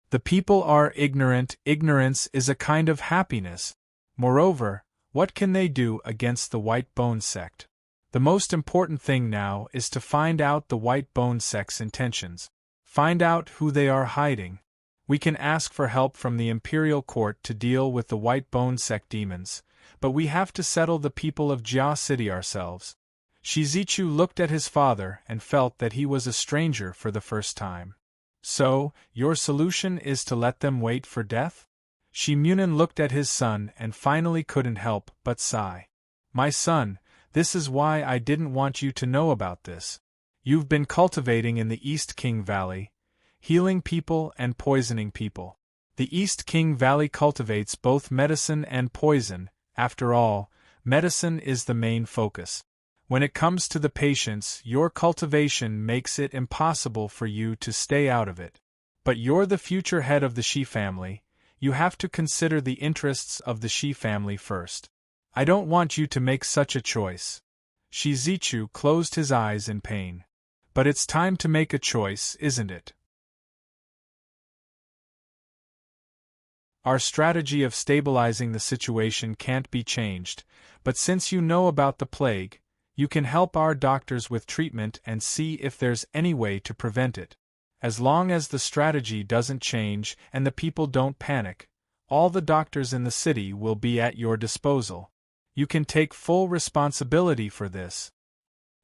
The people are ignorant. Ignorance is a kind of happiness. Moreover, what can they do against the White Bone sect? The most important thing now is to find out the White Bone sect's intentions. Find out who they are hiding. We can ask for help from the imperial court to deal with the White Bone sect demons, but we have to settle the people of Jia city ourselves." Shizichu looked at his father and felt that he was a stranger for the first time. "So, your solution is to let them wait for death?" Shi Munin looked at his son and finally couldn't help but sigh. "My son, this is why I didn't want you to know about this. You've been cultivating in the East King Valley, healing people and poisoning people. The East King Valley cultivates both medicine and poison. After all, medicine is the main focus. When it comes to the patients, your cultivation makes it impossible for you to stay out of it. But you're the future head of the Shi family. You have to consider the interests of the Shi family first. I don't want you to make such a choice. Shi Zichu closed his eyes in pain. But it's time to make a choice, isn't it? Our strategy of stabilizing the situation can't be changed, but since you know about the plague, you can help our doctors with treatment and see if there's any way to prevent it. As long as the strategy doesn't change and the people don't panic, all the doctors in the city will be at your disposal. You can take full responsibility for this.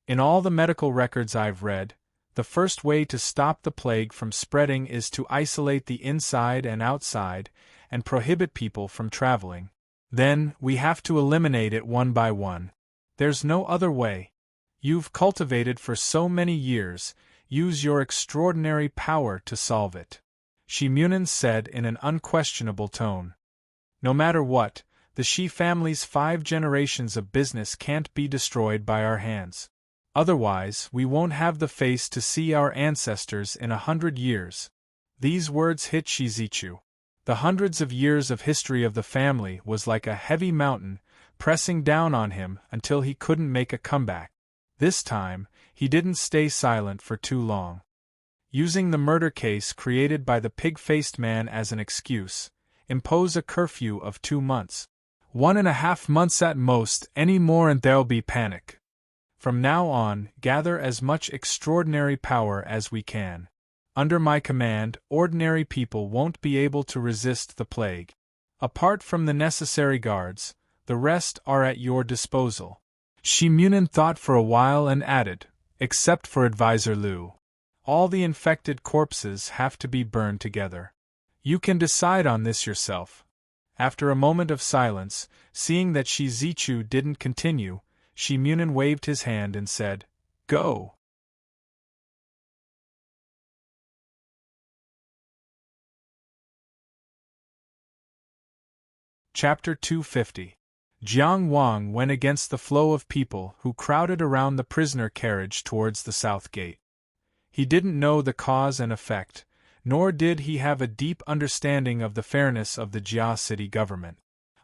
In all the medical records I've read, the first way to stop the plague from spreading is to isolate the inside and outside and prohibit people from traveling. Then, we have to eliminate it one by one. There's no other way. You've cultivated for so many years, use your extraordinary power to solve it. Shi Munin said in an unquestionable tone. No matter what, the Shi family's 5 generations of business can't be destroyed by our hands. Otherwise, we won't have the face to see our ancestors in 100 years. These words hit Shi Zichu. The hundreds of years of history of the family was like a heavy mountain, pressing down on him until he couldn't make a comeback. This time, he didn't stay silent for too long. Using the murder case created by the pig-faced man as an excuse, impose a curfew of 2 months. 1.5 months at most, any more and there'll be panic. From now on, gather as much extraordinary power as we can. Under my command, ordinary people won't be able to resist the plague. Apart from the necessary guards, the rest are at your disposal. Shi Munin thought for a while and added, except for Advisor Liu. All the infected corpses have to be burned together. You can decide on this yourself. After a moment of silence, seeing that Shi Zichu didn't continue, Shi Munin waved his hand and said, Go! Chapter 250. Jiang Wang went against the flow of people who crowded around the prisoner carriage towards the south gate. He didn't know the cause and effect, nor did he have a deep understanding of the fairness of the Jia city government.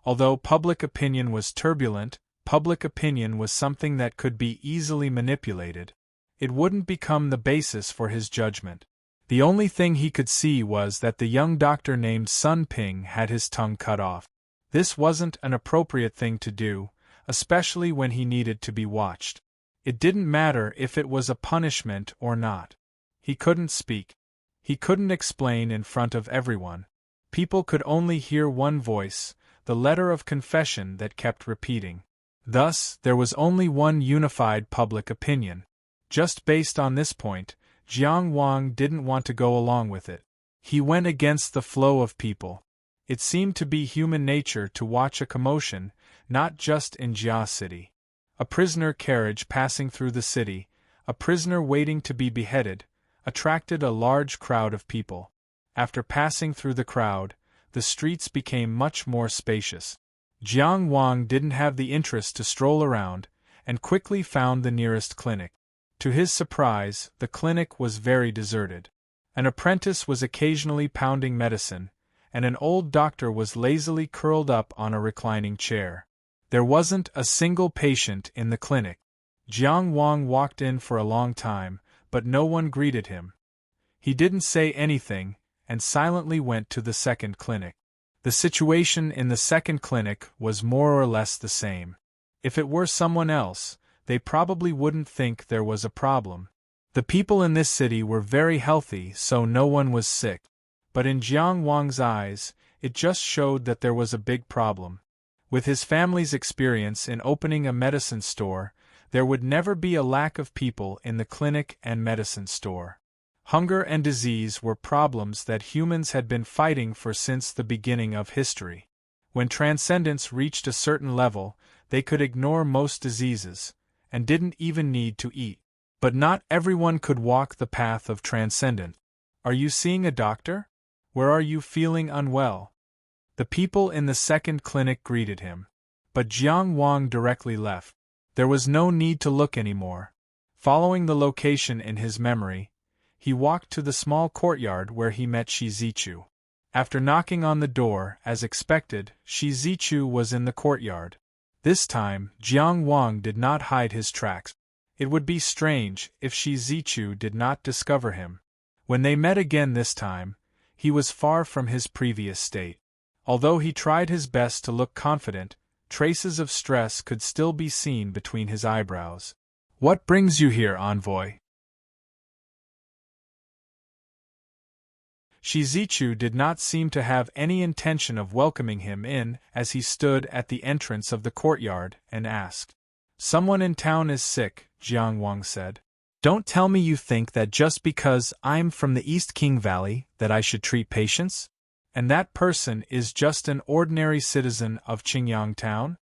Although public opinion was turbulent, public opinion was something that could be easily manipulated. It wouldn't become the basis for his judgment. The only thing he could see was that the young doctor named Sun Ping had his tongue cut off. This wasn't an appropriate thing to do, especially when he needed to be watched. It didn't matter if it was a punishment or not. He couldn't speak. He couldn't explain in front of everyone. People could only hear one voice, the letter of confession that kept repeating. Thus, there was only one unified public opinion. Just based on this point, Jiang Wang didn't want to go along with it. He went against the flow of people. It seemed to be human nature to watch a commotion, not just in Jia City. A prisoner carriage passing through the city, a prisoner waiting to be beheaded, attracted a large crowd of people. After passing through the crowd, the streets became much more spacious. Jiang Wang didn't have the interest to stroll around, and quickly found the nearest clinic. To his surprise, the clinic was very deserted. An apprentice was occasionally pounding medicine, and an old doctor was lazily curled up on a reclining chair. There wasn't a single patient in the clinic. Jiang Wang walked in for a long time, but no one greeted him. He didn't say anything, and silently went to the second clinic. The situation in the second clinic was more or less the same. If it were someone else, they probably wouldn't think there was a problem. The people in this city were very healthy, so no one was sick. But in Jiang Wang's eyes, it just showed that there was a big problem. With his family's experience in opening a medicine store, there would never be a lack of people in the clinic and medicine store. Hunger and disease were problems that humans had been fighting for since the beginning of history. When transcendence reached a certain level, they could ignore most diseases, and didn't even need to eat. But not everyone could walk the path of transcendence. Are you seeing a doctor? Where are you feeling unwell? The people in the second clinic greeted him. But Jiang Wang directly left. There was no need to look anymore. Following the location in his memory, he walked to the small courtyard where he met Shizichu. After knocking on the door, as expected, Shizichu was in the courtyard. This time, Jiang Wang did not hide his tracks. It would be strange if Shizichu did not discover him. When they met again this time, he was far from his previous state. Although he tried his best to look confident, traces of stress could still be seen between his eyebrows. "What brings you here, envoy?" Shizichu did not seem to have any intention of welcoming him in as he stood at the entrance of the courtyard and asked. "Someone in town is sick," Jiang Wang said. "Don't tell me you think that just because I'm from the East King Valley that I should treat patients? And that person is just an ordinary citizen of Qingyang Town?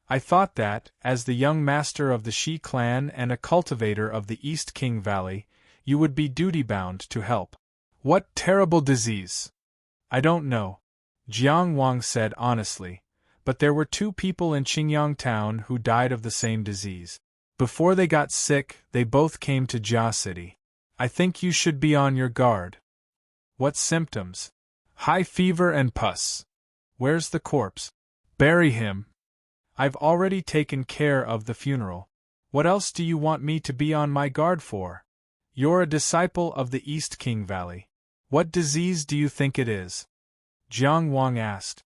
I thought that, as the young master of the Shi clan and a cultivator of the East King Valley, you would be duty-bound to help." "What terrible disease?" "I don't know," Jiang Wang said honestly, "but there were 2 people in Qingyang Town who died of the same disease. Before they got sick, they both came to Jia City. I think you should be on your guard." "What symptoms?" "High fever and pus." "Where's the corpse?" "Bury him." "I've already taken care of the funeral. What else do you want me to be on my guard for?" "You're a disciple of the East King Valley. What disease do you think it is?" Jiang Wang asked.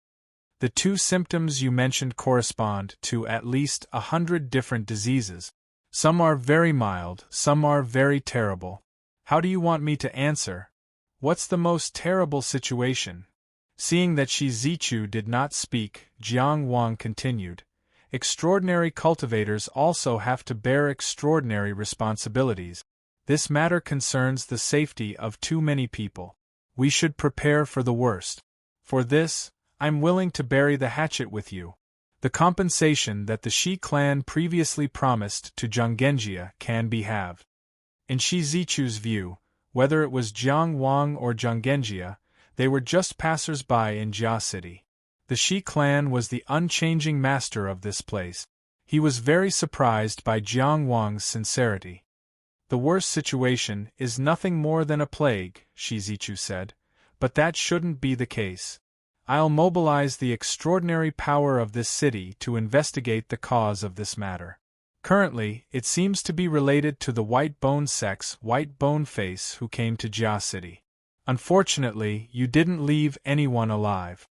"The 2 symptoms you mentioned correspond to at least 100 different diseases. Some are very mild, some are very terrible. How do you want me to answer? What's the most terrible situation?" Seeing that Shizichu did not speak, Jiang Wang continued. "Extraordinary cultivators also have to bear extraordinary responsibilities. This matter concerns the safety of too many people. We should prepare for the worst. For this, I'm willing to bury the hatchet with you. The compensation that the Shi clan previously promised to Zhanggenjia can be halved." In Shizichu's view, whether it was Jiang Wang or Zhanggenjia, they were just passers-by in Jia City. The Shi clan was the unchanging master of this place. He was very surprised by Jiang Wang's sincerity. "The worst situation is nothing more than a plague," Shizichu said, "but that shouldn't be the case. I'll mobilize the extraordinary power of this city to investigate the cause of this matter. Currently, it seems to be related to the White Bone Sect's White Bone Face who came to Jia City. Unfortunately, you didn't leave anyone alive."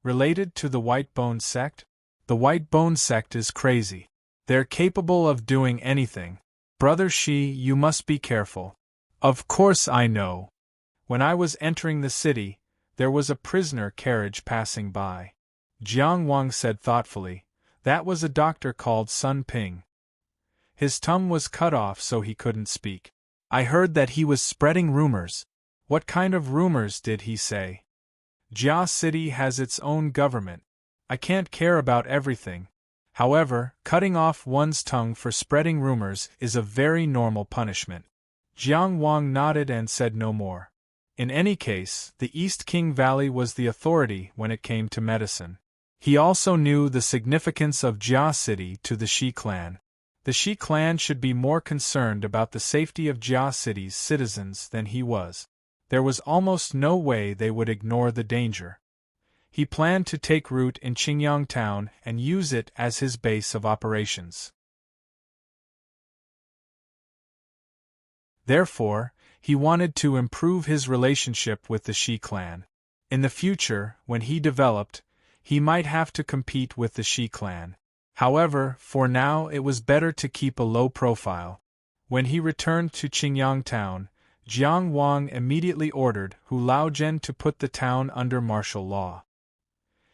"Related to the White Bone Sect?" "The White Bone Sect is crazy. They're capable of doing anything. Brother Shi, you must be careful." "Of course I know. When I was entering the city, there was a prisoner carriage passing by." Jiang Wang said thoughtfully, "That was a doctor called Sun Ping. His tongue was cut off so he couldn't speak. I heard that he was spreading rumors." "What kind of rumors did he say?" "Jia City has its own government. I can't care about everything. However, cutting off one's tongue for spreading rumors is a very normal punishment." Jiang Wang nodded and said no more. In any case, the East King Valley was the authority when it came to medicine. He also knew the significance of Jia City to the Shi clan. The Shi clan should be more concerned about the safety of Jia City's citizens than he was. There was almost no way they would ignore the danger. He planned to take root in Qingyang Town and use it as his base of operations. Therefore, he wanted to improve his relationship with the Shi clan. In the future, when he developed, he might have to compete with the Shi clan. However, for now it was better to keep a low profile. When he returned to Qingyang Town, Jiang Wang immediately ordered Hu Laozhen to put the town under martial law.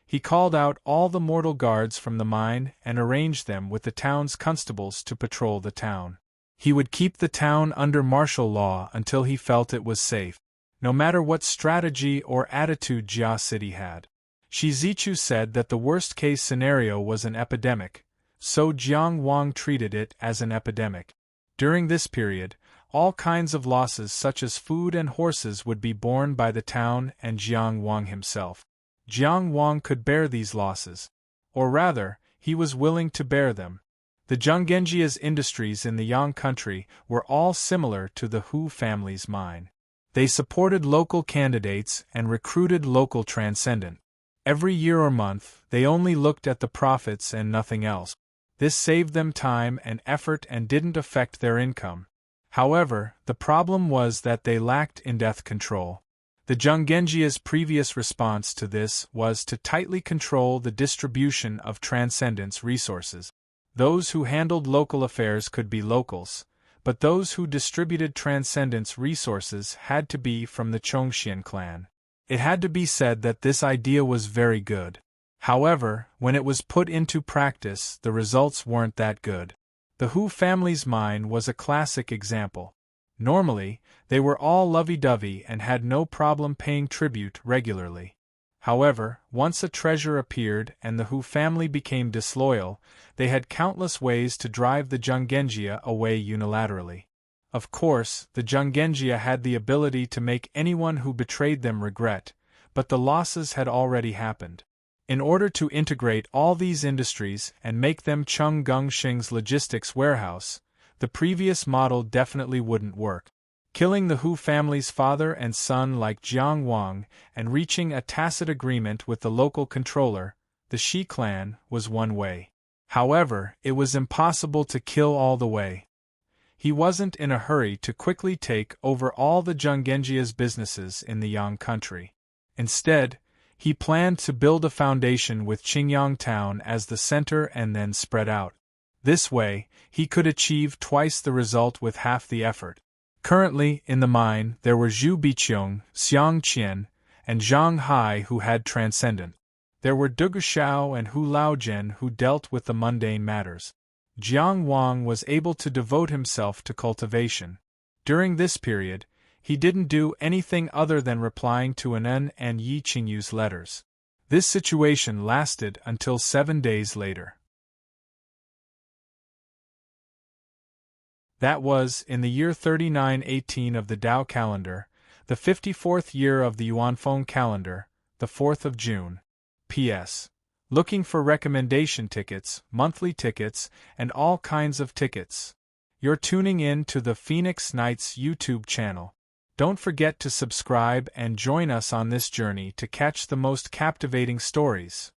He called out all the mortal guards from the mine and arranged them with the town's constables to patrol the town. He would keep the town under martial law until he felt it was safe, no matter what strategy or attitude Jia City had. Shizichu said that the worst-case scenario was an epidemic, so Jiang Wang treated it as an epidemic. During this period, all kinds of losses such as food and horses would be borne by the town and Jiang Wang himself. Jiang Wang could bear these losses. Or rather, he was willing to bear them. The Zhanggenjia's industries in the Yang country were all similar to the Hu family's mine. They supported local candidates and recruited local transcendent. Every year or month, they only looked at the profits and nothing else. This saved them time and effort and didn't affect their income. However, the problem was that they lacked in-depth control. The Zhanggenjia's previous response to this was to tightly control the distribution of transcendence resources. Those who handled local affairs could be locals, but those who distributed transcendence resources had to be from the Chongxian clan. It had to be said that this idea was very good. However, when it was put into practice, the results weren't that good. The Hu family's mine was a classic example. Normally, they were all lovey-dovey and had no problem paying tribute regularly. However, once a treasure appeared and the Hu family became disloyal, they had countless ways to drive the Zhanggenjia away unilaterally. Of course, the Zhanggenjia had the ability to make anyone who betrayed them regret, but the losses had already happened. In order to integrate all these industries and make them Chung Gongxing's logistics warehouse, the previous model definitely wouldn't work. Killing the Hu family's father and son like Jiang Wang and reaching a tacit agreement with the local controller, the Shi clan, was one way. However, it was impossible to kill all the way. He wasn't in a hurry to quickly take over all the Zhanggenjia's businesses in the Yang country. Instead, he planned to build a foundation with Qingyang town as the center and then spread out. This way, he could achieve twice the result with half the effort. Currently, in the mine, there were Zhu Biqiong, Xiang Qian, and Zhang Hai who had transcendent. There were Du Gushao and Hu Laojian who dealt with the mundane matters. Jiang Wang was able to devote himself to cultivation. During this period, he didn't do anything other than replying to An and Yi Qingyu's letters. This situation lasted until 7 days later. That was, in the year 3918 of the Dao calendar, the 54th year of the Yuanfeng calendar, the 4th of June. P.S. Looking for recommendation tickets, monthly tickets, and all kinds of tickets. You're tuning in to the Phoenix Nights YouTube channel. Don't forget to subscribe and join us on this journey to catch the most captivating stories.